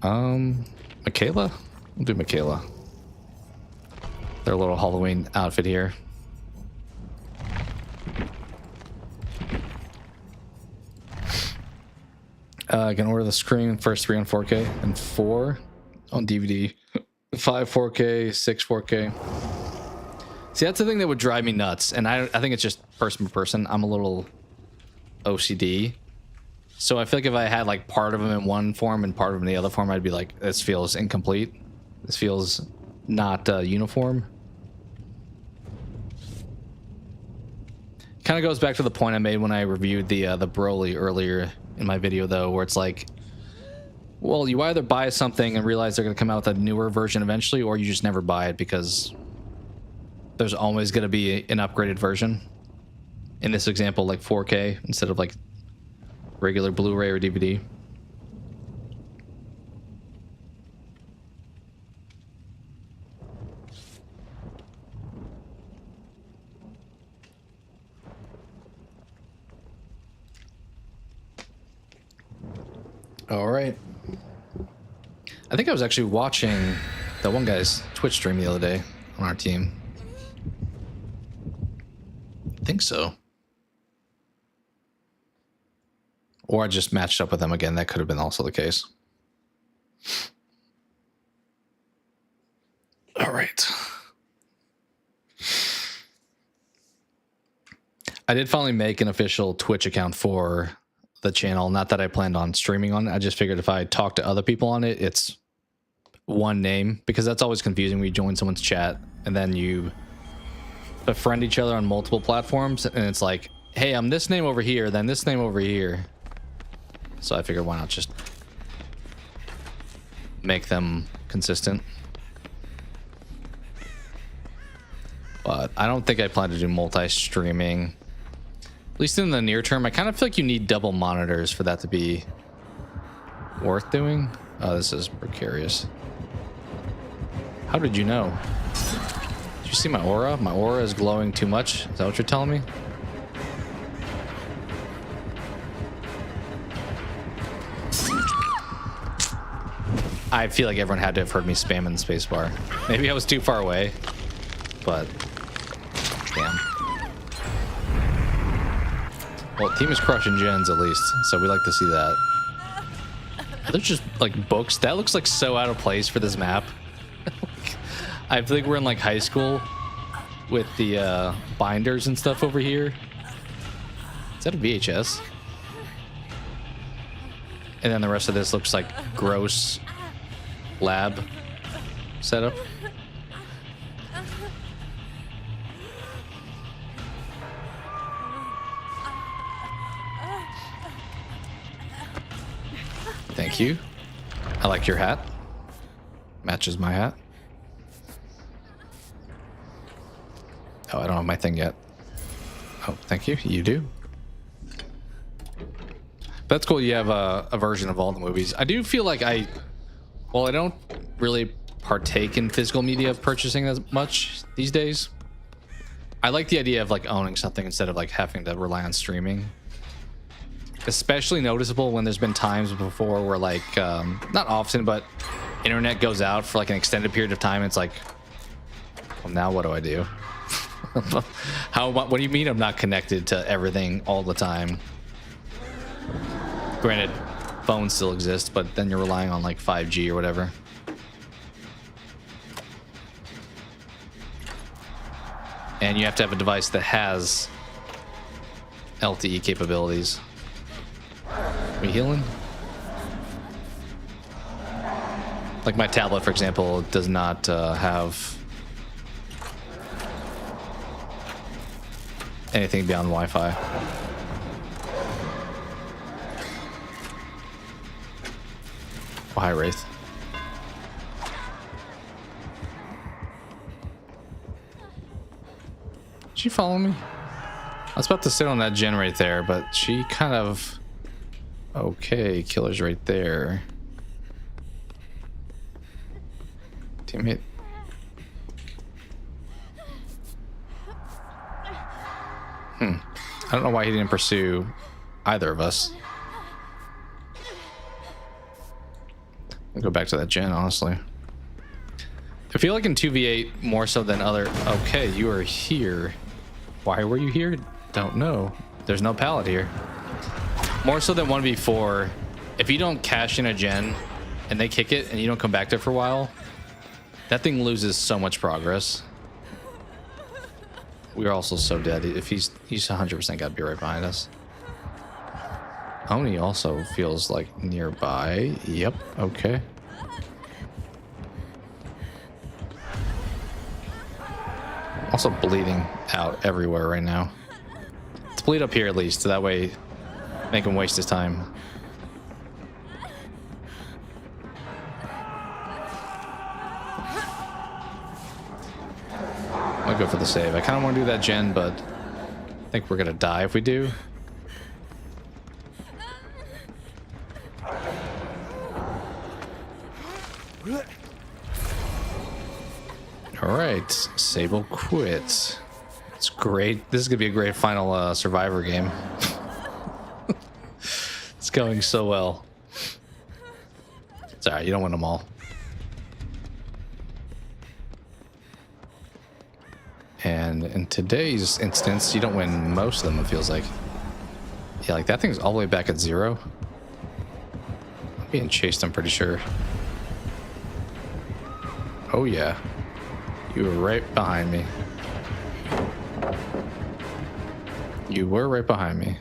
Michaela? We'll do Michaela. Their little Halloween outfit here. I can order the Scream first 3 on 4K and 4 on DVD. 5 4K, 6 4K. See, that's the thing that would drive me nuts. And I think it's just person per person. I'm a little OCD. So I feel like if I had like part of them in one form and part of them in the other form, I'd be like, this feels incomplete. This feels not uniform. Kind of goes back to the point I made when I reviewed the Broly earlier in my video, though, where it's like, well, you either buy something and realize they're going to come out with a newer version eventually, or you just never buy it because there's always going to be an upgraded version. In this example, like 4K instead of like regular Blu-ray or DVD. All right. I think I was actually watching that one guy's Twitch stream the other day on our team. I think so. Or I just matched up with them again. That could have been also the case. All right. I did finally make an official Twitch account for the channel. Not that I planned on streaming on it. I just figured if I talk to other people on it, it's one name, because that's always confusing when you join someone's chat and then you befriend each other on multiple platforms and it's like, hey, I'm this name over here, then this name over here. So I figured, why not just make them consistent? But I don't think I plan to do multi-streaming, at least in the near term. I kind of feel like you need double monitors for that to be worth doing. Oh, this is precarious. How did you know? Did you see my aura? My aura is glowing too much. Is that what you're telling me? I feel like everyone had to have heard me spamming the spacebar. Maybe I was too far away, but damn. Well, team is crushing gens at least, so we like to see that. They're just like books. That looks like so out of place for this map. I think we're in like high school with the binders and stuff over here. Is that a VHS? And then the rest of this looks like gross lab setup. Thank you. I like your hat. Matches my hat. Oh, I don't have my thing yet. Oh, thank you. You do. That's cool. You have a version of all the movies. I do feel like well, I don't really partake in physical media purchasing as much these days. I like the idea of like owning something instead of like having to rely on streaming. Especially noticeable when there's been times before where like, not often, but internet goes out for like an extended period of time. It's like, well, now what do I do? What do you mean I'm not connected to everything all the time? Granted, phones still exist, but then you're relying on like 5G or whatever. And you have to have a device that has LTE capabilities. We healing? Like my tablet, for example, does not have anything beyond Wi-Fi. Oh, hi, Wraith. Did she follow me? I was about to sit on that gen right there, but she kind of... Okay, killer's right there. Teammate. I don't know why he didn't pursue either of us. I'll go back to that gen, honestly. I feel like in 2v8 more so than other... Okay, you are here. Why were you here? Don't know. There's no pallet here. More so than 1v4, if you don't cash in a gen and they kick it and you don't come back there for a while, that thing loses so much progress. We're also so dead. If he's 100% got to be right behind us. Oni also feels like nearby. Yep, okay. Also bleeding out everywhere right now. Let's bleed up here at least, so that way make him waste his time. I'll go for the save. I kind of want to do that gen, but I think we're going to die if we do. All right, Sable quits. It's great. This is going to be a great final Survivor game. It's going so well. It's all right. You don't win them all. And in today's instance, you don't win most of them, it feels like. Yeah, like that thing's all the way back at 0. I'm being chased, I'm pretty sure. Oh yeah. You were right behind me. You were right behind me.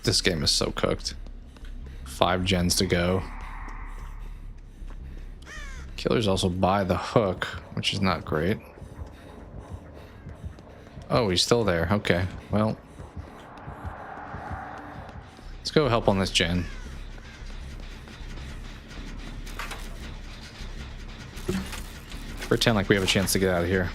This game is so cooked. 5 gens to go. Killer's also by the hook, which is not great. Oh, he's still there. Okay, well. Let's go help on this gen. Pretend like we have a chance to get out of here.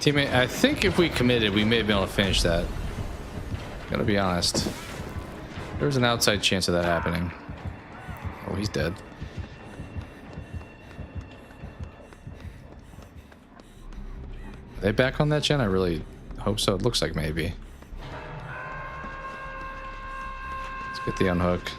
Teammate, I think if we committed, we may have been able to finish that. Gotta be honest. There was an outside chance of that happening. Oh, he's dead. Are they back on that gen? I really hope so. It looks like maybe. Let's get the unhook.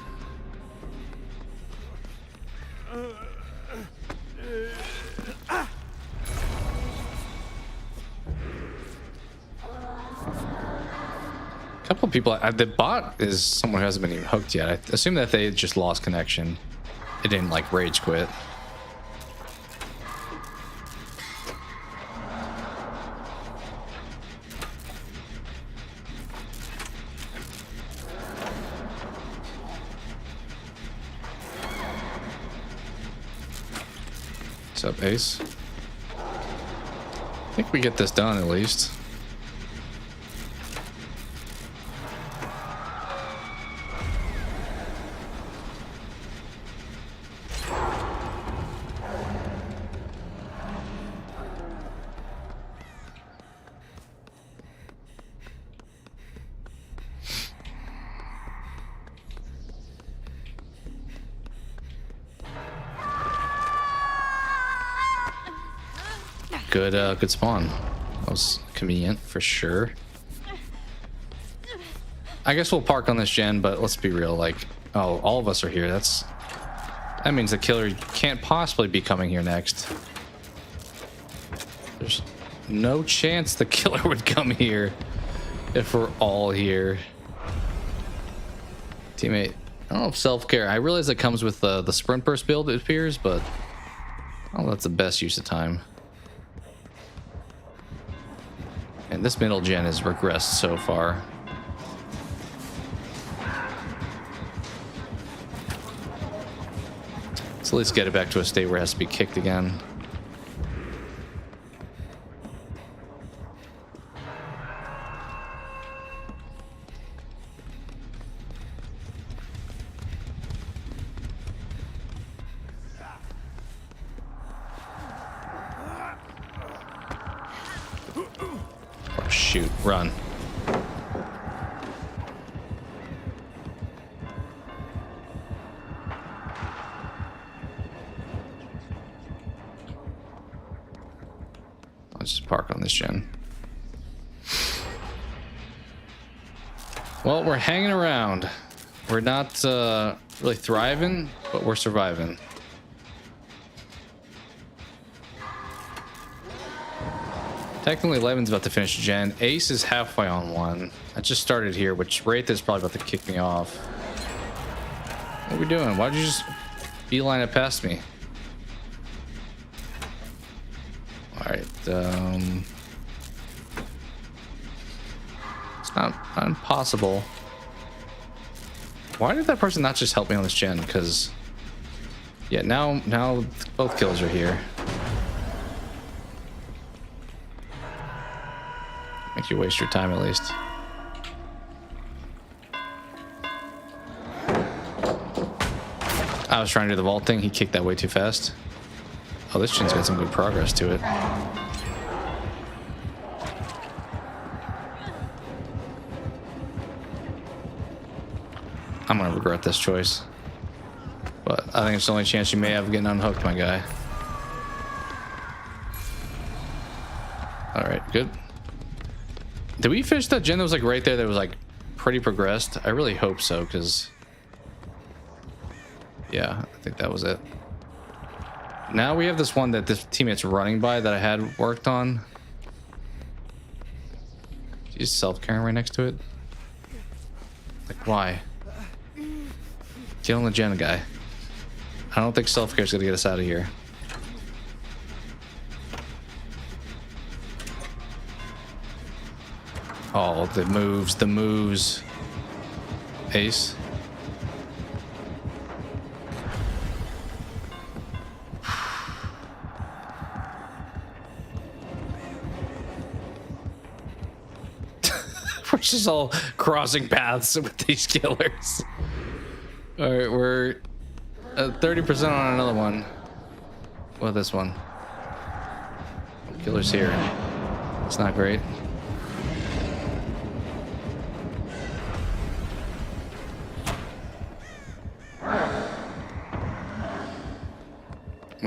Couple of people. The bot is someone who hasn't been even hooked yet. I assume that they just lost connection. It didn't like rage quit. What's up, Ace? I think we get this done at least. Good spawn. That was convenient for sure. I guess we'll park on this gen, but let's be real. Like, oh, all of us are here. That means the killer can't possibly be coming here next. There's no chance the killer would come here if we're all here. Teammate, I don't know if self-care. I realize it comes with the sprint burst build, it appears, but I don't know if that's the best use of time. And this middle gen has regressed so far. So let's get it back to a state where it has to be kicked again. Oh, shoot, run. Let's just park on this gen. Well, we're hanging around. We're not really thriving, but we're surviving. Technically, 11's about to finish gen. Ace is halfway on one. I just started here, which Wraith is probably about to kick me off. What are we doing? Why'd you just beeline it past me? Alright, it's not impossible. Why did that person not just help me on this gen? Because, yeah, now both kills are here. Make you waste your time at least. I was trying to do the vault thing. He kicked that way too fast. Oh, this gen's got some good progress to it. I'm gonna regret this choice. But I think it's the only chance you may have of getting unhooked, my guy. All right, good. Did we finish that gen that was like right there that was like pretty progressed? I really hope so, because yeah, I think that was it. Now we have this one that this teammate's running by that I had worked on. She's self-carrying right next to it. Like, why? Get on the gen, guy. I don't think self-care is gonna get us out of here. Oh, the moves. Ace. We're just all crossing paths with these killers. All right, we're at 30% on another one. Well, this one. Killer's here. It's not great.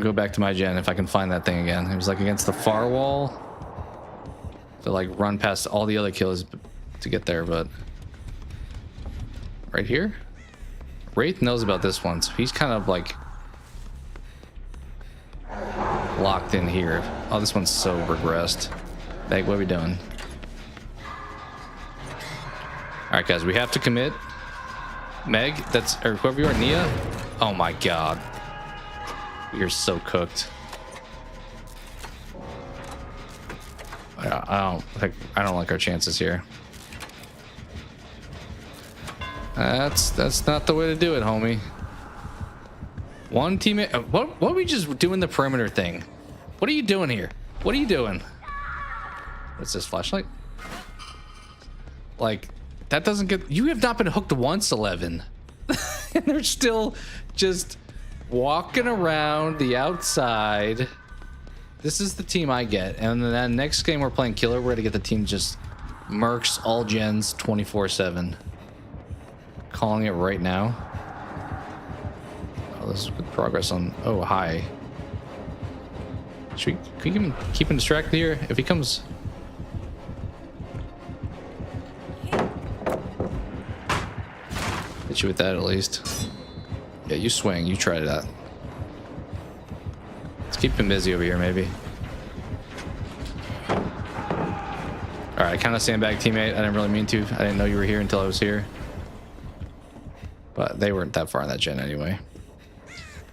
Go back to my gen if I can find that thing again. It was like against the far wall to like run past all the other killers to get there, but right here, Wraith knows about this one, so he's kind of like locked in here. Oh, this one's so regressed. Meg, what are we doing? All right, guys, we have to commit. Meg, that's or whoever you are, Nia. Oh my God. You're so cooked. I don't like our chances here. That's not the way to do it, homie. One teammate. What are we just doing the perimeter thing? What are you doing here? What are you doing? What's this flashlight? Like that doesn't get. You have not been hooked once, 11, and they're still just walking around the outside. This is the team I get, and then next game we're playing killer. We're gonna get the team just mercs all gens 24/7. Calling it right now. Oh, this is good progress on. Oh, hi. Can we keep him distracted here? If he comes. Hit you with that at least. Yeah, you swing. You try that. Let's keep him busy over here, maybe. All right, kind of sandbag teammate. I didn't really mean to. I didn't know you were here until I was here. But they weren't that far in that gen anyway.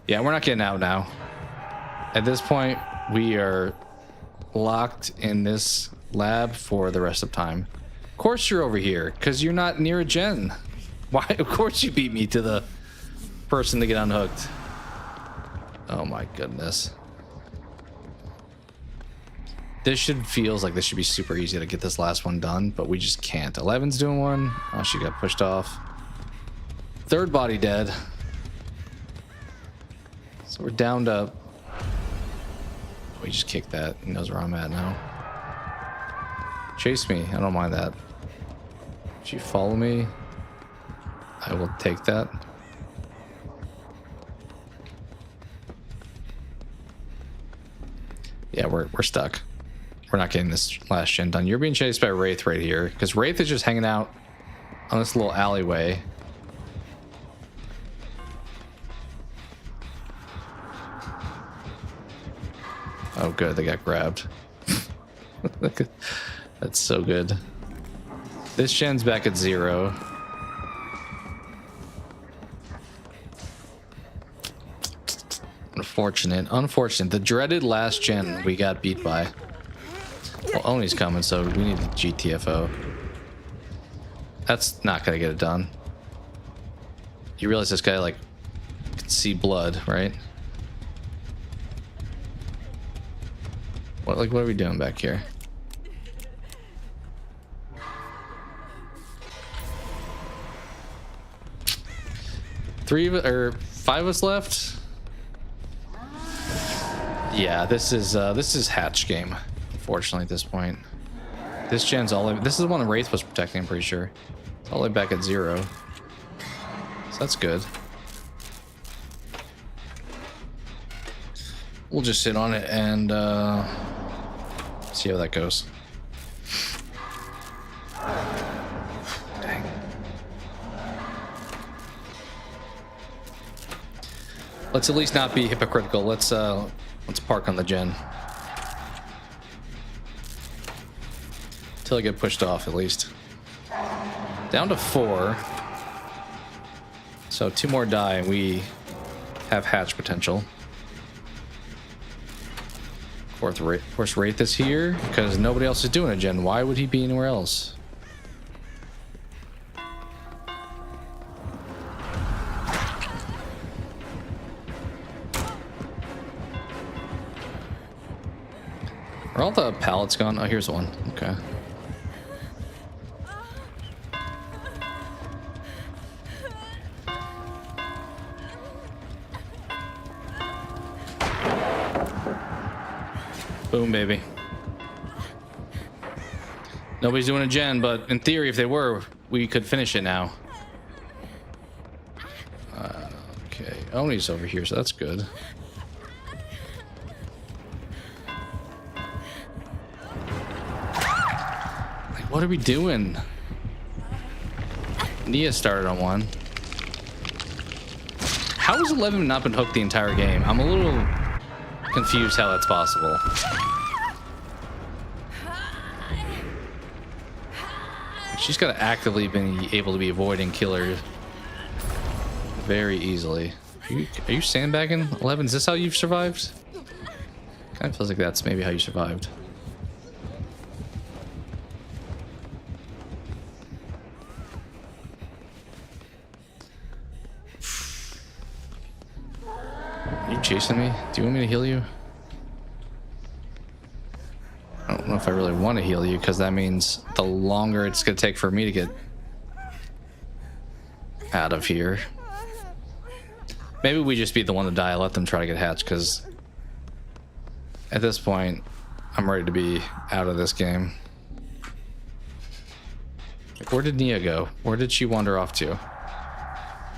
Yeah, we're not getting out now. At this point, we are locked in this lab for the rest of time. Of course you're over here, because you're not near a gen. Why? Of course you beat me to the person to get unhooked. Oh my goodness. This feels like this should be super easy to get this last one done, but we just can't. 11's doing one. Oh, she got pushed off. Third body dead. So we're down to. We just kicked that. He knows where I'm at now. Chase me. I don't mind that. If you follow me, I will take that. Yeah, we're stuck. We're not getting this last gen done. You're being chased by Wraith right here, because Wraith is just hanging out on this little alleyway. Oh, good. They got grabbed. That's so good. This gen's back at 0. Unfortunate. The dreaded last gen we got beat by. Well, Oni's coming, so we need a GTFO. That's not gonna get it done. You realize this guy, like, can see blood, right? What are we doing back here? Five of us left. Yeah, this is hatch game. Unfortunately, at this point, this gen's all. This is the one the Wraith was protecting. I'm pretty sure. It's all the way back at 0. So that's good. we'll just sit on it and see how that goes. Dang. Let's at least not be hypocritical. Let's park on the gen. Till I get pushed off, at least. Down to 4. So 2 more die and we have hatch potential. Of course, Wraith is here because nobody else is doing a gen. Why would he be anywhere else? Are all the pallets gone? Oh, here's one. Okay. Boom, baby. Nobody's doing a gen, but in theory, if they were, we could finish it now. Okay. Oni's over here, so that's good. Like, what are we doing? Nia started on 1. How has 11 not been hooked the entire game? I'm a little confused how that's possible. She's got to actively been able to be avoiding killers very easily. Are you sandbagging, 11? Is this how you've survived? Kind of feels like that's maybe how you survived. Are you chasing me? Do you want me to heal you? I don't know if I really want to heal you because that means the longer it's going to take for me to get out of here. Maybe we just be the one to die. Let them try to get hatched because at this point, I'm ready to be out of this game. Where did Nia go? Where did she wander off to?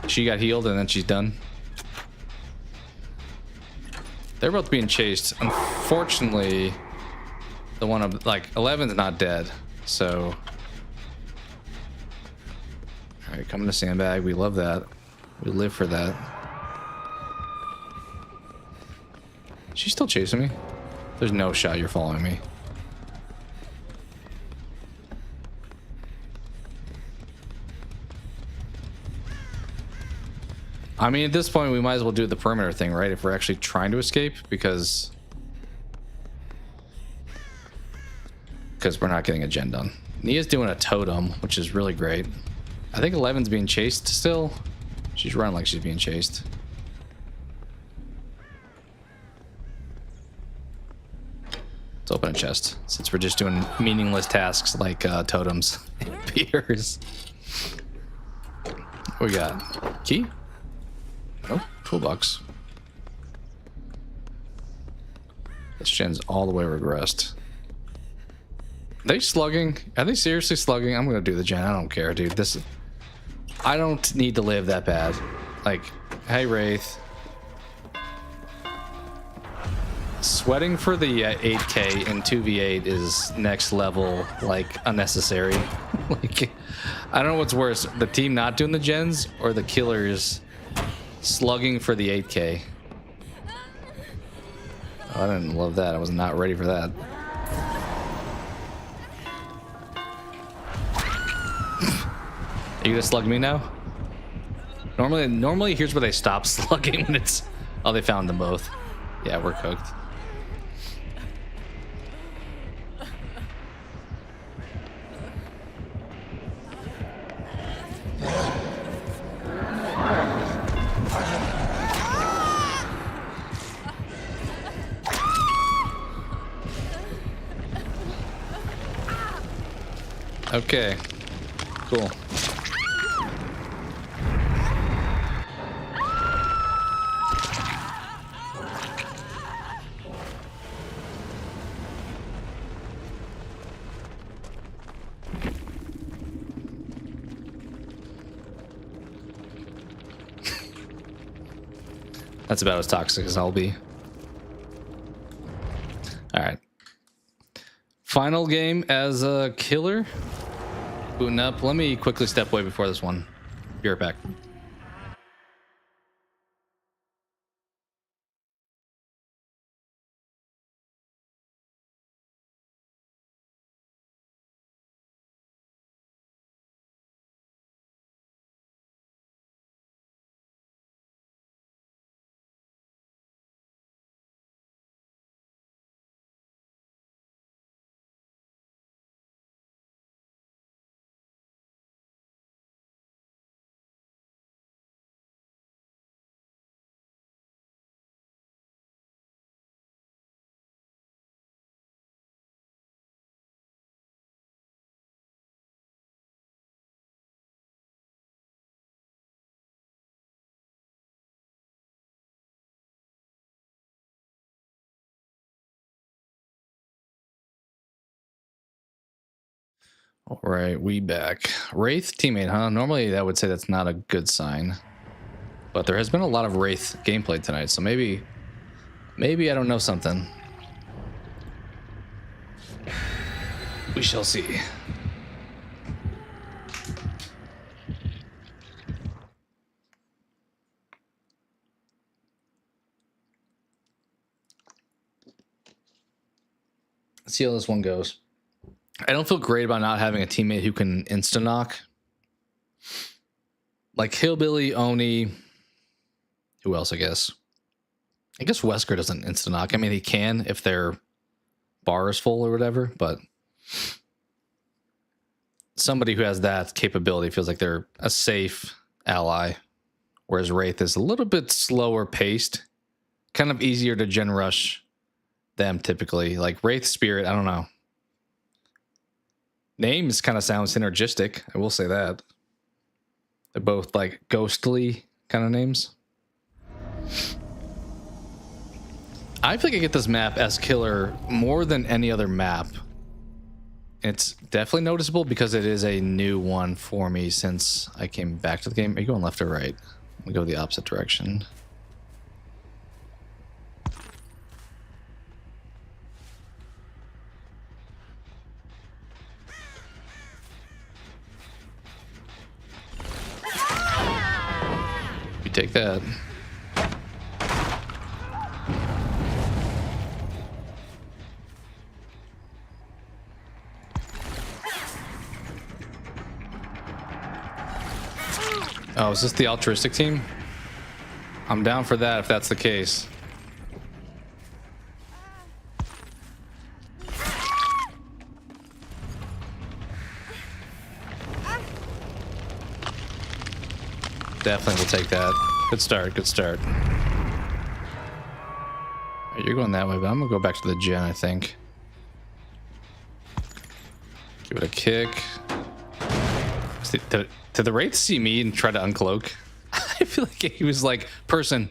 She got healed and then she's done. They're both being chased. Unfortunately, the one of like 11's not dead, so all right, coming to sandbag. We love that. We live for that. She's still chasing me. There's no shot you're following me. I mean, at this point, we might as well do the perimeter thing, right? If we're actually trying to escape, because we're not getting a gen done. Nia's doing a totem, which is really great. I think 11's being chased still. She's running like she's being chased. Let's open a chest, since we're just doing meaningless tasks like totems and piers. What we got? Key? Nope. Toolbox. This gen's all the way regressed. Are they slugging? Are they seriously slugging? I'm gonna do the gen. I don't care, dude. This, I don't need to live that bad. Like, hey, Wraith. Sweating for the 8K in 2v8 is next level, like, unnecessary. Like, I don't know what's worse, the team not doing the gens or the killers slugging for the 8K. Oh, I didn't love that. I was not ready for that. Are you gonna slug me now? Normally here's where they stop slugging when it's... Oh, they found them both. Yeah, we're cooked. Okay, cool. That's about as toxic as I'll be. Final game as a killer. Booting up. Let me quickly step away before this one. Be right back. All right, we back. Wraith teammate, huh? Normally that would say that's not a good sign. But there has been a lot of Wraith gameplay tonight, so maybe I don't know something. We shall see. Let's see how this one goes. I don't feel great about not having a teammate who can insta-knock. Like Hillbilly, Oni. Who else, I guess? I guess Wesker doesn't insta-knock. I mean, he can if their bar is full or whatever, but somebody who has that capability feels like they're a safe ally, whereas Wraith is a little bit slower paced, kind of easier to gen rush them typically. Like Wraith Spirit, I don't know. Names kind of sound synergistic, I will say that. They're both like ghostly kind of names. I feel like I get this map as killer more than any other map. It's definitely noticeable because it is a new one for me since I came back to the game. Are you going left or right? We go the opposite direction. You take that. Oh, is this the altruistic team? I'm down for that if that's the case. Definitely will take that. Good start, good start. You're going that way, but I'm gonna go back to the gen, I think. Give it a kick. Did the Wraith see me and try to uncloak? I feel like he was like, person.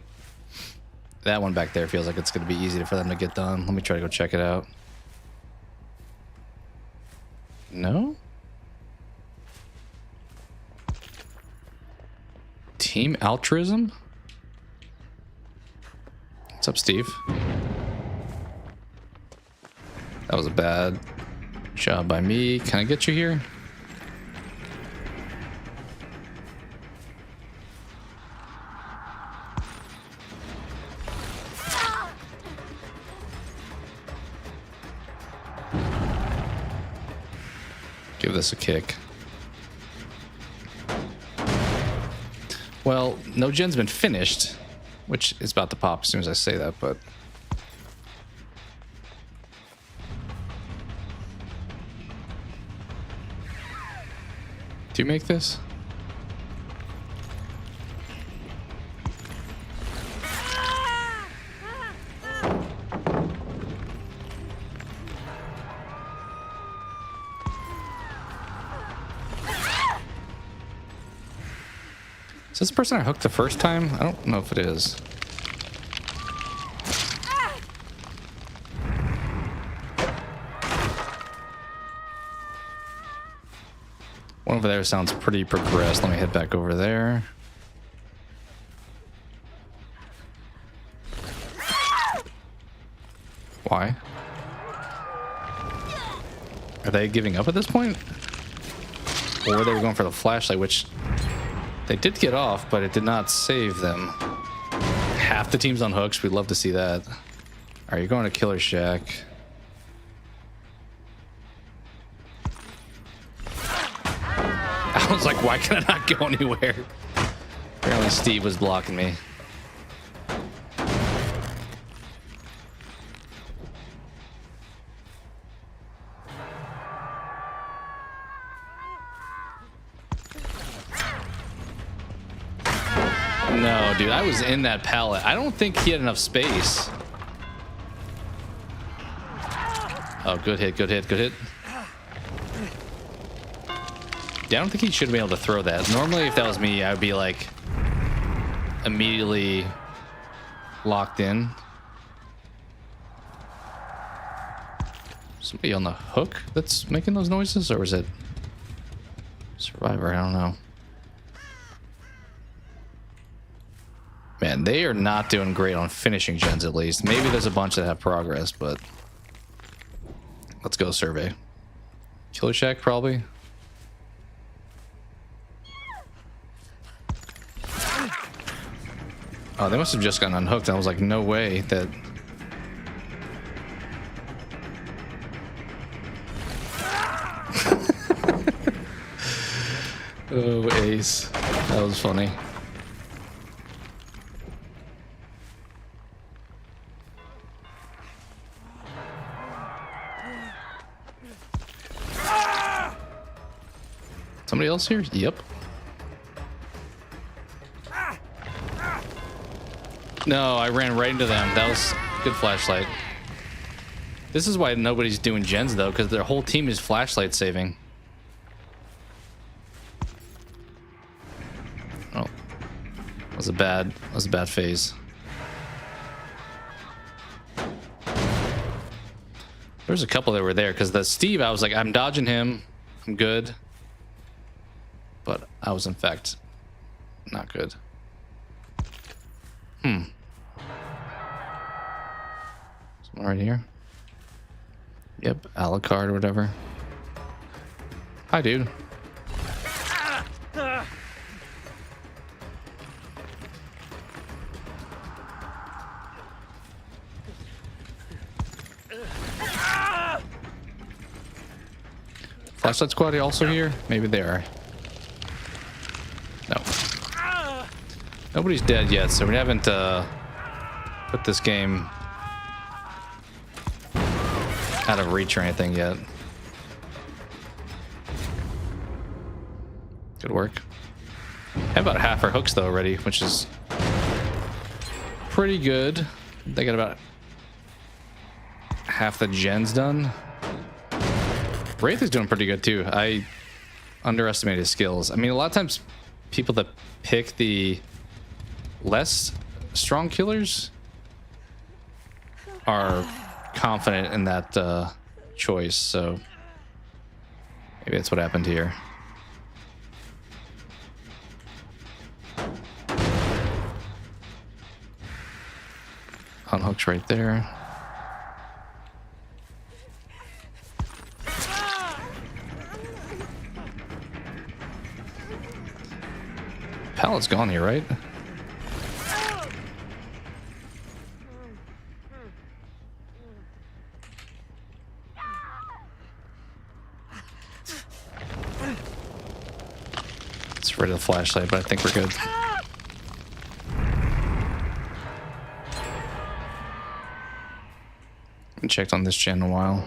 That one back there feels like it's going to be easy for them to get done. Let me try to go check it out. No? Team Altruism? What's up, Steve? That was a bad job by me. Can I get you here? Give this a kick. Well, no gen's been finished, which is about to pop as soon as I say that, but... Do you make this? Is this the person I hooked the first time? I don't know if it is. One over there sounds pretty progressed. Let me head back over there. Why? Are they giving up at this point? Or they were going for the flashlight, which they did get off, but it did not save them. Half the team's on hooks. We'd love to see that. Are you going to Killer Shack? I was like, why can I not go anywhere? Apparently Steve was blocking me. No, dude, I was in that pallet. I don't think he had enough space. Oh, good hit, good hit, good hit. Yeah, I don't think he should have been able to throw that. Normally, if that was me, I would be like immediately locked in. Somebody on the hook that's making those noises, or is it Survivor? I don't know. Man, they are not doing great on finishing gens, at least. Maybe there's a bunch that have progress, but let's go survey. Killer Shack, probably. Oh, they must have just gotten unhooked. I was like, no way that... Oh, ace. That was funny. Somebody else here? Yep. No, I ran right into them. That was good flashlight. This is why nobody's doing gens though, because their whole team is flashlight saving. Oh, that was a bad phase. There's a couple that were there because the Steve, I was like, I'm dodging him. I'm good. But I was in fact not good. Someone right here. Yep, a la carte or whatever. Hi, dude. Flashlight squad also here? Maybe they are. No. Nobody's dead yet, so we haven't put this game out of reach or anything yet. Good work. I have about half our hooks though already, which is pretty good. They got about half the gens done. Wraith is doing pretty good too. I underestimated his skills. I mean, a lot of times people that pick the less strong killers are confident in that choice, so maybe that's what happened here. Unhooked right there. Pallet's gone here, right? It's rid of the flashlight, but I think we're good. Haven't checked on this gen in a while.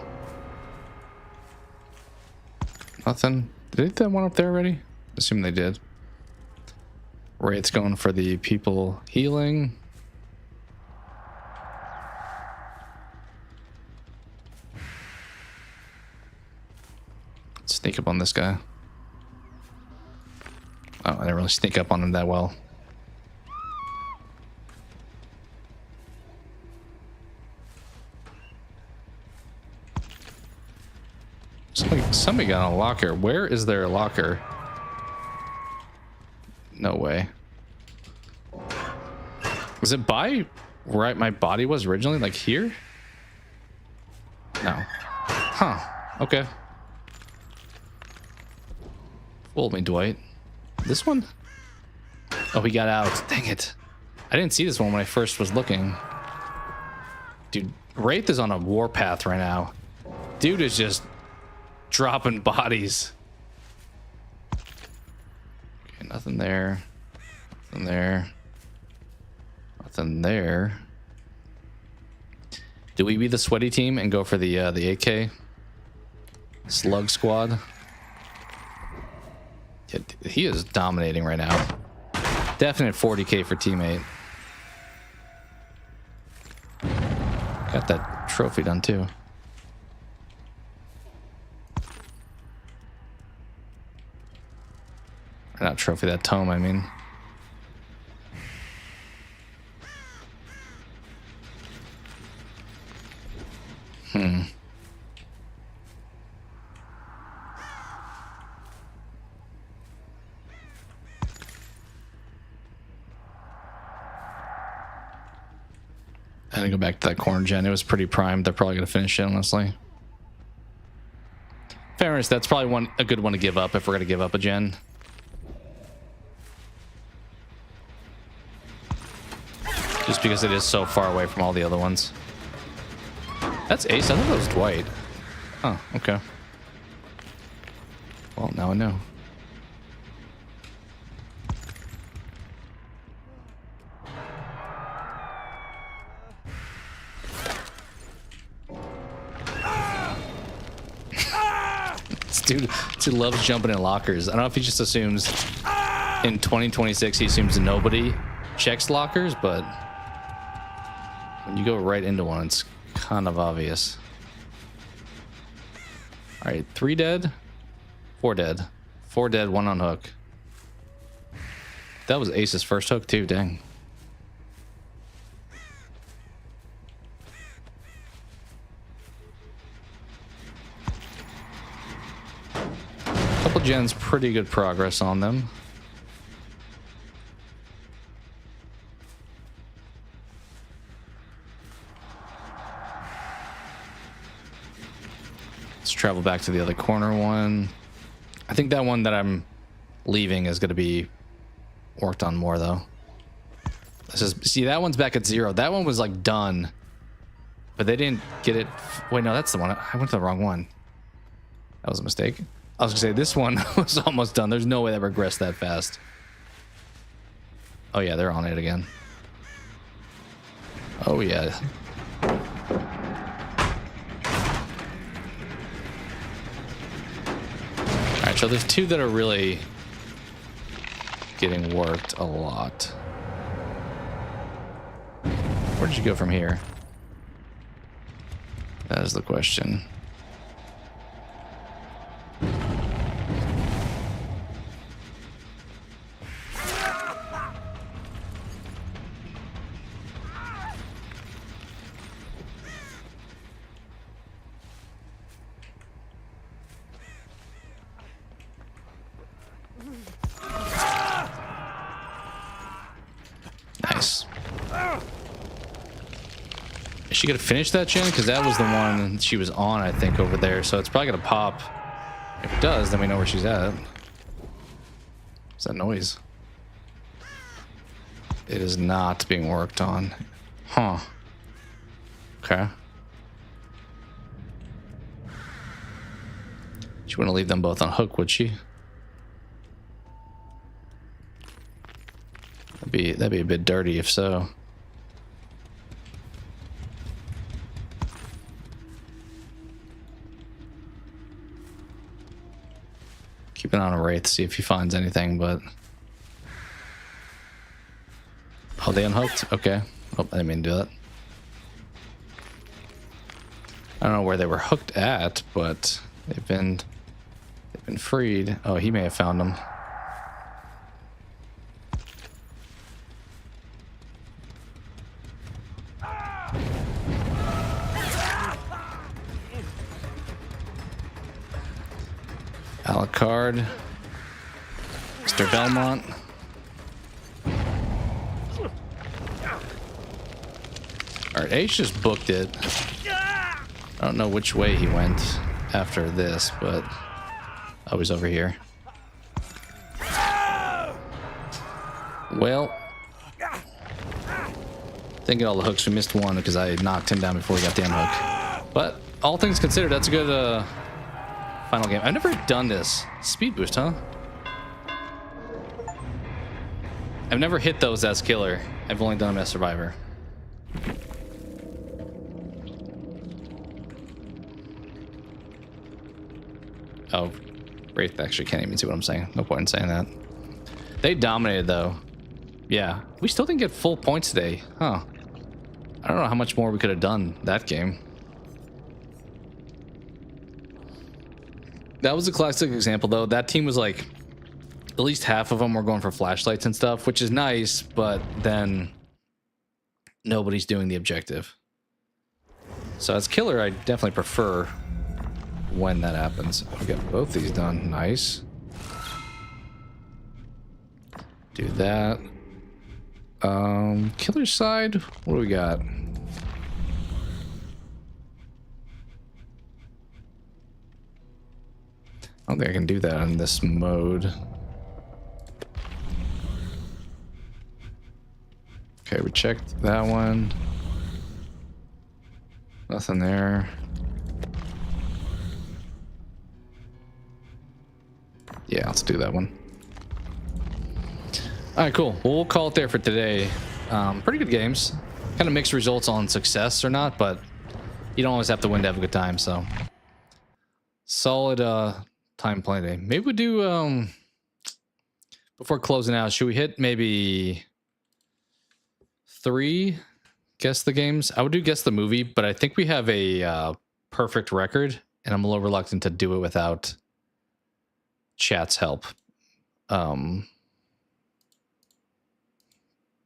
Nothing. Did they hit that one up there already? Assume they did. Wraith's going for the people healing. Let's sneak up on this guy. Oh, I didn't really sneak up on him that well. Somebody got a locker. Where is their locker? No way. Was it by where my body was originally? Like here? No. Huh. Okay. Fooled me, Dwight. This one? Oh, he got out. Dang it. I didn't see this one when I first was looking. Dude, Wraith is on a warpath right now. Dude is just dropping bodies. Okay, nothing there. Nothing there. Nothing there. Do we be the sweaty team and go for the AK? Slug squad? Yeah, he is dominating right now. Definite 40k for teammate. Got that trophy done too. Or not trophy, that tome, I mean. I had to go back to that corn gen. It was pretty primed. They're probably going to finish it, honestly. Fairness, that's probably a good one to give up if we're going to give up a gen. Just because it is so far away from all the other ones. That's Ace. I thought that was Dwight. Oh, okay. Well, now I know. Dude loves jumping in lockers. I don't know if he just assumes in 2026 he assumes nobody checks lockers, but when you go right into one, it's kind of obvious. All right, 3 dead, 4 dead, 4 dead, 1 on hook. That was Ace's first hook too. Dang. Couple gens, pretty good progress on them. Let's travel back to the other corner one. I think that one that I'm leaving is going to be worked on more though. This is, see, that one's back at 0. That one was like done, but they didn't get it. Wait, no, that's the one. I went to the wrong one. That was a mistake. I was gonna say this one was almost done. There's no way that regressed that fast. Oh yeah, they're on it again. Oh yeah. Alright, so there's 2 that are really getting worked a lot. Where did you go from here? That is the question. Nice. Is she gonna finish that gen? Because that was the one she was on, I think, over there. So it's probably gonna pop. If it does, then we know where she's at. What's that noise? It is not being worked on. Huh. Okay. She wouldn't leave them both on hook, would she? That'd be a bit dirty if so. Keep an eye on a Wraith, see if he finds anything, but... Oh, they unhooked? Okay. Oh, I didn't mean to do that. I don't know where they were hooked at, but they've been freed. Oh, he may have found them. Alucard, Mr. Belmont. Alright, H just booked it. I don't know which way he went after this, but... Oh, he's over here. Well, thinking all the hooks, we missed one because I knocked him down before we got the unhook. But all things considered, that's a good final game. I've never done this. Speed boost, huh? I've never hit those as killer. I've only done them as survivor. Oh, Wraith actually can't even see what I'm saying. No point in saying that. They dominated, though. Yeah, we still didn't get full points today. Huh. I don't know how much more we could have done that game. That was a classic example, though. That team was like, at least half of them were going for flashlights and stuff, which is nice, but then nobody's doing the objective. So as killer, I definitely prefer when that happens. We got both these done. Nice. Do that. Killer side, what do we got? I don't think I can do that in this mode. Okay, we checked that one. Nothing there. Yeah, let's do that one. All right, cool. Well, we'll call it there for today. Pretty good games. Kind of mixed results on success or not, but you don't always have to win to have a good time, so. Solid time play day. Maybe we do, before closing out, should we hit maybe 3 guess the games? I would do guess the movie, but I think we have a perfect record, and I'm a little reluctant to do it without chat's help.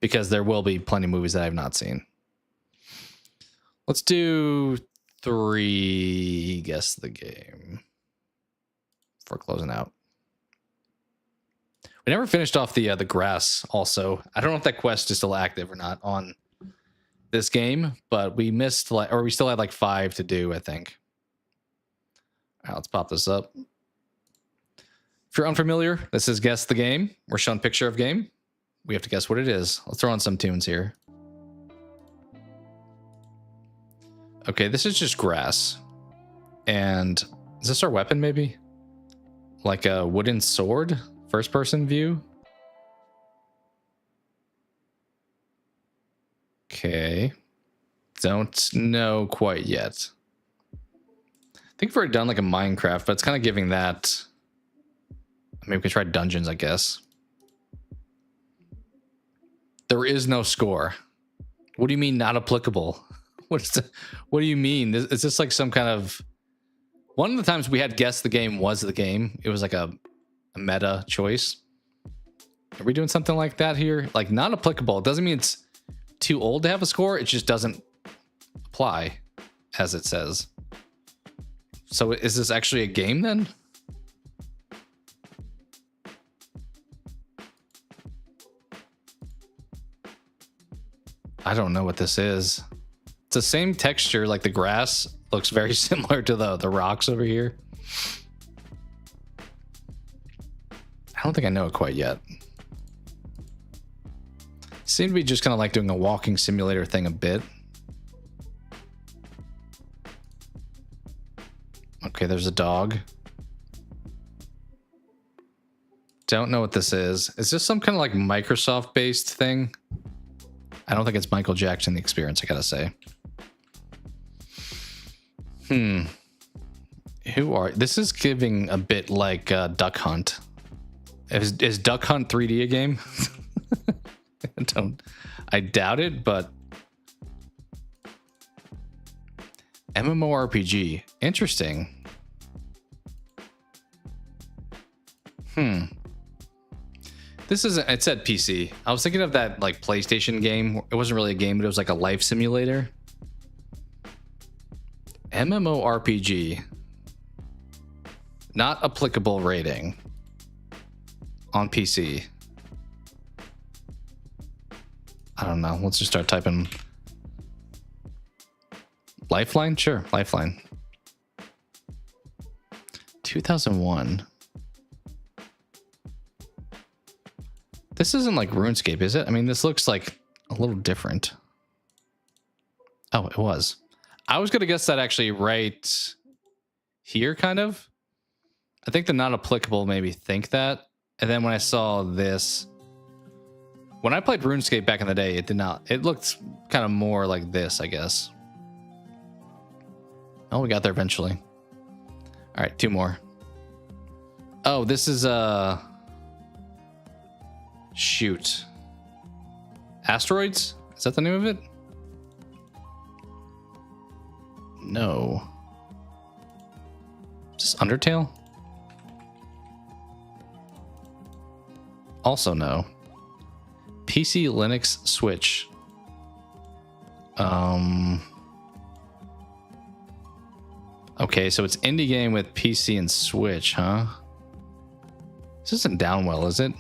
Because there will be plenty of movies that I've not seen. Let's do 3 guess the game for closing out. We never finished off the grass also. I don't know if that quest is still active or not on this game, but we missed, like, or we still had like 5 to do, I think. All right, let's pop this up. If you're unfamiliar, this is Guess the Game. We're showing picture of game. We have to guess what it is. Let's throw on some tunes here. Okay, this is just grass. And is this our weapon, maybe? Like a wooden sword? First person view? Okay. Don't know quite yet. I think we've already done like a Minecraft, but it's kind of giving that. Maybe we could try dungeons, I guess. There is no score. What do you mean not applicable? What do you mean? Is this like some kind of... One of the times we had guess the game was the game. It was like a meta choice. Are we doing something like that here? Like not applicable. It doesn't mean it's too old to have a score. It just doesn't apply as it says. So is this actually a game then? I don't know what this is. It's the same texture, like the grass looks very similar to the rocks over here. I don't think I know it quite yet. Seem to be just kind of like doing a walking simulator thing a bit. Okay, there's a dog. Don't know what this is. Is this some kind of like Microsoft based thing? I don't think it's Michael Jackson, The Experience, I gotta say. Who are... This is giving a bit like Duck Hunt. Is Duck Hunt 3D a game? I doubt it, but... MMORPG. Interesting. This isn't... It said PC. I was thinking of that like PlayStation game. It wasn't really a game, but it was like a life simulator. MMORPG. Not applicable rating. On PC. I don't know. Let's just start typing. Lifeline? Sure, Lifeline. 2001. This isn't like RuneScape, is it? I mean, this looks like a little different. Oh, it was. I was gonna guess that actually right here, kind of. I think the not applicable made me think that. And then when I saw this, when I played RuneScape back in the day, it did not. It looked kind of more like this, I guess. Oh, we got there eventually. All right, 2 more. Oh, this is shoot. Asteroids? Is that the name of it? No. Is this Undertale? Also no. PC, Linux, Switch. Okay, so it's indie game with PC and Switch, huh? This isn't down well, is it?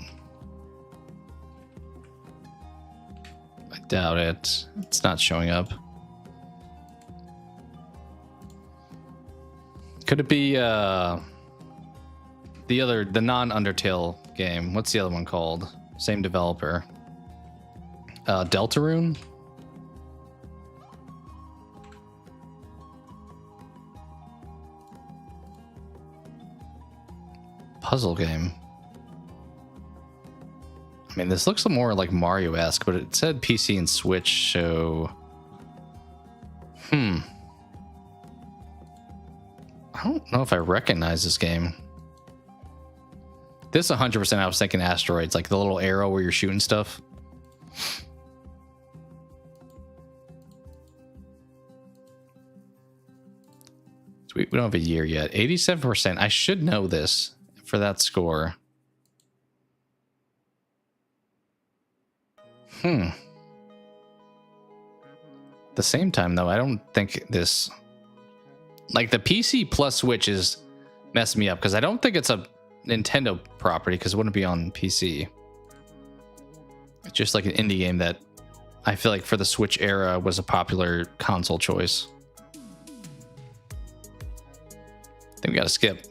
I doubt it. It's not showing up. Could it be the non-Undertale game? What's the other one called? Same developer. Deltarune? Puzzle game. I mean, this looks more like Mario-esque, but it said PC and Switch, so... I don't know if I recognize this game. This 100% I was thinking Asteroids, like the little arrow where you're shooting stuff. We don't have a year yet. 87%. I should know this for that score. At the same time, though, I don't think this... Like, the PC plus Switch is messing me up, because I don't think it's a Nintendo property, because it wouldn't be on PC. It's just like an indie game that I feel like for the Switch era was a popular console choice. I think we got to skip.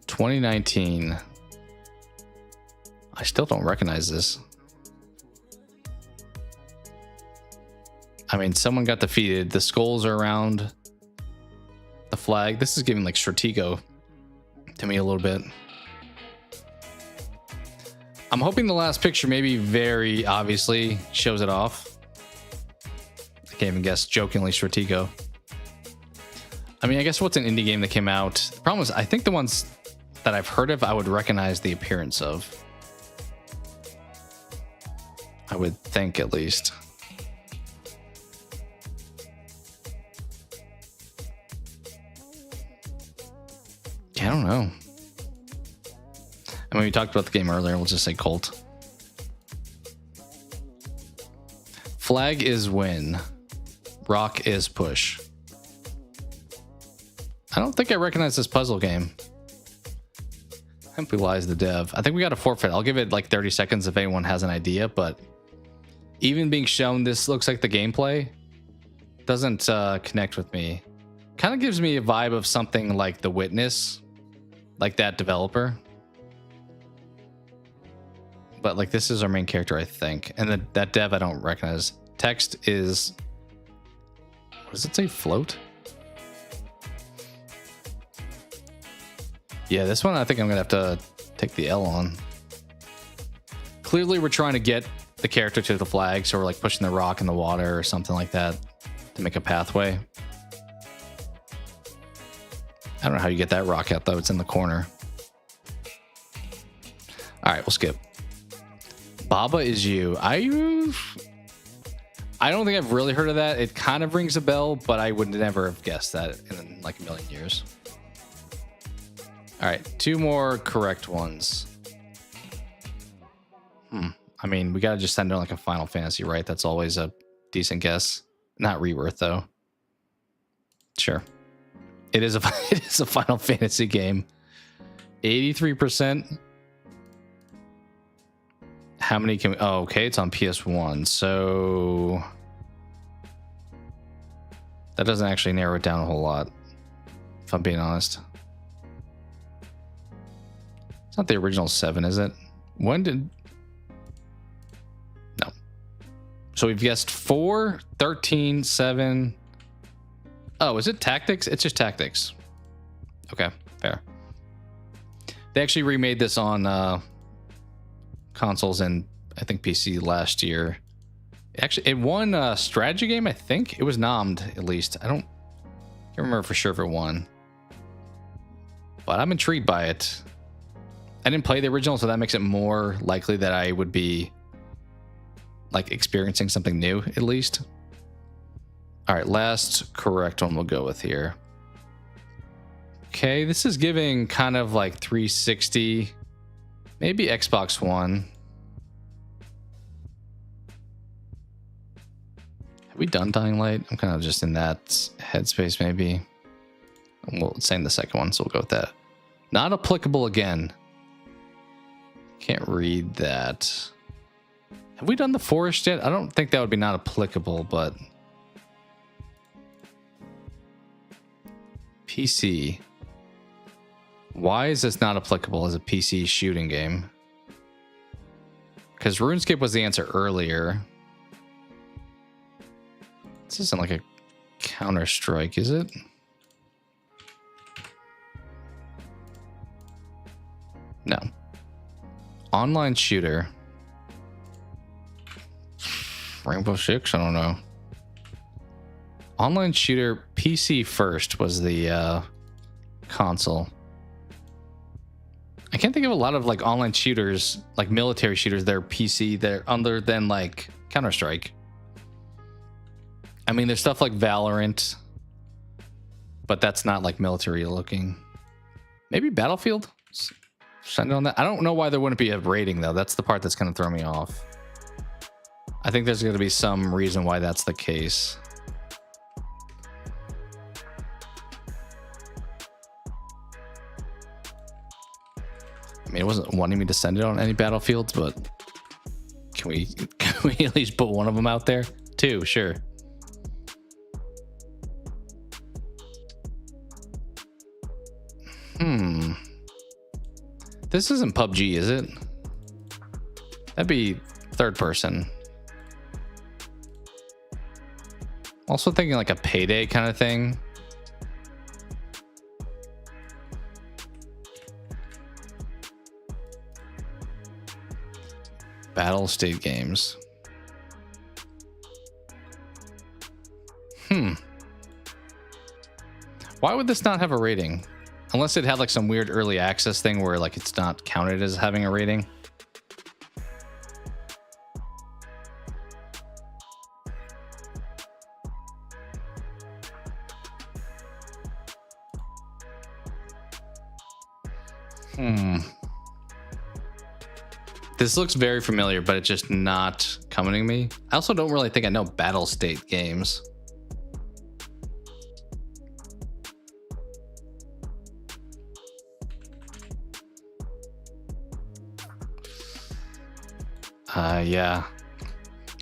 2019. I still don't recognize this. I mean, someone got defeated. The skulls are around the flag. This is giving like Stratego to me a little bit. I'm hoping the last picture maybe very obviously shows it off. I can't even guess. Jokingly Stratego. I mean, I guess what's an indie game that came out? The problem is, I think the ones that I've heard of, I would recognize the appearance of. I would think, at least. Yeah, I don't know. I mean, we talked about the game earlier. We'll just say Colt. Flag is win. Rock is push. I don't think I recognize this puzzle game. Simply lies the dev. I think we got a forfeit. I'll give it like 30 seconds if anyone has an idea, but even being shown this looks like the gameplay doesn't connect with me. Kind of gives me a vibe of something like The Witness, like that developer. But like this is our main character, I think. And that dev I don't recognize. Text is, what does it say? Float? Yeah, this one I think I'm gonna have to take the L on. Clearly we're trying to get the character to the flag, so we're like pushing the rock in the water or something like that to make a pathway. I don't know how you get that rock out though, it's in the corner. Alright, we'll skip. Baba is you. I don't think I've really heard of that. It kind of rings a bell, but I would never have guessed that in like a million years. All right, 2 more correct ones. I mean, we got to just send it like a Final Fantasy, right? That's always a decent guess. Not Rebirth, though. Sure. It is a Final Fantasy game. 83%. How many can we... Oh, okay, it's on PS1. So... that doesn't actually narrow it down a whole lot, if I'm being honest. It's not the original 7, is it? When did... No. So we've guessed 4, 13, 7. Oh, is it tactics? It's just tactics. Okay, fair. They actually remade this on consoles and I think PC last year. Actually, it won a strategy game, I think. It was nommed, at least. I can't remember for sure if it won. But I'm intrigued by it. I didn't play the original, so that makes it more likely that I would be like experiencing something new, at least. All right, last correct one we'll go with here. Okay, this is giving kind of like 360, maybe Xbox One. Have we done Dying Light? I'm kind of just in that headspace, maybe. We'll say the second one, so we'll go with that. Not applicable again. Can't read that. Have we done the Forest yet? I don't think that would be not applicable, but... PC. Why is this not applicable as a PC shooting game? Because RuneScape was the answer earlier. This isn't like a Counter-Strike, is it? No. Online shooter. Rainbow Six? I don't know. Online shooter PC first was the console. I can't think of a lot of like online shooters, like military shooters that are PC that are other than like Counter-Strike. I mean, there's stuff like Valorant, but that's not like military looking. Maybe Battlefield? Send it on that. I don't know why there wouldn't be a rating though. That's the part that's going to throw me off. I think there's going to be some reason why that's the case. I mean, it wasn't wanting me to send it on any battlefields, but can we at least put one of them out there? 2, sure. This isn't PUBG, is it? That'd be third person. Also thinking like a Payday kind of thing. Battle State Games. Why would this not have a rating? Unless it had like some weird early access thing where like it's not counted as having a rating. This looks very familiar, but it's just not coming to me. I also don't really think I know Battle State Games. Yeah.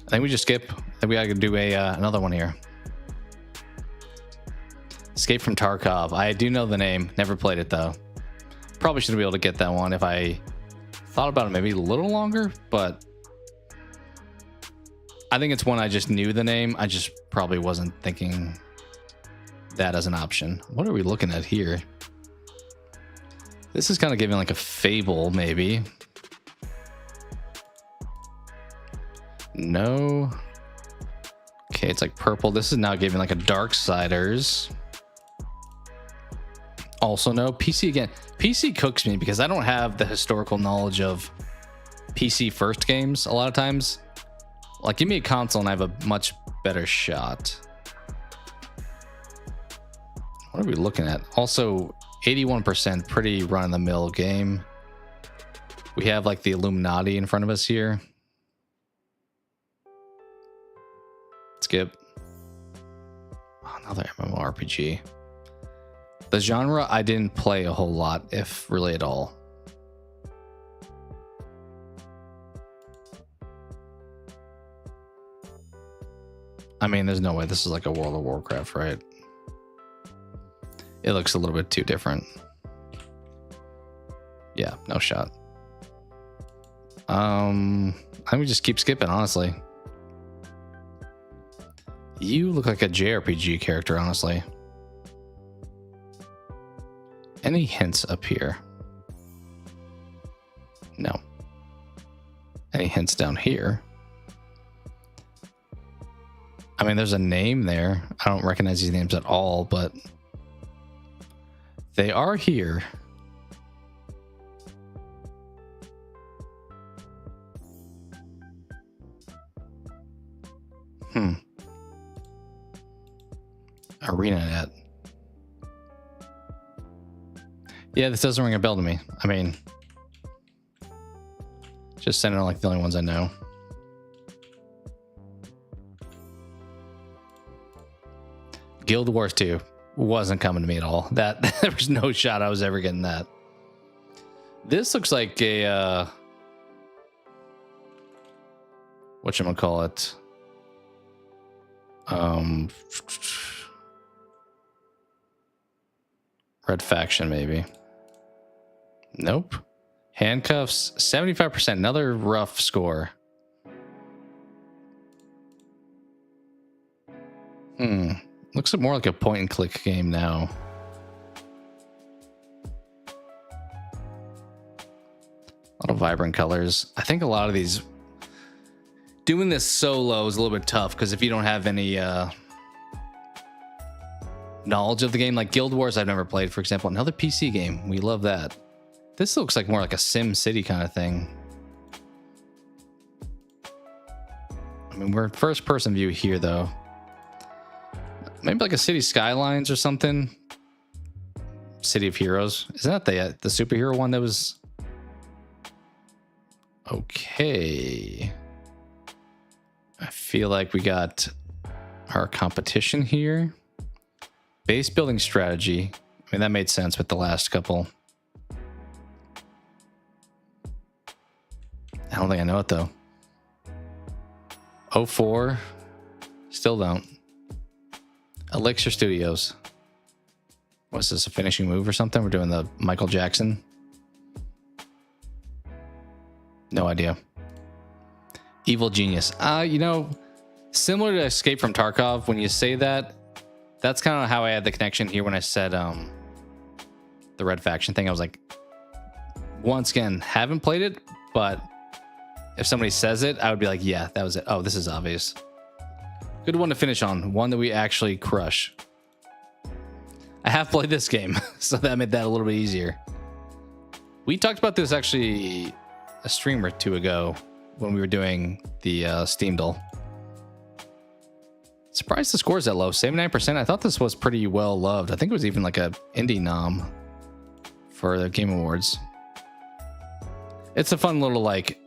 I think we just skip. I think we gotta do another one here. Escape from Tarkov. I do know the name. Never played it though. Probably should be able to get that one if I thought about it maybe a little longer, but I think it's one I just knew the name. I just probably wasn't thinking that as an option. What are we looking at here? This is kind of giving like a Fable, maybe. No. Okay, it's like purple. This is now giving like a Darksiders. Also no. PC again. PC cooks me because I don't have the historical knowledge of PC first games a lot of times. Like, give me a console and I have a much better shot. What are we looking at? Also, 81%, pretty run-of-the-mill game. We have like the Illuminati in front of us here. Skip. Another MMORPG. The genre I didn't play a whole lot, if really at all. I mean, there's no way this is like a World of Warcraft, right? It looks a little bit too different. Yeah, no shot. I think we just keep skipping, honestly. You look like a JRPG character, honestly. Any hints up here? No. Any hints down here? I mean, there's a name there. I don't recognize these names at all, but they are here. ArenaNet. Yeah, this doesn't ring a bell to me. I mean, just sounding like the only ones I know. Guild Wars 2 wasn't coming to me at all. That there was no shot I was ever getting that. This looks like a whatchamacallit? Red Faction, maybe. Nope. Handcuffs, 75%. Another rough score. Looks more like a point and click game now. A lot of vibrant colors. I think a lot of these... Doing this solo is a little bit tough because if you don't have any knowledge of the game, like Guild Wars I've never played, for example. Another PC game. We love that. This looks like more like a Sim City kind of thing. I mean, we're first person view here, though. Maybe like a City Skylines or something. City of Heroes. Isn't that the superhero one that was... Okay. I feel like we got our competition here. Base building strategy. I mean, that made sense with the last couple. I don't think I know it, though. 04. Still don't. Elixir Studios. What's this, a finishing move or something? We're doing the Michael Jackson. No idea. Evil Genius. You know, similar to Escape from Tarkov, when you say that, that's kind of how I had the connection here when I said the Red Faction thing. I was like, once again, haven't played it, but if somebody says it, I would be like, yeah, that was it. Oh, this is obvious. Good one to finish on. One that we actually crush. I have played this game, so that made that a little bit easier. We talked about this actually a stream or two ago when we were doing the Steam Duel. Surprised the score is that low, 79%. I thought this was pretty well loved. I think it was even like a indie nom for the Game Awards. It's a fun little like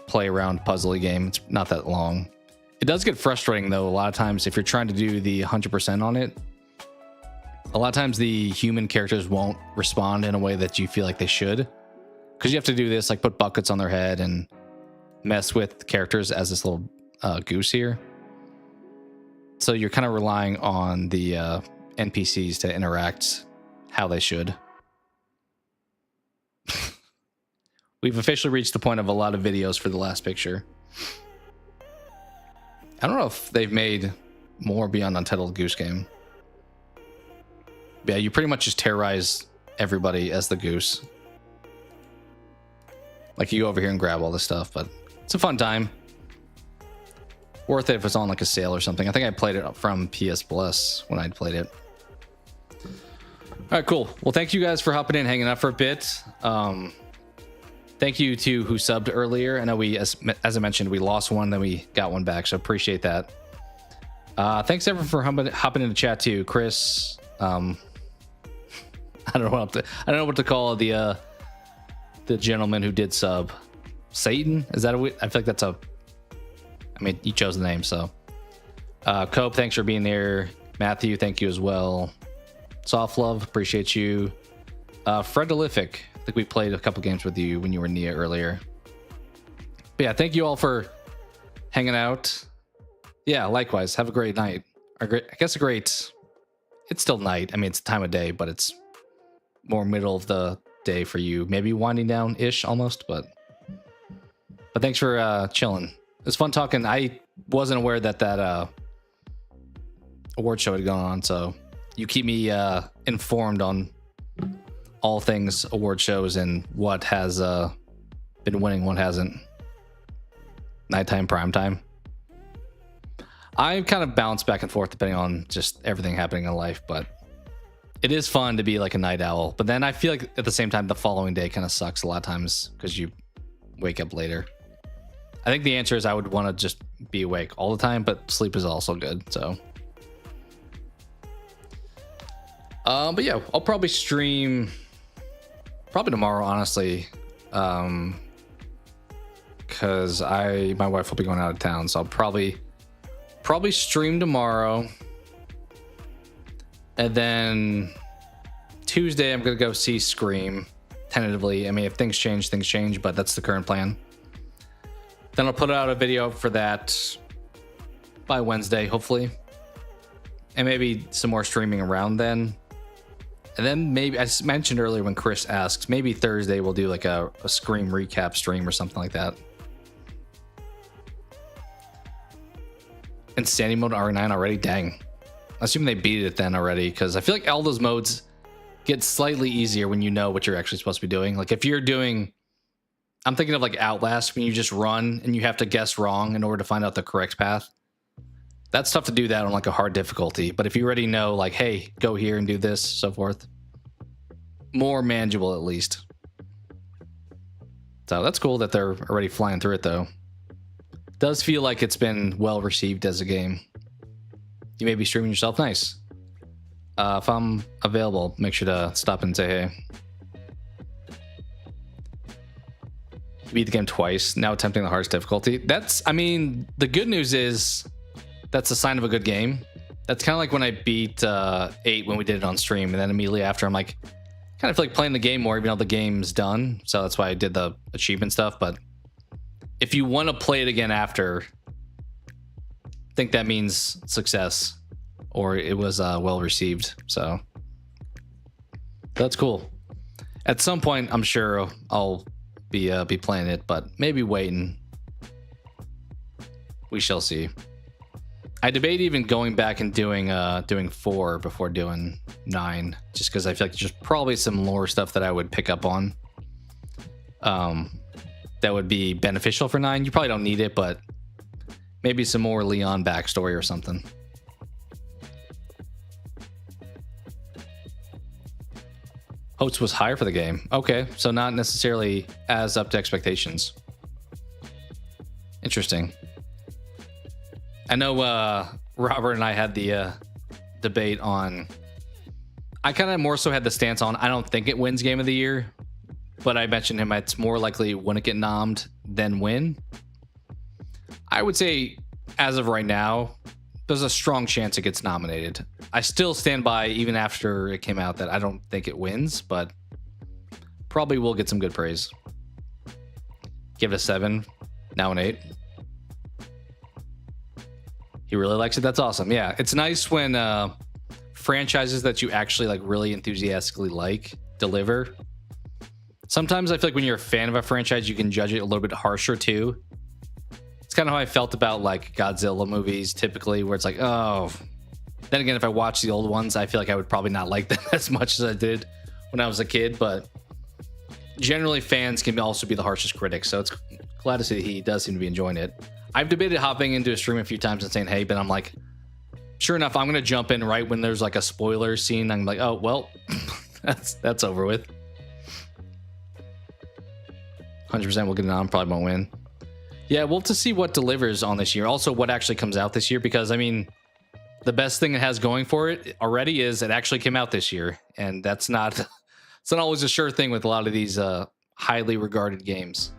play around puzzly game. It's not that long. It does get frustrating though a lot of times if you're trying to do the 100% on it. A lot of times the human characters won't respond in a way that you feel like they should, because you have to do this, like put buckets on their head and mess with characters as this little goose here. So you're kind of relying on the NPCs to interact how they should. We've officially reached the point of a lot of videos for the last picture. I don't know if they've made more beyond Untitled Goose Game. Yeah, you pretty much just terrorize everybody as the goose. Like you go over here and grab all this stuff, but it's a fun time. Worth it if it's on like a sale or something. I think I played it from PS Plus when I played it. All right, cool. Well, thank you guys for hopping in, hanging out for a bit. Thank you to who subbed earlier. I know we, as I mentioned, we lost one, then we got one back, so appreciate that. Thanks everyone for hopping in the chat too, Chris. I don't know what to call the gentleman who did sub. Satan? Is that I feel like that's a... I mean, you chose the name, so. Cope, thanks for being there. Matthew, thank you as well. Soft Love, appreciate you. Fredolific, I think we played a couple games with you when you were Nia earlier. But yeah, thank you all for hanging out. Yeah, likewise. Have a great night. I guess a great... It's still night. I mean, it's time of day, but it's more middle of the day for you. Maybe winding down-ish almost, but... But thanks for chilling. It was fun talking. I wasn't aware that award show had gone on, so you keep me informed on all things award shows and what has been winning, what hasn't. Nighttime, primetime. I kind of bounce back and forth depending on just everything happening in life, but it is fun to be like a night owl. But then I feel like at the same time, the following day kind of sucks a lot of times because you wake up later. I think the answer is I would want to just be awake all the time, but sleep is also good. So, but yeah, I'll probably stream probably tomorrow, honestly, because my wife will be going out of town, so I'll probably stream tomorrow, and then Tuesday I'm gonna go see Scream tentatively. I mean, if things change, but that's the current plan. Then I'll put out a video for that by Wednesday, hopefully, and maybe some more streaming around then. And then maybe, as mentioned earlier when Chris asks, maybe Thursday we'll do like a Scream recap stream or something like that. Insanity mode R9 already? Dang. I assume they beat it then already, because I feel like all those modes get slightly easier when you know what you're actually supposed to be doing. Like if you're doing, I'm thinking of like Outlast, when you just run and you have to guess wrong in order to find out the correct path. That's tough to do that on like a hard difficulty. But if you already know, like, hey, go here and do this, so forth, more manageable at least. So that's cool that they're already flying through it, though. Does feel like it's been well received as a game. You may be streaming yourself. Nice. If I'm available, make sure to stop and say hey. You beat the game twice, now attempting the hardest difficulty. I mean, the good news is that's a sign of a good game. That's kind of like when I beat 8 when we did it on stream, and then immediately after I'm like, kind of feel like playing the game more, even though the game's done. So that's why I did the achievement stuff. But if you want to play it again after, I think that means success, or it was well received. So that's cool. At some point, I'm sure I'll be playing it, but maybe waiting. We shall see. I debate even going back and doing 4 before doing 9, just because I feel like there's probably some lore stuff that I would pick up on. That would be beneficial for 9. You probably don't need it, but maybe some more Leon backstory or something. Hopes was higher for the game. Okay, so not necessarily as up to expectations. Interesting. I know Robert and I had the debate on. I kind of more so had the stance on I don't think it wins Game of the Year, but I mentioned him it's more likely wouldn't get nommed than win. I would say as of right now, there's a strong chance it gets nominated. I still stand by even after it came out that I don't think it wins, but probably will get some good praise. Give it a 7, now an 8. He really likes it. That's awesome. Yeah, it's nice when franchises that you actually like really enthusiastically like deliver. Sometimes I feel like when you're a fan of a franchise, you can judge it a little bit harsher too. It's kind of how I felt about like Godzilla movies typically, where it's like, oh. Then again, if I watch the old ones, I feel like I would probably not like them as much as I did when I was a kid. But generally, fans can also be the harshest critics. So it's glad to see that he does seem to be enjoying it. I've debated hopping into a stream a few times and saying, hey, but I'm like, sure enough, I'm going to jump in right when there's like a spoiler scene. I'm like, oh, well, that's over with. 100% we'll get it on, probably won't win. Yeah, well, to see what delivers on this year. Also, what actually comes out this year, because, I mean, the best thing it has going for it already is it actually came out this year. And that's not, it's not always a sure thing with a lot of these highly regarded games.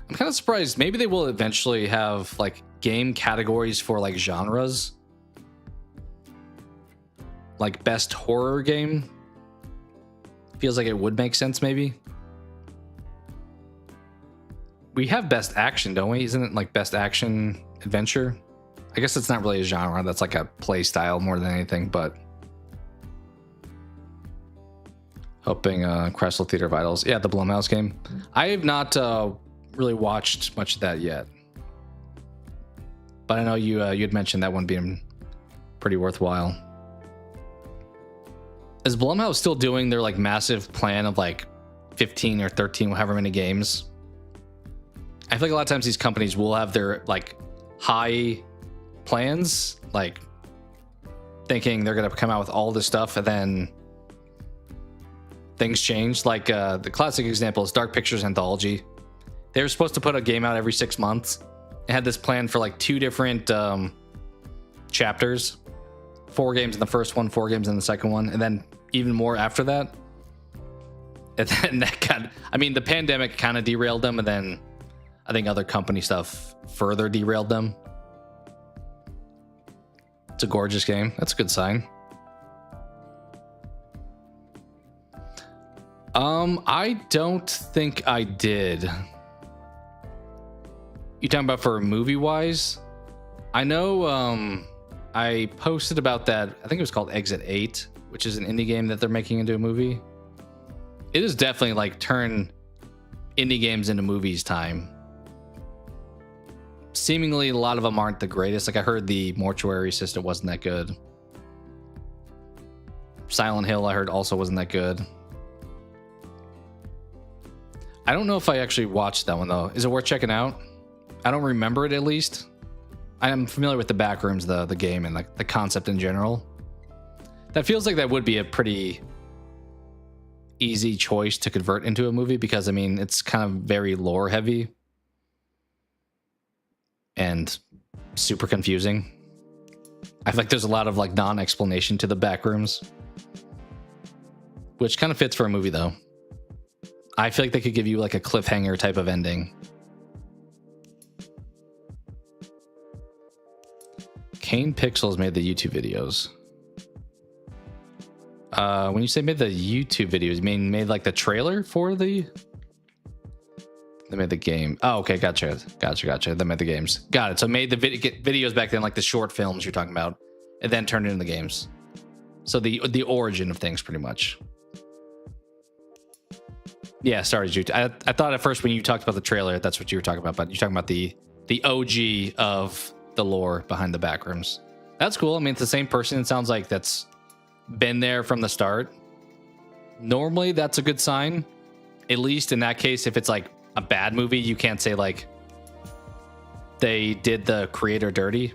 I'm kind of surprised. Maybe they will eventually have like game categories for like genres, like best horror game. Feels like it would make sense. Maybe we have best action, don't we? Isn't it like best action adventure? I guess it's not really a genre. That's like a play style more than anything. But Hoping Chrysler Theater of Idols. Yeah, the Blumhouse game. I have not really watched much of that yet. But I know you had mentioned that one being pretty worthwhile. Is Blumhouse still doing their like massive plan of like 15 or 13, however many games? I feel like a lot of times these companies will have their like high plans, like thinking they're gonna come out with all this stuff, and then things change. Like the classic example is Dark Pictures Anthology. They were supposed to put a game out every 6 months. They had this plan for like 2 different chapters, 4 games in the first one, 4 games in the second one, and then even more after that. And then that got, I mean, the pandemic kind of derailed them, and then I think other company stuff further derailed them. It's a gorgeous game. That's a good sign. I don't think I did. You talking about for movie wise? I know I posted about that. I think it was called Exit 8, which is an indie game that they're making into a movie. It is definitely like turn indie games into movies time. Seemingly a lot of them aren't the greatest. Like I heard the Mortuary Assistant wasn't that good. Silent Hill I heard also wasn't that good. I don't know if I actually watched that one though. Is it worth checking out? I don't remember it at least. I am familiar with the backrooms, the game, and like the concept in general. That feels like that would be a pretty easy choice to convert into a movie because I mean it's kind of very lore heavy and super confusing. I feel like there's a lot of like non-explanation to the backrooms, which kind of fits for a movie though. I feel like they could give you like a cliffhanger type of ending. Kane Pixels made the YouTube videos. When you say made the YouTube videos, you mean made like the trailer for the... They made the game. Oh, okay, gotcha. They made the games. Got it. So made the videos back then, like the short films you're talking about, and then turned it into the games. So the origin of things, pretty much. Yeah, sorry, Jude. I thought at first when you talked about the trailer, that's what you were talking about, but you're talking about the OG of the lore behind the backrooms. That's cool. I mean, it's the same person. It sounds like that's been there from the start. Normally, that's a good sign. At least in that case, if it's like a bad movie, you can't say like they did the creator dirty.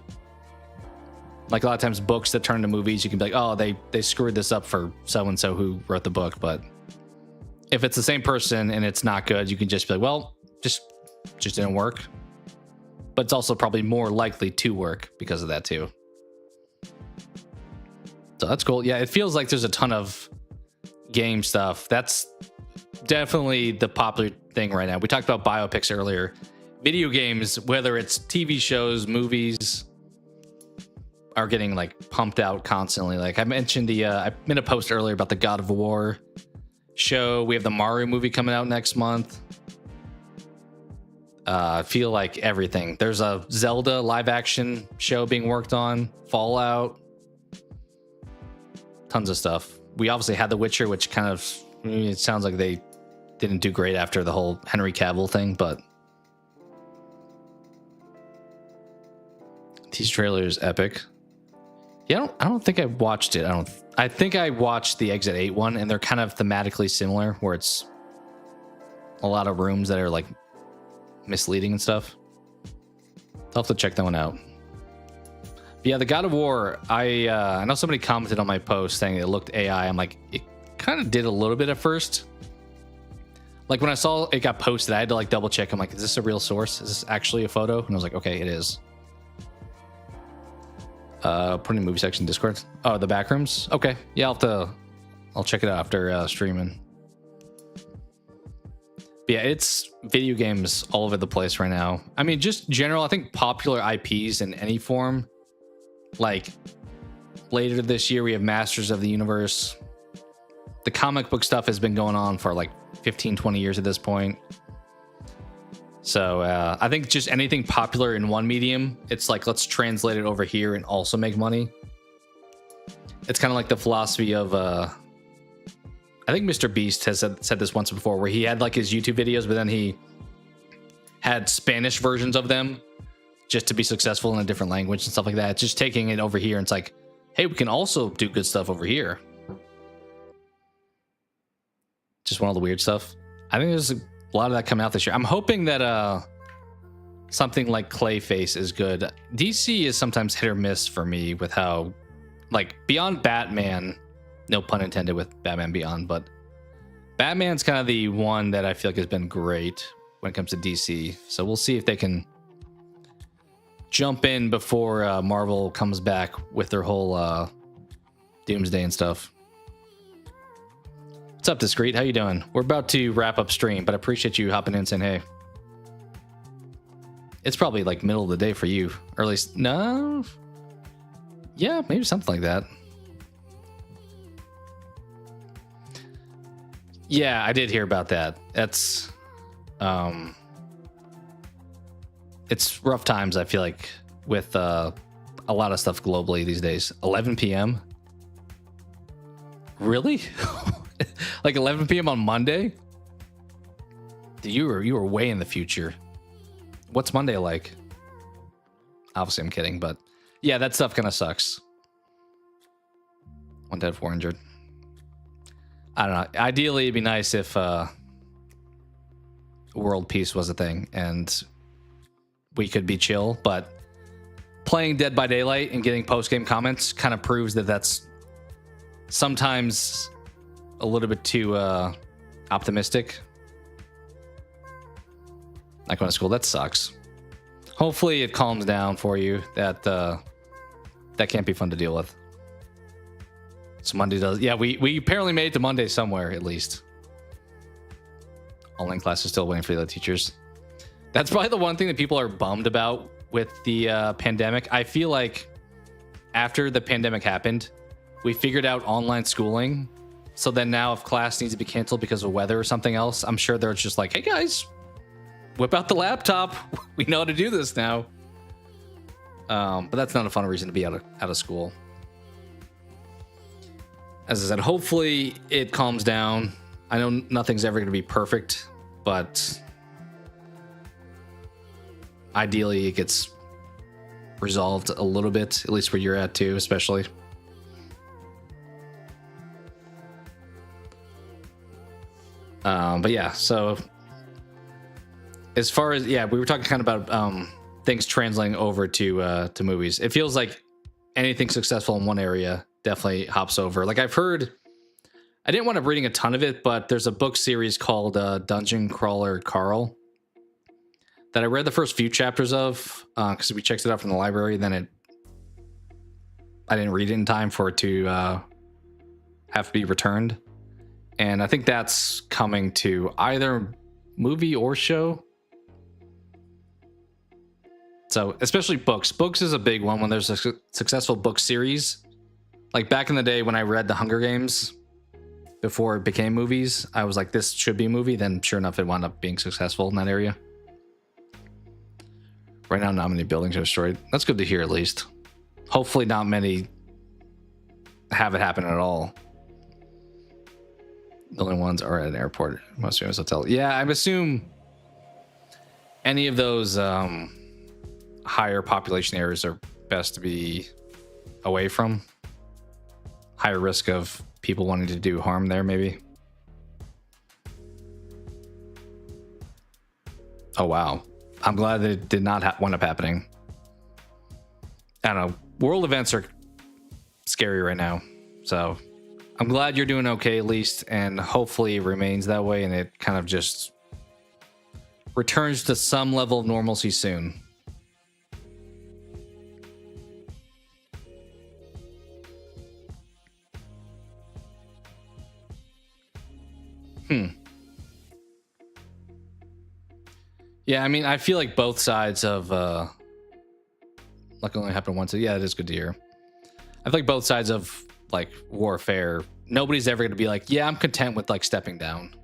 Like a lot of times books that turn into movies, you can be like, oh, they screwed this up for so-and-so who wrote the book. But if it's the same person and it's not good, you can just be like, well, just didn't work. But it's also probably more likely to work because of that too. So that's cool. Yeah, it feels like there's a ton of game stuff. That's definitely the popular thing right now. We talked about biopics earlier. Video games, whether it's TV shows, movies, are getting like pumped out constantly. Like I mentioned I made a post earlier about the God of War show. We have the Mario movie coming out next month. I feel like everything. There's a Zelda live action show being worked on. Fallout. Tons of stuff. We obviously had The Witcher, which kind of, it sounds like they didn't do great after the whole Henry Cavill thing, but these trailers epic. Yeah, I don't think I watched it. I think I watched the Exit 8 one, and they're kind of thematically similar, where it's a lot of rooms that are like misleading and stuff. I'll have to check that one out. But yeah, the God of War, I know somebody commented on my post saying it looked AI. I'm like, it kind of did a little bit at first. Like when I saw it got posted, I had to like double check. I'm like, is this a real source? Is this actually a photo? And I was like, okay, it is. Putting movie section Discord. Oh, the backrooms. Okay, yeah, I'll check it out after streaming. But yeah, it's video games all over the place right now. I mean, just general, I think popular IPs in any form. Like later this year, we have Masters of the Universe. The comic book stuff has been going on for like 15, 20 years at this point. So I think just anything popular in one medium, it's like, let's translate it over here and also make money. It's kind of like the philosophy of I think Mr. Beast has said this once before, where he had like his YouTube videos, but then he had Spanish versions of them just to be successful in a different language and stuff like that. It's just taking it over here and it's like, hey, we can also do good stuff over here. Just one of the weird stuff. I think there's a lot of that coming out this year. I'm hoping that something like Clayface is good. DC is sometimes hit or miss for me with how, like, beyond Batman, no pun intended with Batman Beyond, but Batman's kind of the one that I feel like has been great when it comes to DC. So we'll see if they can jump in before Marvel comes back with their whole Doomsday and stuff. What's up, Discreet? How you doing? We're about to wrap up stream, but I appreciate you hopping in and saying hey. It's probably like middle of the day for you, or at least no. Yeah, maybe something like that. Yeah, I did hear about that. That's it's rough times, I feel like, with a lot of stuff globally these days. 11 p.m. Really? Like 11 p.m. on Monday? Dude, you were way in the future. What's Monday like? Obviously, I'm kidding, but yeah, that stuff kind of sucks. 1 dead, 400. I don't know. Ideally, it'd be nice if world peace was a thing and we could be chill, but playing Dead by Daylight and getting post-game comments kind of proves that that's sometimes a little bit too optimistic. Not going to school, that sucks. Hopefully it calms down for you. That can't be fun to deal with. So Monday does. Yeah, we apparently made it to Monday somewhere, at least. Online classes still waiting for the teachers. That's probably the one thing that people are bummed about with the pandemic. I feel like after the pandemic happened, we figured out online schooling. So then now if class needs to be canceled because of weather or something else, I'm sure they're just like, hey guys, whip out the laptop. We know how to do this now. But that's not a fun reason to be out of school. As I said, hopefully it calms down. I know nothing's ever going to be perfect, but ideally it gets resolved a little bit, at least where you're at too, especially. But yeah, so as far as, yeah, we were talking kind of about things translating over to movies. It feels like anything successful in one area definitely hops over. Like I've heard, I didn't want to reading a ton of it, but there's a book series called Dungeon Crawler Carl that I read the first few chapters of because we checked it out from the library. Then I didn't read it in time for it to have to be returned. And I think that's coming to either movie or show. So especially books. Books is a big one when there's a successful book series. Like back in the day when I read The Hunger Games before it became movies, I was like, this should be a movie. Then sure enough, it wound up being successful in that area. Right now, not many buildings are destroyed. That's good to hear, at least. Hopefully not many have it happen at all. The only ones are at an airport. Most famous hotel. Yeah, I assume any of those higher population areas are best to be away from. Higher risk of people wanting to do harm there, maybe. Oh, wow. I'm glad that it did not wind up happening. I don't know. World events are scary right now. So I'm glad you're doing okay, at least. And hopefully it remains that way and it kind of just returns to some level of normalcy soon. Yeah, I mean, I feel like both sides of like only happened once. Yeah, it is good to hear. I feel like both sides of like warfare, nobody's ever going to be like, yeah, I'm content with like stepping down.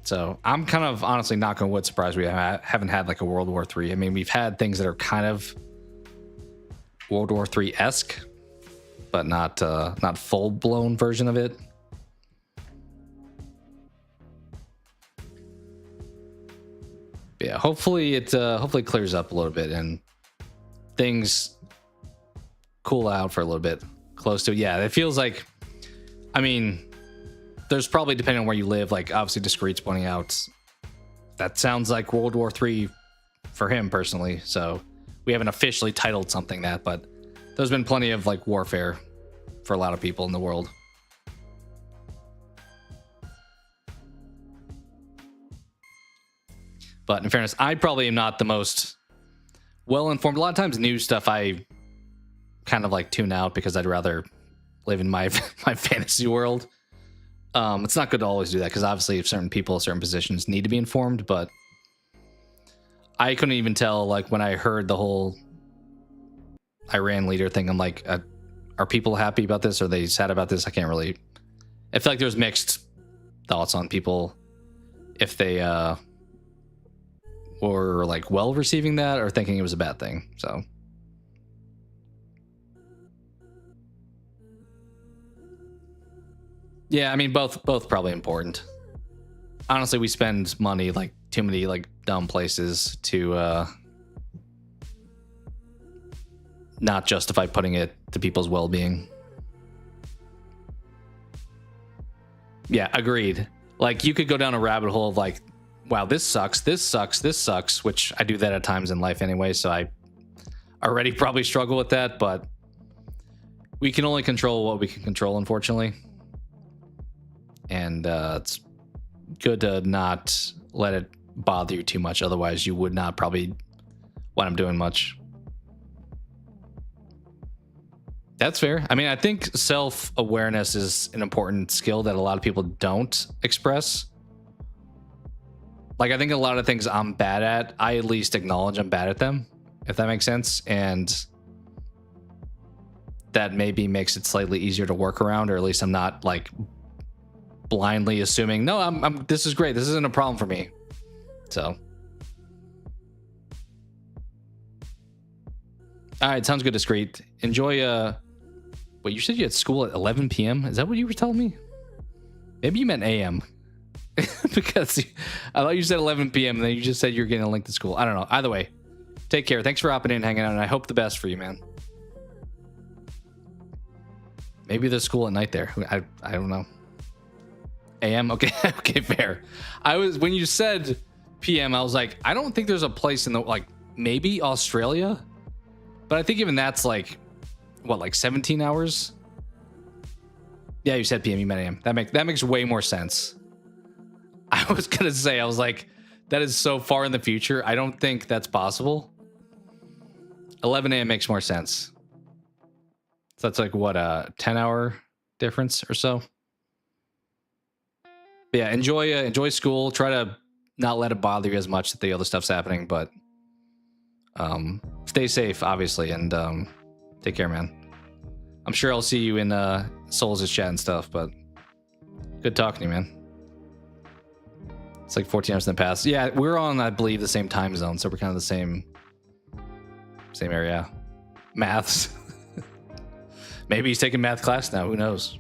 So I'm kind of honestly knock on wood surprised we haven't had like a World War III. I mean, we've had things that are kind of World War III-esque, but not full blown version of it. Yeah, hopefully it clears up a little bit and things cool out for a little bit. Close to it. Yeah, it feels like, I mean, there's probably, depending on where you live, like obviously Discreet's pointing out that sounds like World War III for him personally. So we haven't officially titled something that, but there's been plenty of like warfare for a lot of people in the world. But in fairness, I probably am not the most well-informed. A lot of times news stuff I kind of like tune out because I'd rather live in my fantasy world. It's not good to always do that because obviously if certain people, certain positions need to be informed, but I couldn't even tell, like when I heard the whole Iran leader thing, I'm like, are people happy about this? Are they sad about this? I can't really, I feel like there's mixed thoughts on people if they were like well receiving that or thinking it was a bad thing. So yeah, I mean both probably important. Honestly, we spend money like too many like dumb places to not justify putting it to people's well-being. Yeah, agreed. Like you could go down a rabbit hole of like, wow, this sucks, which I do that at times in life anyway, so I already probably struggle with that, but we can only control what we can control, unfortunately. And it's good to not let it bother you too much, otherwise you would not probably wind up doing much. That's fair. I mean, I think self-awareness is an important skill that a lot of people don't express. Like, I think a lot of things I'm bad at, I at least acknowledge I'm bad at them, if that makes sense. And that maybe makes it slightly easier to work around, or at least I'm not like blindly assuming, no, I'm this is great, this isn't a problem for me. So all right, sounds good, Discreet. Enjoy. Wait, you said you had school at 11 p.m. Is that what you were telling me? Maybe you meant a.m. because I thought you said 11 p.m. and then you just said you're getting a link to school. I don't know. Either way, take care. Thanks for hopping in and hanging out, and I hope the best for you, man. Maybe there's school at night there. I don't know. AM? Okay. Okay, fair. When you said PM, I was like, I don't think there's a place in the, like, maybe Australia? But I think even that's like, what, like 17 hours? Yeah, you said PM, you meant AM. That makes way more sense. I was gonna say, I was like, that is so far in the future. I don't think that's possible. 11 a.m. makes more sense. So that's like what, a 10-hour difference or so. But yeah, enjoy school. Try to not let it bother you as much that the other stuff's happening, but stay safe, obviously, and take care, man. I'm sure I'll see you in Souls' chat and stuff, but good talking to you, man. It's like 14 hours in the past. Yeah, we're on, I believe, the same time zone, so we're kind of the same area. Maths. Maybe he's taking math class now. Who knows?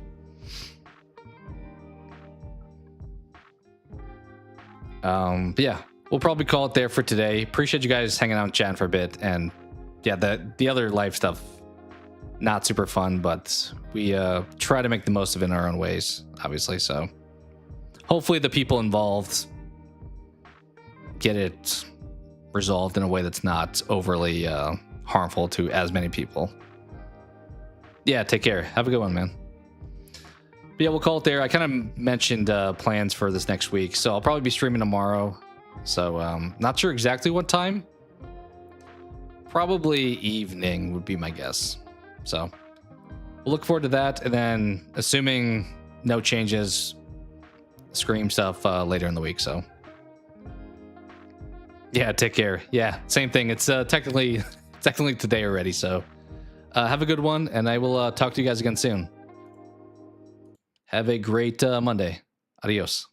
But yeah, we'll probably call it there for today. Appreciate you guys hanging out and chatting for a bit. And yeah, the other live stuff, not super fun, but we try to make the most of it in our own ways, obviously. So hopefully the people involved get it resolved in a way that's not overly harmful to as many people. Yeah, take care. Have a good one, man. But yeah, we'll call it there. I kind of mentioned plans for this next week, so I'll probably be streaming tomorrow. So not sure exactly what time. Probably evening would be my guess. So we'll look forward to that, and then assuming no changes, Scream stuff later in the week. So yeah, take care. Yeah, same thing. It's technically today already. So have a good one, and I will talk to you guys again soon. Have a great Monday. Adios.